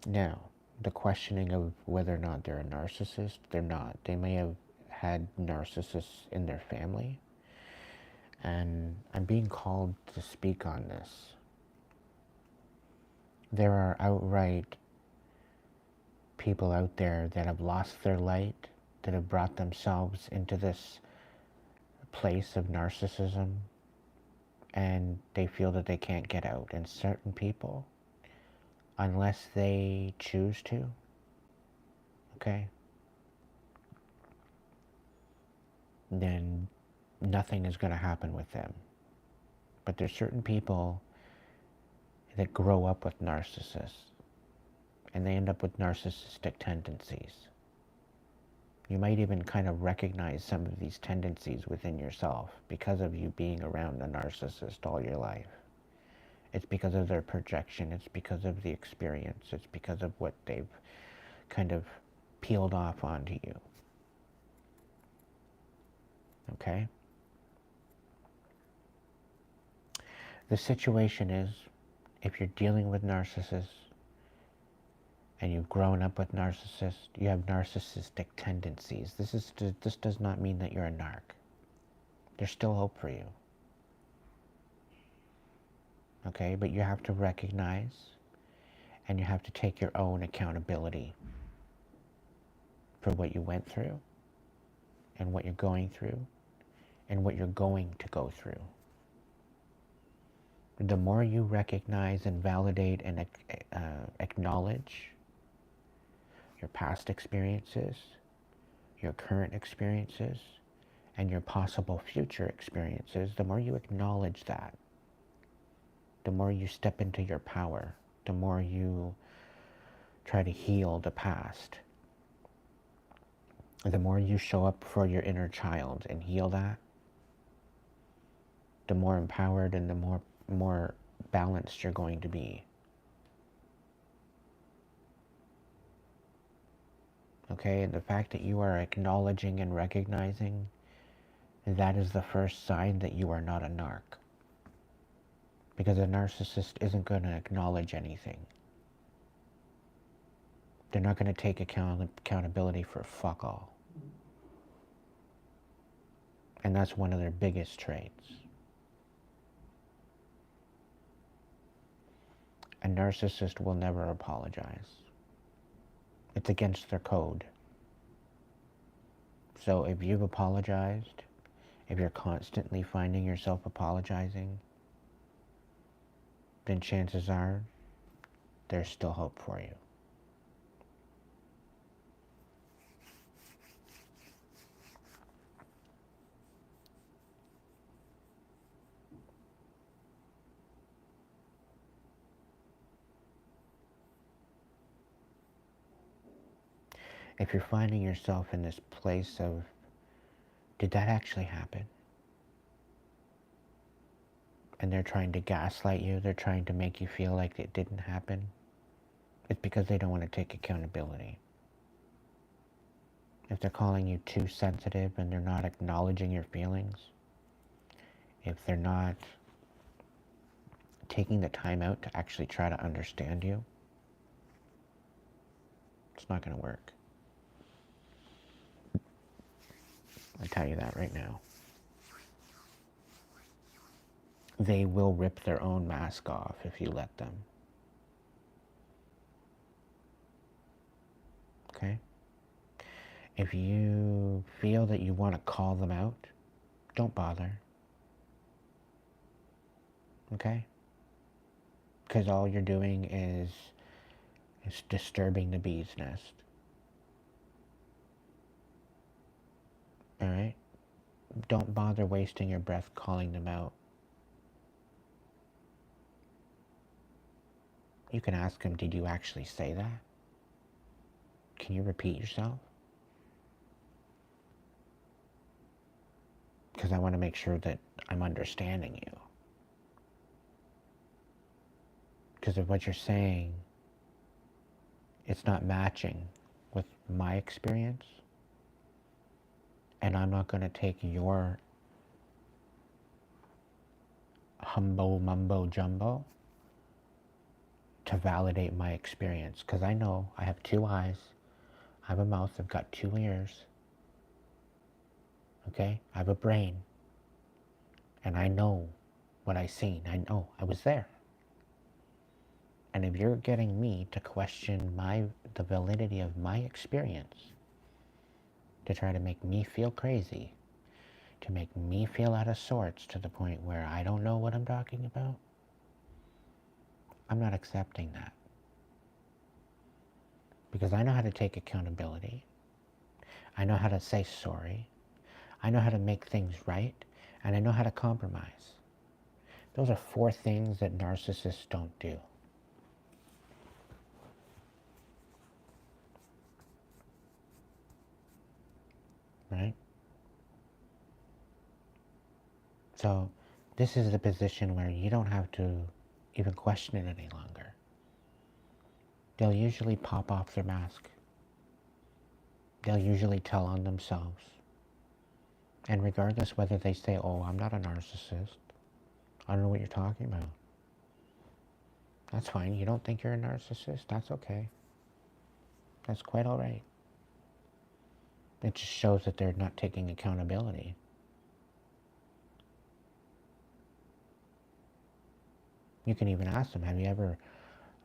Now, the questioning of whether or not they're a narcissist, they're not. They may have had narcissists in their family. And I'm being called to speak on this. There are outright people out there that have lost their light, that have brought themselves into this place of narcissism, and they feel that they can't get out. And certain people, unless they choose to, okay, then nothing is going to happen with them. But there's certain people that grow up with narcissists, and they end up with narcissistic tendencies. You might even kind of recognize some of these tendencies within yourself because of you being around a narcissist all your life. It's because of their projection. It's because of the experience. It's because of what they've kind of peeled off onto you. Okay? The situation is, if you're dealing with narcissists and you've grown up with narcissists, you have narcissistic tendencies. This does not mean that you're a narc. There's still hope for you. Okay? But you have to recognize and you have to take your own accountability for what you went through and what you're going through and what you're going to go through. The more you recognize and validate and acknowledge your past experiences, your current experiences, and your possible future experiences, the more you acknowledge that, the more you step into your power, the more you try to heal the past, the more you show up for your inner child and heal that, the more empowered and the more balanced you're going to be. Okay, and the fact that you are acknowledging and recognizing, that is the first sign that you are not a narc. Because a narcissist isn't going to acknowledge anything. They're not going to take accountability for fuck all. And that's one of their biggest traits. A narcissist will never apologize. It's against their code. So if you've apologized, if you're constantly finding yourself apologizing, then chances are there's still hope for you. if you're finding yourself in this place of, did that actually happen? And they're trying to gaslight you, they're trying to make you feel like it didn't happen, it's because they don't want to take accountability. If they're calling you too sensitive and they're not acknowledging your feelings, if they're not taking the time out to actually try to understand you, it's not going to work. I tell you that right now. They will rip their own mask off if you let them. Okay? If you feel that you want to call them out, don't bother. Okay? Because all you're doing is disturbing the bee's nest. Alright? Don't bother wasting your breath calling them out. You can ask them, did you actually say that? Can you repeat yourself? Because I want to make sure that I'm understanding you. Because of what you're saying, it's not matching with my experience. And I'm not going to take your humbo mumbo jumbo to validate my experience. Because I know I have 2 eyes, I have a mouth, I've got 2 ears. Okay? I have a brain. And I know what I've seen. I know I was there. And if you're getting me to question the validity of my experience, to try to make me feel crazy, to make me feel out of sorts to the point where I don't know what I'm talking about, I'm not accepting that. Because I know how to take accountability. I know how to say sorry. I know how to make things right. And I know how to compromise. Those are 4 things that narcissists don't do. Right? So this is the position where you don't have to even question it any longer. They'll usually pop off their mask. They'll usually tell on themselves. And regardless whether they say, oh, I'm not a narcissist, I don't know what you're talking about. That's fine. You don't think you're a narcissist? That's okay. That's quite all right. It just shows that they're not taking accountability. You can even ask them, have you ever,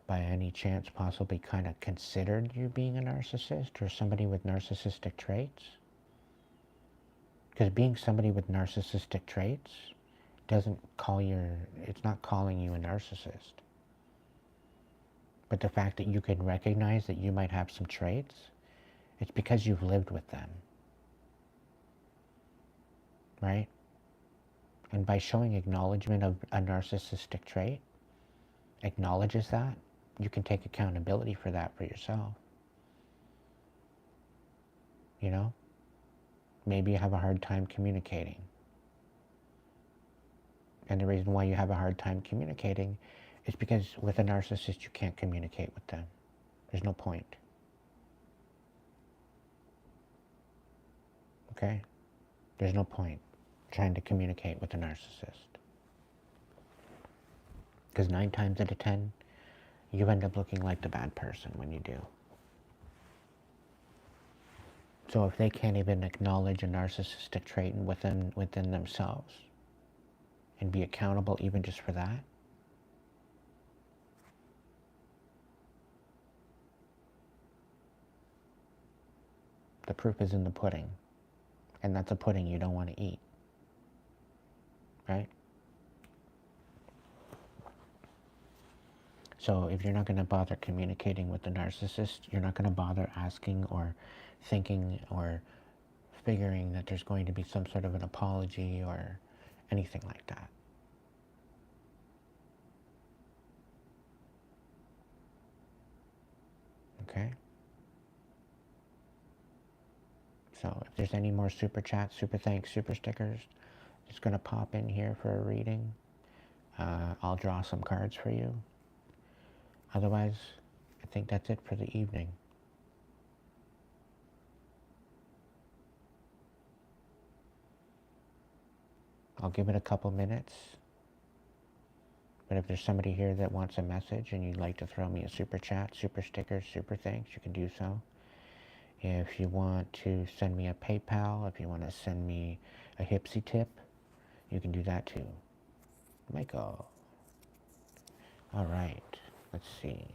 by any chance, possibly kind of considered you being a narcissist or somebody with narcissistic traits? Because being somebody with narcissistic traits it's not calling you a narcissist. But the fact that you can recognize that you might have some traits, it's because you've lived with them. Right? And by showing acknowledgement of a narcissistic trait, acknowledges that, you can take accountability for that for yourself. You know? Maybe you have a hard time communicating. And the reason why you have a hard time communicating is because with a narcissist you can't communicate with them. There's no point. Okay? There's no point trying to communicate with a narcissist. Because 9 times out of 10, you end up looking like the bad person when you do. So if they can't even acknowledge a narcissistic trait within themselves and be accountable even just for that, the proof is in the pudding. And that's a pudding you don't want to eat. Right? So if you're not going to bother communicating with the narcissist, you're not going to bother asking or thinking or figuring that there's going to be some sort of an apology or anything like that. Okay? So if there's any more super chats, super thanks, super stickers, just going to pop in here for a reading. I'll draw some cards for you. Otherwise, I think that's it for the evening. I'll give it a couple minutes. But if there's somebody here that wants a message and you'd like to throw me a super chat, super stickers, super thanks, you can do so. If you want to send me a PayPal, if you want to send me a Hipsy tip, you can do that too. Michael. All right, let's see.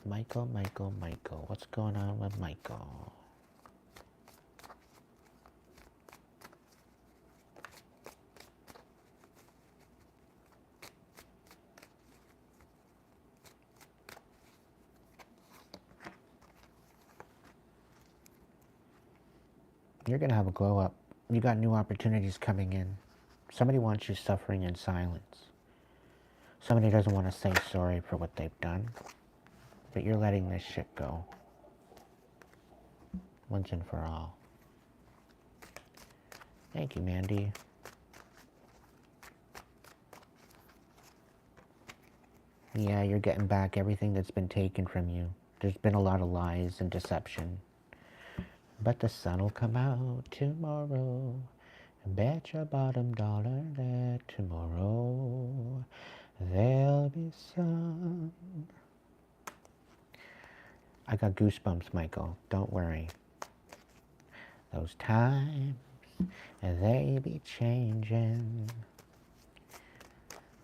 Michael. What's going on with Michael? You're going to have a glow up. You got new opportunities coming in. Somebody wants you suffering in silence. Somebody doesn't want to say sorry for what they've done. But you're letting this shit go. Once and for all. Thank you, Mandy. Yeah, you're getting back everything that's been taken from you. There's been a lot of lies and deception. But the sun will come out tomorrow. Bet your bottom dollar that tomorrow there'll be sun. I got goosebumps, Michael. Don't worry. Those times, they be changing.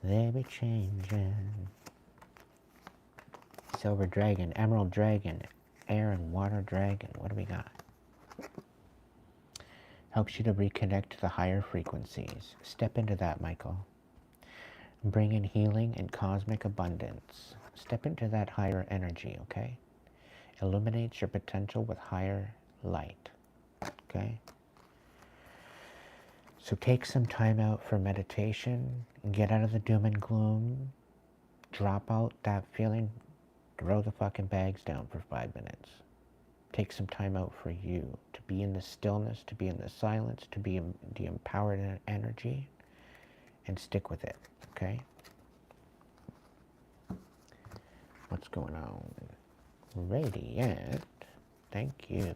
They be changing. Silver dragon, emerald dragon, air and water dragon. What do we got? Helps you to reconnect to the higher frequencies. Step into that, Michael. Bring in healing and cosmic abundance. Step into that higher energy, okay? Illuminates your potential with higher light, okay? So take some time out for meditation. Get out of the doom and gloom. Drop out that feeling. Throw the fucking bags down for 5 minutes. Take some time out for you, to be in the stillness, to be in the silence, to be in the empowered energy, and stick with it, okay? What's going on? Radiant, thank you.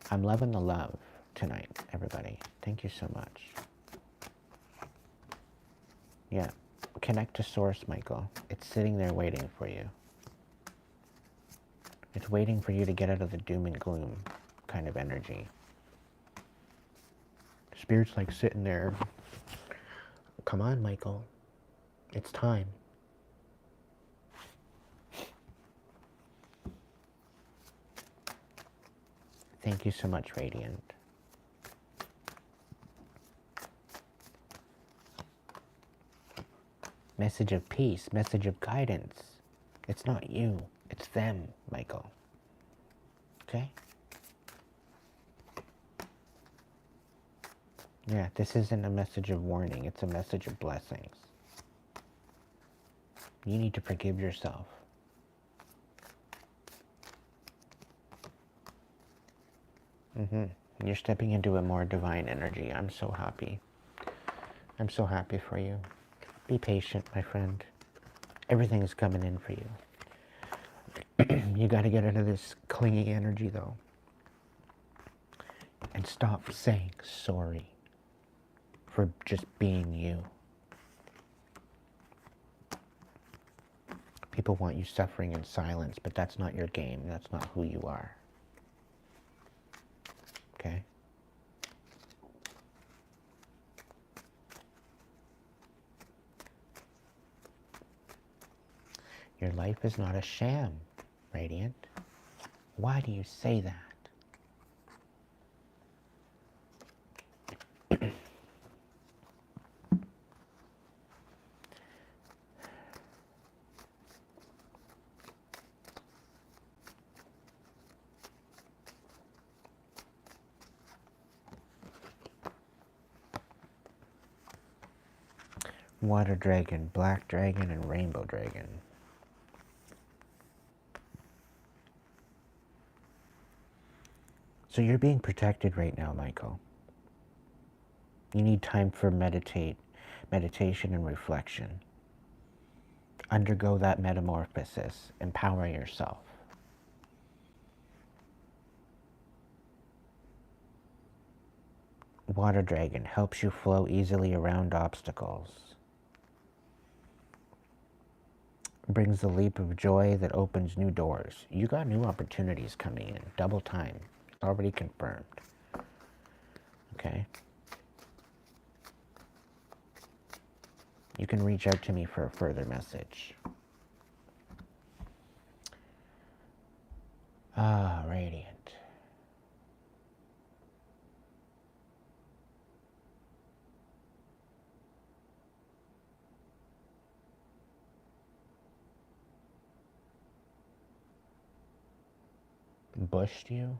I'm loving the love tonight, everybody. Thank you so much. Yeah, connect to source, Michael. It's sitting there waiting for you. It's waiting for you to get out of the doom and gloom kind of energy. Spirit's like sitting there. Come on, Michael. It's time. Thank you so much, Radiant. Message of peace, message of guidance. It's not you, it's them, Michael. Okay? Yeah, this isn't a message of warning, it's a message of blessings. You need to forgive yourself. You're stepping into a more divine energy. I'm so happy. I'm so happy for you. Be patient, my friend. Everything is coming in for you. You got to get out of this clingy energy, though. And stop saying sorry for just being you. People want you suffering in silence, but that's not your game. That's not who you are. Okay? Your life is not a sham, Radiant. Why do you say that? Water dragon, black dragon, and rainbow dragon. So you're being protected right now, Michael. You need time for meditation and reflection. Undergo that metamorphosis. Empower yourself. Water dragon helps you flow easily around obstacles. Brings a leap of joy that opens new doors. You got new opportunities coming in. Double time. It's already confirmed. Okay? You can reach out to me for a further message. Ah, radiant. Bushed you?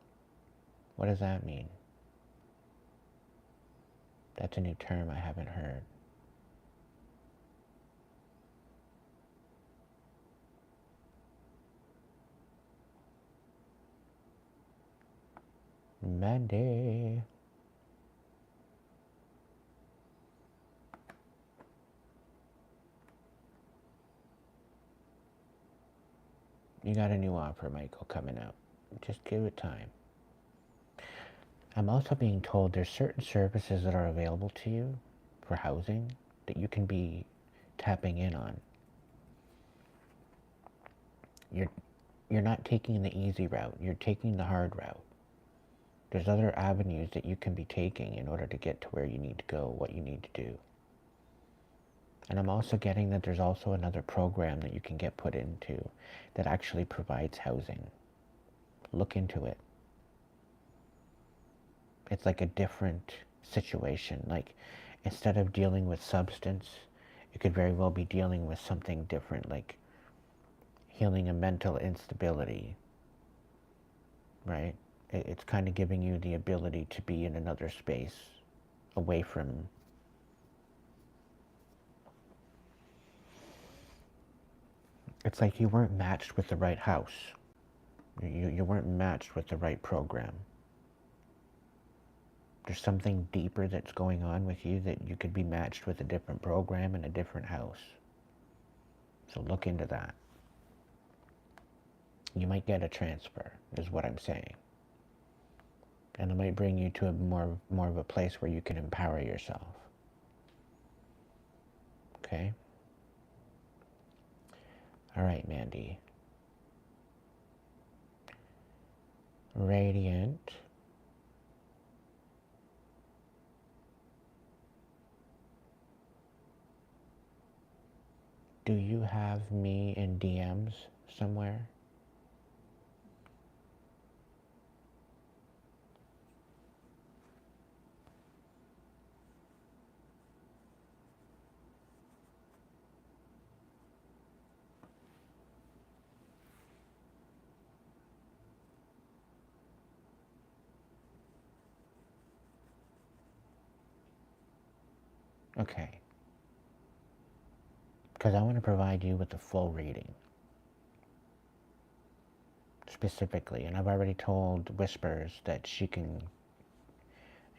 What does that mean? That's a new term I haven't heard. Monday. You got a new offer, Michael, coming up. Just give it time. I'm also being told there's certain services that are available to you for housing that you can be tapping in on. You're not taking the easy route. You're taking the hard route. There's other avenues that you can be taking in order to get to where you need to go, what you need to do. And I'm also getting that there's also another program that you can get put into that actually provides housing. Look into it. It's like a different situation. Like, instead of dealing with substance, it could very well be dealing with something different, like healing a mental instability, right? It's kind of giving you the ability to be in another space, away from it's like you weren't matched with the right house. You weren't matched with the right program. There's something deeper that's going on with you that you could be matched with a different program in a different house. So look into that. You might get a transfer, is what I'm saying. And it might bring you to a more of a place where you can empower yourself. Okay? All right, Mandy. Radiant. Do you have me in DMs somewhere? Okay. Because I want to provide you with a full reading. Specifically. And I've already told Whispers that she can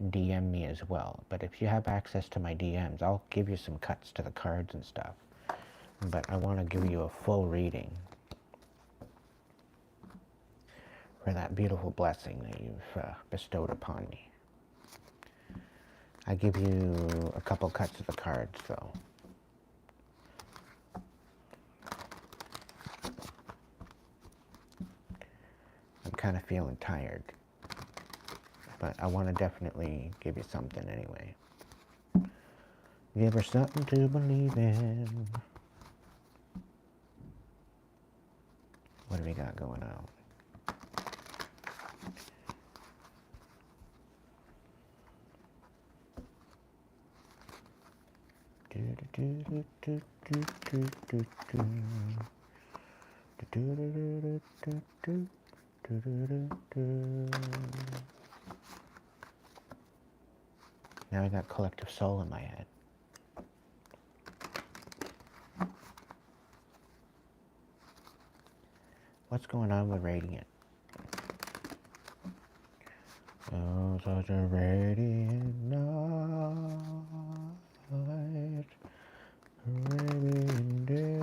DM me as well. But if you have access to my DMs, I'll give you some cuts to the cards and stuff. But I want to give you a full reading for that beautiful blessing that you've bestowed upon me. I give you a couple cuts of the cards, though. I'm kind of feeling tired, but I want to definitely give you something anyway. Give her something to believe in. What do we got going on? Now I got collective soul in my head. What's going on with Radiant? Oh, such a radiant night, radiant day.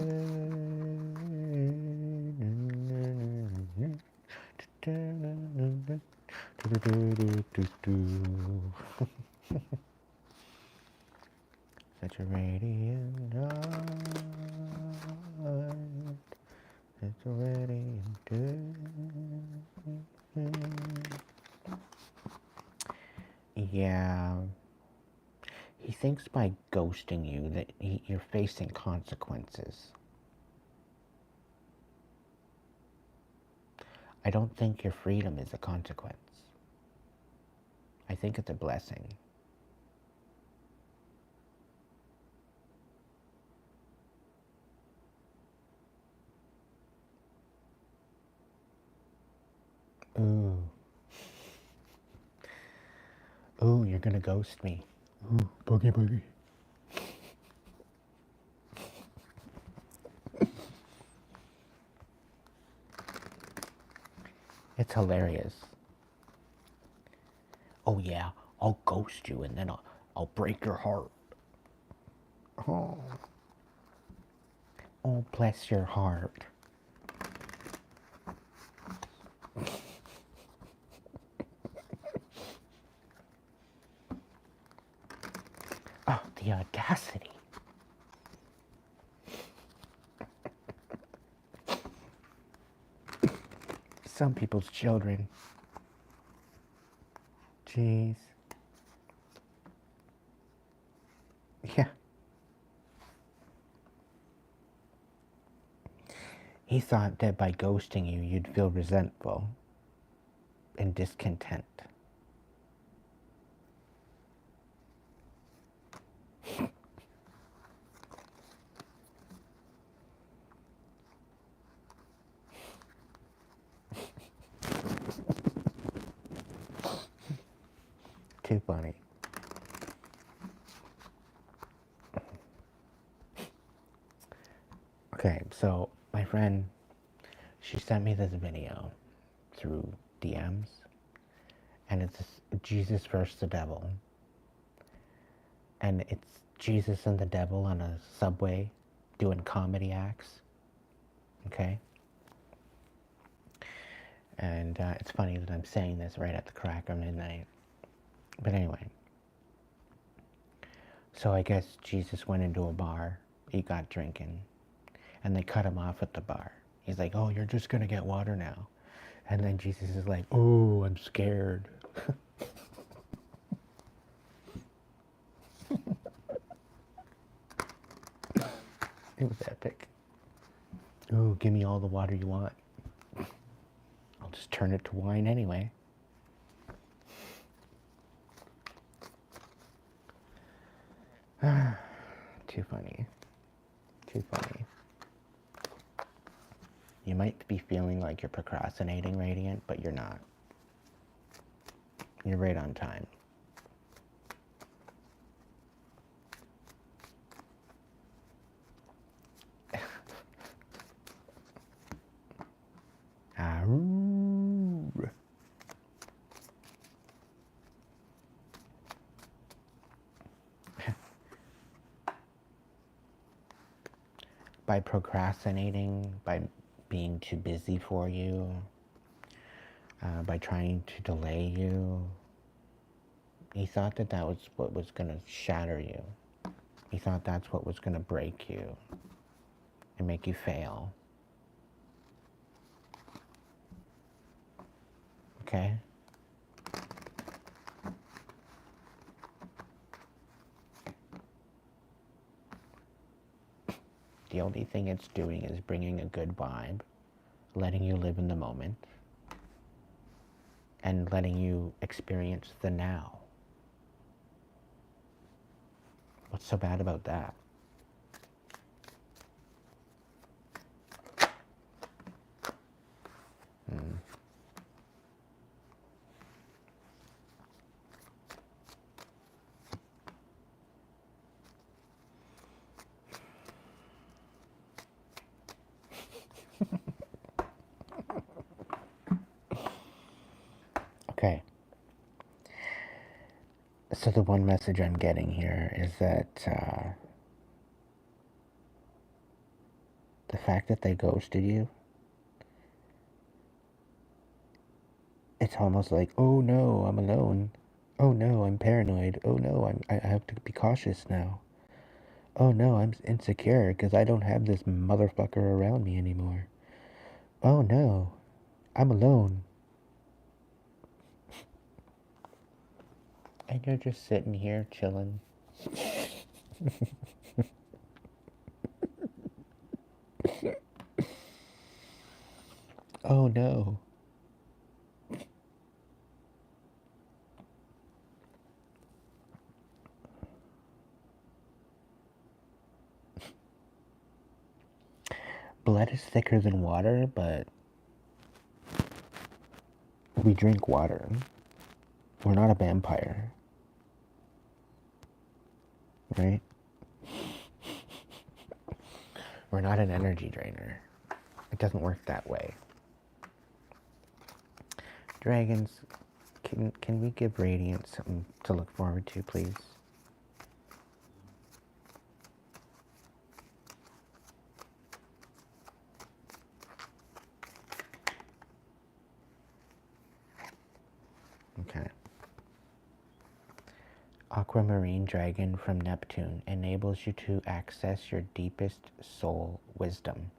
Such a radiant night, such a radiant day. Yeah, he thinks by ghosting you that you're facing consequences. I don't think your freedom is a consequence. I think it's a blessing. Ooh. Ooh, you're gonna ghost me. Ooh, boogie boogie. It's hilarious. Oh yeah, I'll ghost you and then I'll break your heart. Oh. Oh, bless your heart. Oh, the audacity. Some people's children. Jeez. Yeah. He thought that by ghosting you, you'd feel resentful and discontent. Too funny. Okay, so my friend, she sent me this video through DMs, and it's Jesus versus the devil. And it's Jesus and the devil on a subway doing comedy acts. Okay? And it's funny that I'm saying this right at the crack of midnight. But anyway. So I guess Jesus went into a bar. He got drinking. And they cut him off at the bar. He's like, oh, you're just going to get water now. And then Jesus is like, oh, I'm scared. It was epic. Oh, give me all the water you want. I'll just turn it to wine anyway. Too funny. Too funny. You might be feeling like you're procrastinating, Radiant, but you're not. You're right on time. By procrastinating, by being too busy for you, by trying to delay you, he thought that that was what was going to shatter you. He thought that's what was going to break you and make you fail. Okay? The only thing it's doing is bringing a good vibe, letting you live in the moment, and letting you experience the now. What's so bad about that? Okay. So the one message I'm getting here is that the fact that they ghosted you, it's almost like, oh no, I'm alone. Oh no, I'm paranoid. Oh no, I have to be cautious now. Oh no, I'm insecure because I don't have this motherfucker around me anymore. Oh no, I'm alone. And you're just sitting here chilling. Oh no. Blood is thicker than water, but we drink water. We're not a vampire. Right? We're not an energy drainer. It doesn't work that way. Dragons, can we give Radiant something to look forward to, please? Okay. Aquamarine Dragon from Neptune enables you to access your deepest soul wisdom.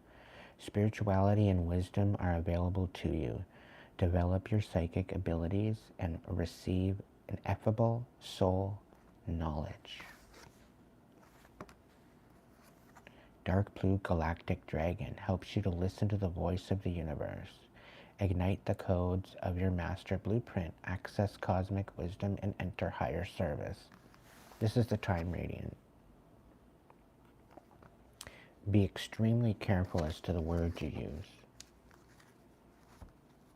Spirituality and wisdom are available to you. Develop your psychic abilities and receive ineffable soul knowledge. Dark Blue Galactic Dragon helps you to listen to the voice of the universe. Ignite the codes of your master blueprint, access cosmic wisdom, and enter higher service. This is the time, Radiant. Be extremely careful as to the words you use.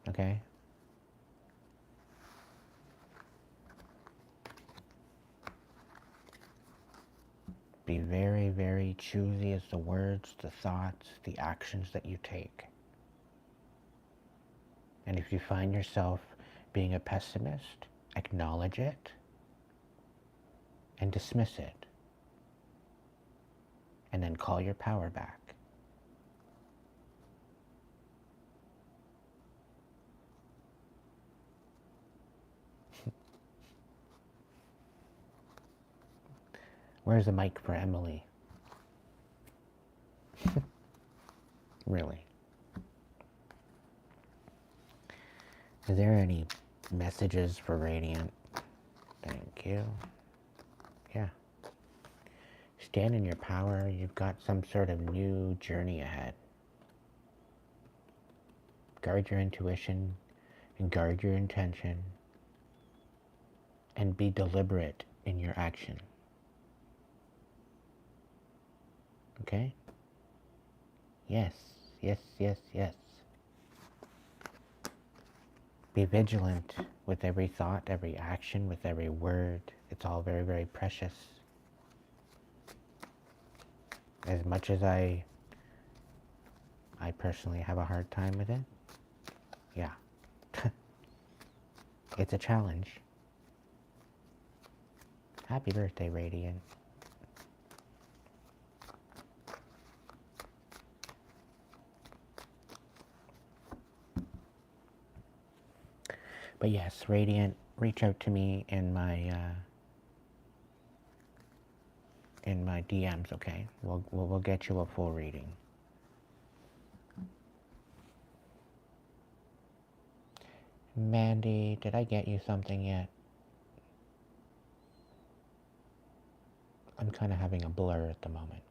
Okay? Be very, very choosy as the words, the thoughts, the actions that you take. And if you find yourself being a pessimist, acknowledge it and dismiss it. And then call your power back. Where's the mic for Emily? Really? Is there any messages for Radiant? Thank you. Yeah. Stand in your power. You've got some sort of new journey ahead. Guard your intuition and guard your intention. And be deliberate in your action. Okay? Yes, yes, yes, yes. Be vigilant with every thought, every action, with every word. It's all very, very precious. As much as I personally have a hard time with it, yeah. It's a challenge. Happy birthday, Radiant. But yes, Radiant, reach out to me in my DMs, okay? We'll get you a full reading. Mandy, did I get you something yet? I'm kind of having a blur at the moment.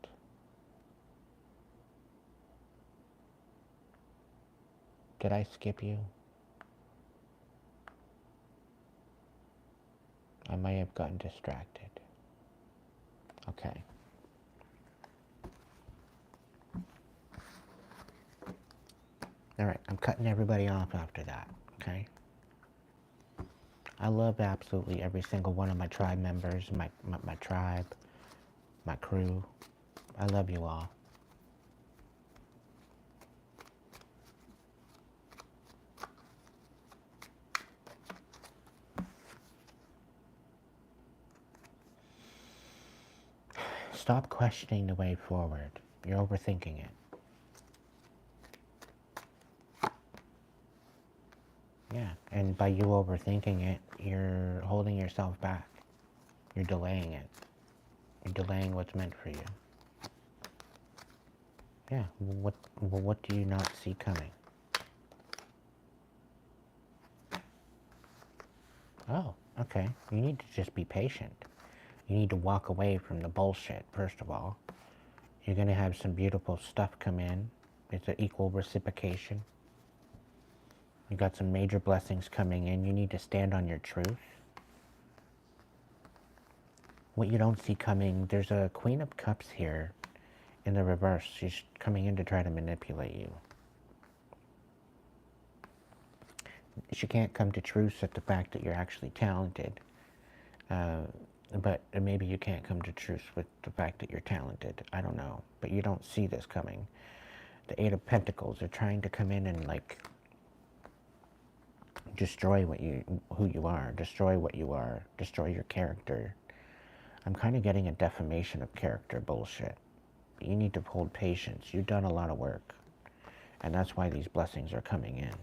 Did I skip you? I may have gotten distracted. Okay. Alright, I'm cutting everybody off after that, okay? I love absolutely every single one of my tribe members, my tribe, my crew. I love you all. Stop questioning the way forward. You're overthinking it. Yeah, and by you overthinking it, you're holding yourself back. You're delaying it. You're delaying what's meant for you. Yeah, what do you not see coming? Oh, okay. You need to just be patient. You need to walk away from the bullshit, first of all. You're going to have some beautiful stuff come in. It's an equal reciprocation. You got some major blessings coming in. You need to stand on your truth. What you don't see coming, there's a Queen of Cups here in the reverse. She's coming in to try to manipulate you. She can't come to truth at the fact that you're actually talented. But maybe you can't come to truth with the fact that you're talented. I don't know. But you don't see this coming. The Eight of Pentacles are trying to come in and like destroy who you are, destroy what you are, destroy your character. I'm kind of getting a defamation of character bullshit. You need to hold patience. You've done a lot of work. And that's why these blessings are coming in.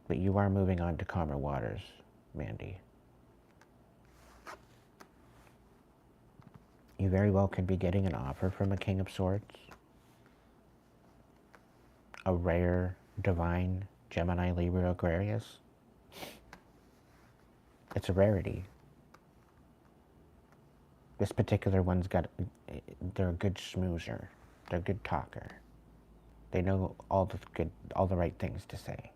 But you are moving on to calmer waters, Mandy. You very well could be getting an offer from a King of Swords. A rare, divine, Gemini, Libra, Aquarius. It's a rarity. This particular one's got, they're a good schmoozer. They're a good talker. They know all the right things to say.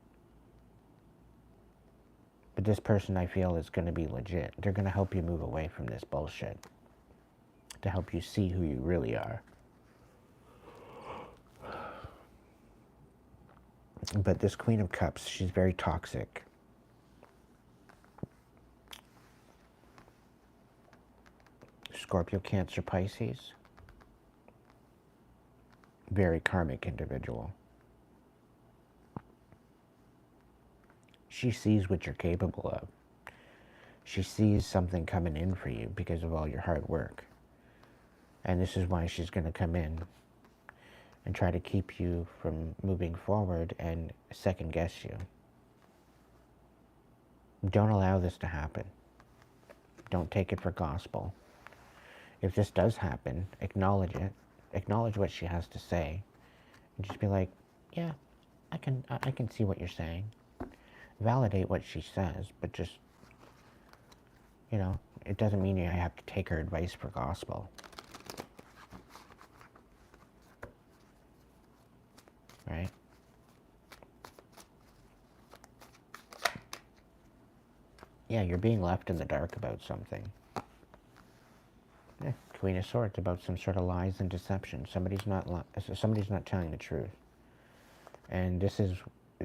But this person, I feel, is going to be legit. They're going to help you move away from this bullshit. To help you see who you really are. But this Queen of Cups, she's very toxic. Scorpio, Cancer, Pisces. Very karmic individual. She sees what you're capable of. She sees something coming in for you because of all your hard work. And this is why she's going to come in and try to keep you from moving forward and second guess you. Don't allow this to happen. Don't take it for gospel. If this does happen, acknowledge it. Acknowledge what she has to say. And just be like, yeah, I can see what you're saying. Validate what she says, but just, you know, it doesn't mean you have to take her advice for gospel. Right? Yeah, you're being left in the dark about something. Yeah, Queen of Swords, about some sort of lies and deception. Somebody's not telling the truth. And this is,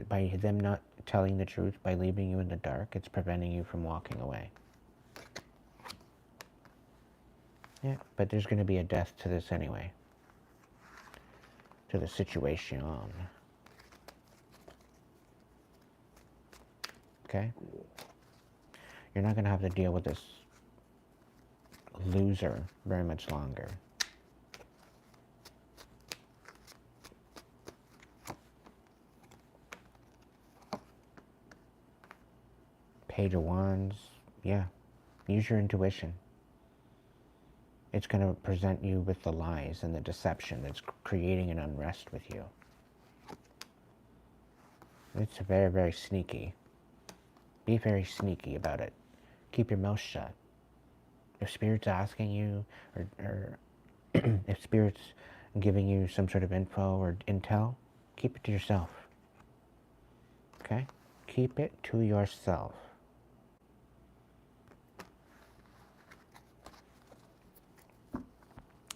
by them not telling the truth, by leaving you in the dark, it's preventing you from walking away. Yeah, but there's going to be a death to this anyway. To the situation. Okay? You're not going to have to deal with this loser very much longer. Page of Wands. Yeah. Use your intuition. It's going to present you with the lies and the deception that's creating an unrest with you. It's very, very sneaky. Be very sneaky about it. Keep your mouth shut. If Spirit's asking you, or if Spirit's giving you some sort of info or intel, keep it to yourself. Okay? Keep it to yourself.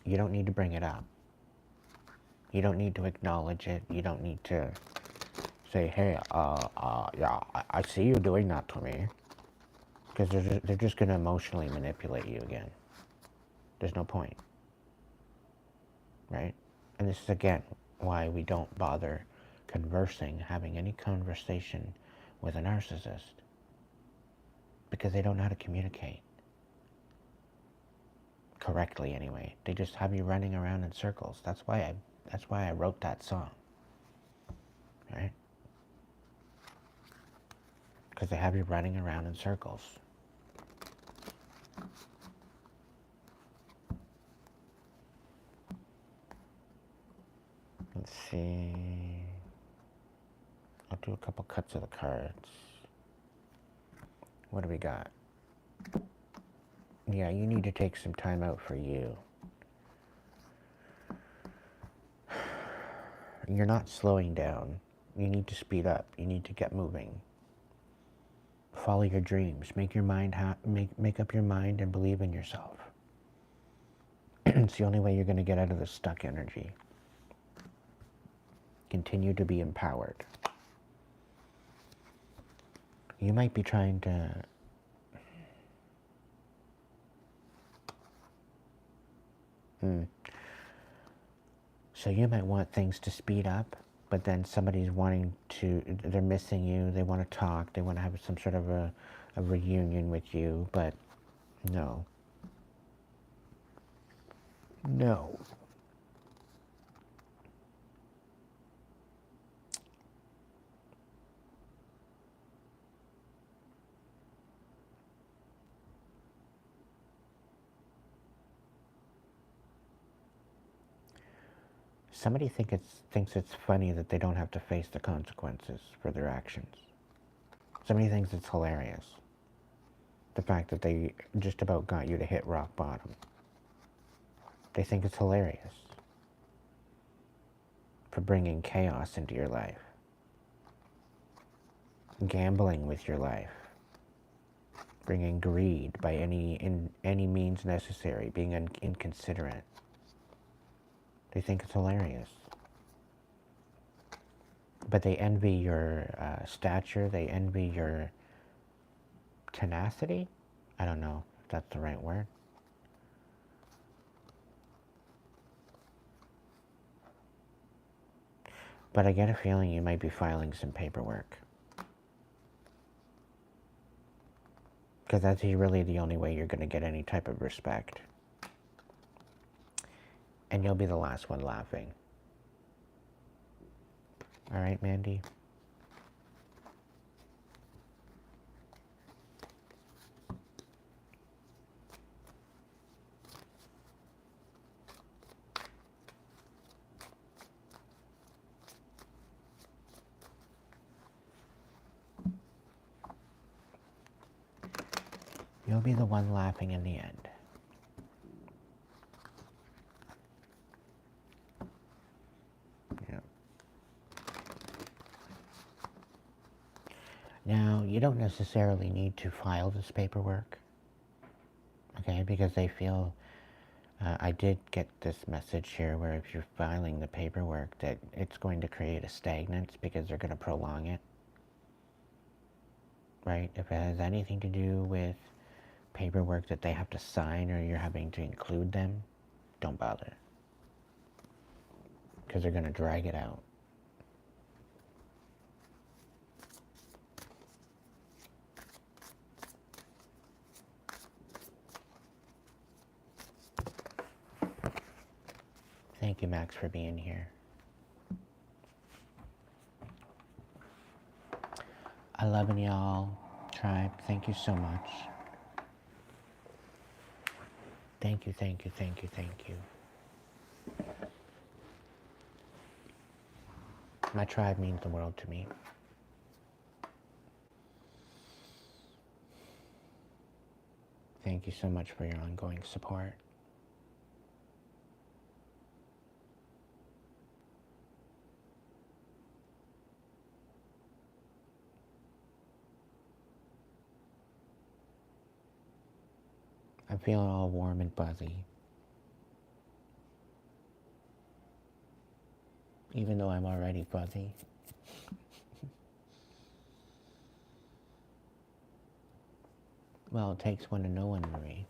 You don't need to bring it up. You don't need to acknowledge it. You don't need to say, hey, yeah, I see you doing that to me. Because they're just going to emotionally manipulate you again. There's no point. Right? And this is, again, why we don't bother conversing, having any conversation with a narcissist. because they don't know how to communicate. Correctly, anyway. They just have you running around in circles. That's why I wrote that song. Right? Because they have you running around in circles. Let's see. I'll do a couple cuts of the cards. What do we got? Yeah, you need to take some time out for you. You're not slowing down. You need to speed up. You need to get moving. Follow your dreams. Make your mind make up your mind and believe in yourself. It's the only way you're going to get out of the stuck energy. Continue to be empowered. You might be trying to So you might want things to speed up, but then somebody's they're missing you, they want to talk, they want to have some sort of a reunion with you, but no. No. Somebody thinks it's funny that they don't have to face the consequences for their actions. Somebody thinks it's hilarious. The fact that they just about got you to hit rock bottom. They think it's hilarious for bringing chaos into your life. Gambling with your life. Bringing greed by any means necessary. Being inconsiderate. They think it's hilarious. But they envy your stature. They envy your tenacity. I don't know if that's the right word. But I get a feeling you might be filing some paperwork. Because that's really the only way you're going to get any type of respect. And you'll be the last one laughing. All right, Mandy? You'll be the one laughing in the end. Now, you don't necessarily need to file this paperwork, okay, because they feel, I did get this message here where if you're filing the paperwork that it's going to create a stagnance because they're going to prolong it, right? If it has anything to do with paperwork that they have to sign or you're having to include them, don't bother, because they're going to drag it out. Thank you, Max, for being here. I love y'all, tribe. Thank you so much. Thank you, thank you, thank you, thank you. My tribe means the world to me. Thank you so much for your ongoing support. I'm feeling all warm and fuzzy. Even though I'm already fuzzy. Well, it takes one to know one, Marie.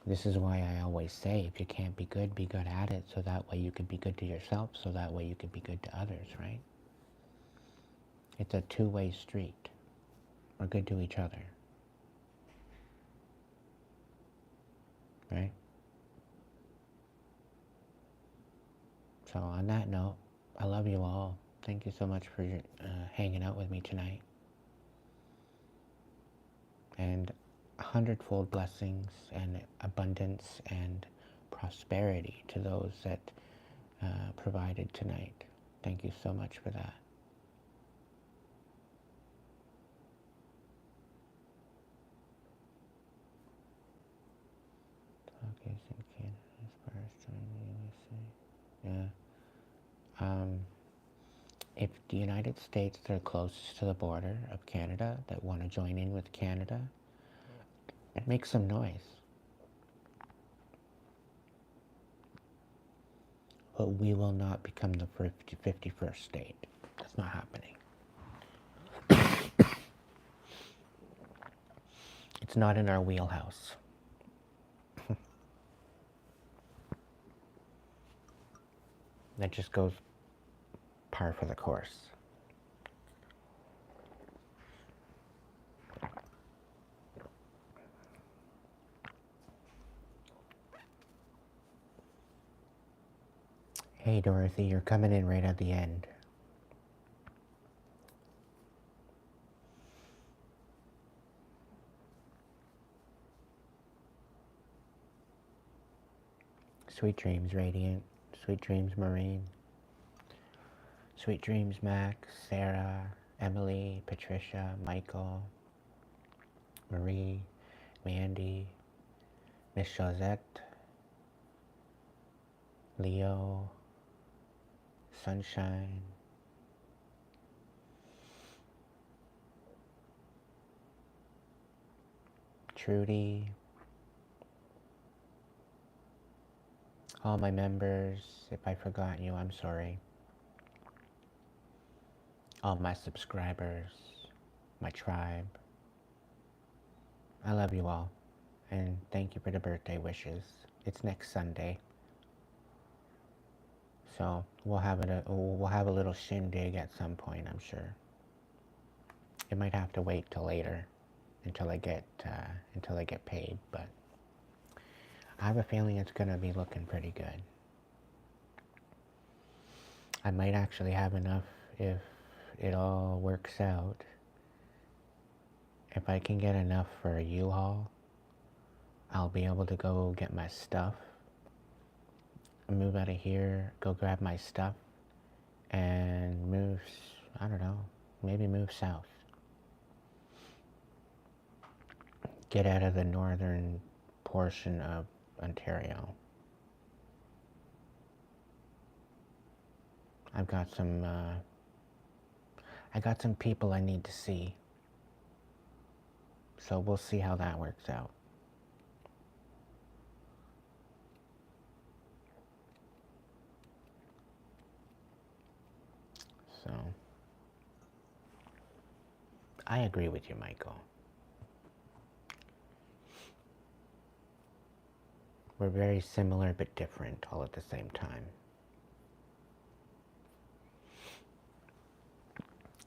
This is why I always say, if you can't be good at it, so that way you can be good to yourself, so that way you can be good to others, right? It's a two-way street. We're good to each other. Right? So on that note, I love you all. Thank you so much for hanging out with me tonight. And 100-fold blessings and abundance and prosperity to those that provided tonight. Thank you so much for that. Okay, in Canada, as far as joining the USA. Yeah. If the United States are closest to the border of Canada that want to join in with Canada, it makes some noise. But we will not become the 51st state. That's not happening. It's not in our wheelhouse. That just goes par for the course. Hey Dorothy, you're coming in right at the end. Sweet dreams, Radiant. Sweet dreams, Maureen. Sweet dreams, Max, Sarah, Emily, Patricia, Michael, Marie, Mandy, Miss Josette, Leo, Sunshine, Trudy, all my members. If I forgot you, I'm sorry. All my subscribers, my tribe. I love you all, and thank you for the birthday wishes. It's next Sunday, so we'll have a little shindig at some point, I'm sure. It might have to wait till later, until I get paid, but I have a feeling it's gonna be looking pretty good. I might actually have enough if it all works out. If I can get enough for a U-Haul, I'll be able to go get my stuff, move out of here, go grab my stuff, and move, I don't know, maybe move south. Get out of the northern portion of Ontario. I got some people I need to see. So we'll see how that works out. So, I agree with you, Michael. We're very similar but different all at the same time.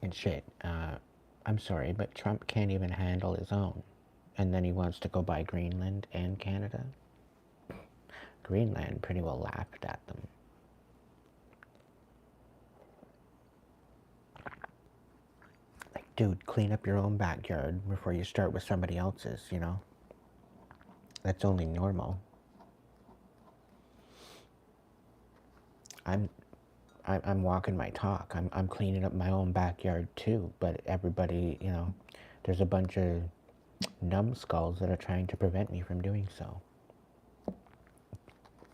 And shit, I'm sorry, but Trump can't even handle his own. And then he wants to go buy Greenland and Canada. Greenland pretty well laughed at them. Like, dude, clean up your own backyard before you start with somebody else's, you know? That's only normal. I'm walking my talk. I'm cleaning up my own backyard too, but everybody, you know, there's a bunch of numbskulls that are trying to prevent me from doing so.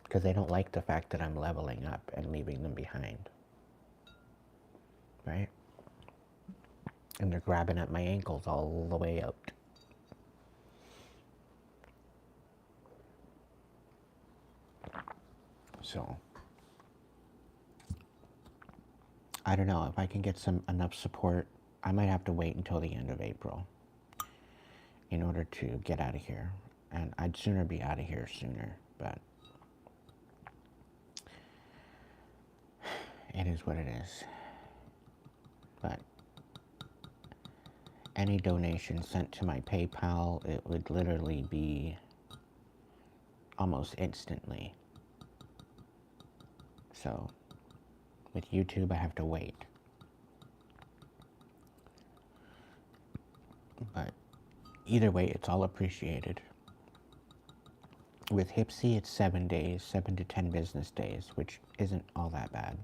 Because they don't like the fact that I'm leveling up and leaving them behind. Right? And they're grabbing at my ankles all the way out. So, I don't know, if I can get enough support, I might have to wait until the end of April in order to get out of here. And I'd sooner be out of here sooner, but it is what it is. But any donation sent to my PayPal, it would literally be almost instantly. So with YouTube, I have to wait. But either way, it's all appreciated. With Hipsy, it's 7 days, 7 to 10 business days, which isn't all that bad.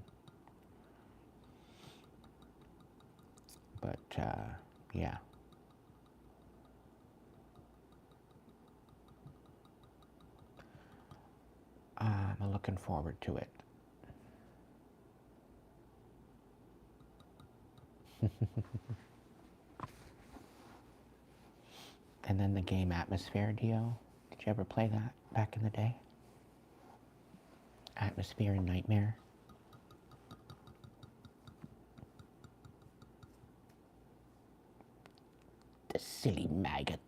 But, yeah. I'm looking forward to it. And then the game Atmosphere, Dio. Did you ever play that back in the day? Atmosphere and Nightmare. The silly maggots.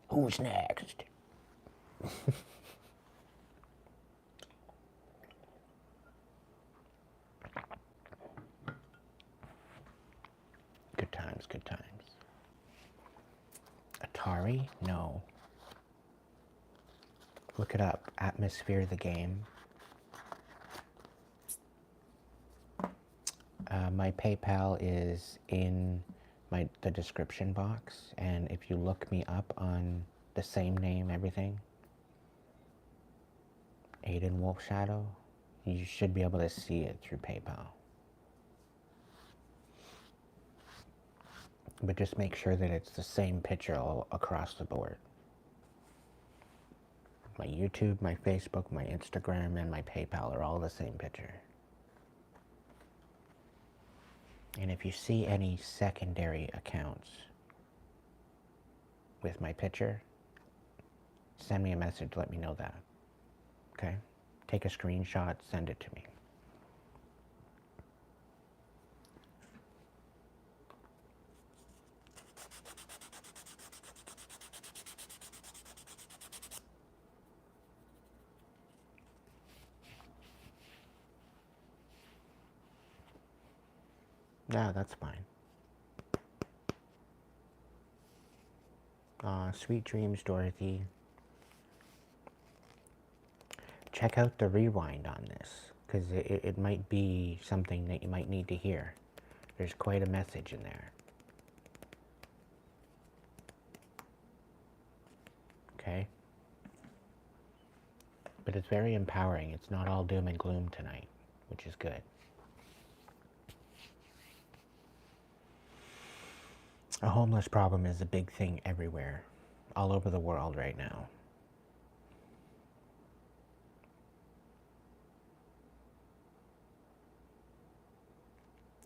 Who's next? Good times, good times. Atari? No. Look it up. Atmosphere the game. My PayPal is in the description box, and if you look me up on the same name, everything, Aiden Wolfshadow, you should be able to see it through PayPal. But just make sure that it's the same picture all across the board. My YouTube, my Facebook, my Instagram, and my PayPal are all the same picture. And if you see any secondary accounts with my picture, send me a message, let me know that. Okay? Take a screenshot, send it to me. Yeah, that's fine. Sweet dreams, Dorothy. Check out the rewind on this, because it might be something that you might need to hear. There's quite a message in there. Okay? But it's very empowering. It's not all doom and gloom tonight, which is good. A homeless problem is a big thing everywhere, all over the world right now.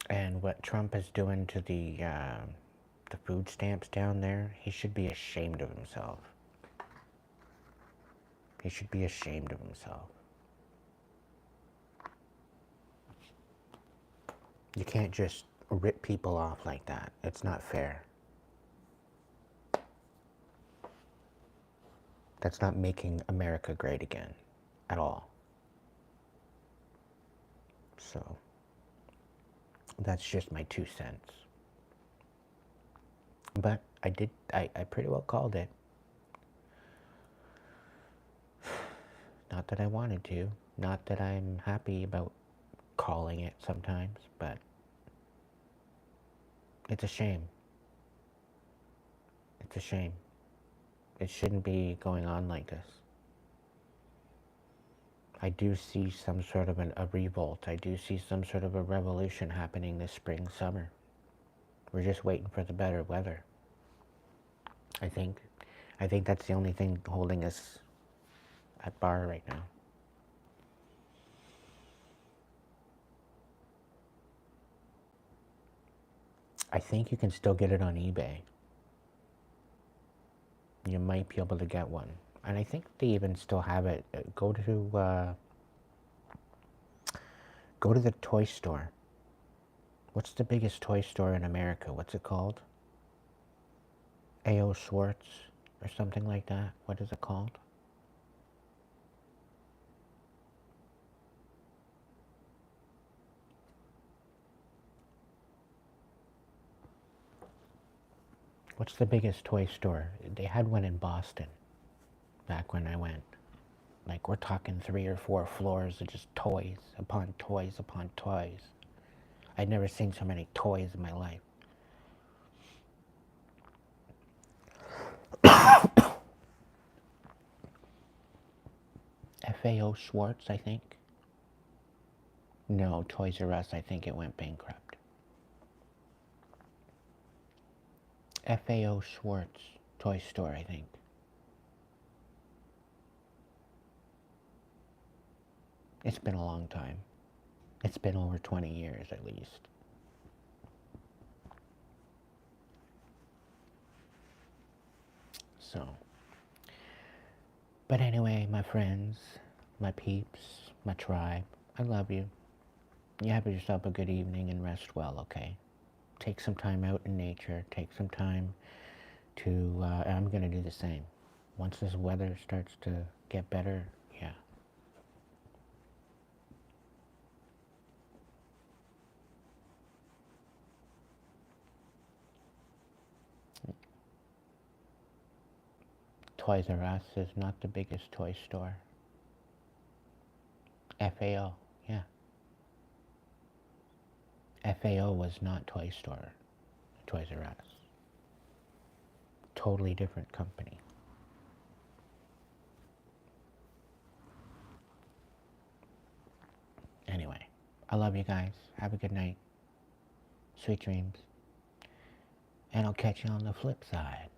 And what Trump is doing to the food stamps down there, he should be ashamed of himself. He should be ashamed of himself. You can't just rip people off like that. It's not fair. That's not making America great again, at all. So, that's just my 2 cents. But I pretty well called it. Not that I wanted to, not that I'm happy about calling it sometimes, but it's a shame. It's a shame. It shouldn't be going on like this. I do see some sort of a revolt. I do see some sort of a revolution happening this spring, summer. We're just waiting for the better weather. I think that's the only thing holding us at bar right now. I think you can still get it on eBay. You might be able to get one. And I think they even still have it. Go to the toy store. What's the biggest toy store in America? What's it called? A.O. Schwartz or something like that. What is it called? What's the biggest toy store? They had one in Boston back when I went. Like, we're talking 3 or 4 floors of just toys upon toys upon toys. I'd never seen so many toys in my life. FAO Schwartz, I think. No, Toys R Us, I think it went bankrupt. FAO Schwartz toy store, I think. It's been a long time. It's been over 20 years at least. So, but anyway, my friends, my peeps, my tribe, I love you. You have yourself a good evening and rest well, okay? Take some time out in nature. Take some time to, I'm going to do the same. Once this weather starts to get better, yeah. Toys R Us is not the biggest toy store. FAO, yeah. FAO was not Toy Store, Toys R Us. Totally different company. Anyway, I love you guys. Have a good night. Sweet dreams. And I'll catch you on the flip side.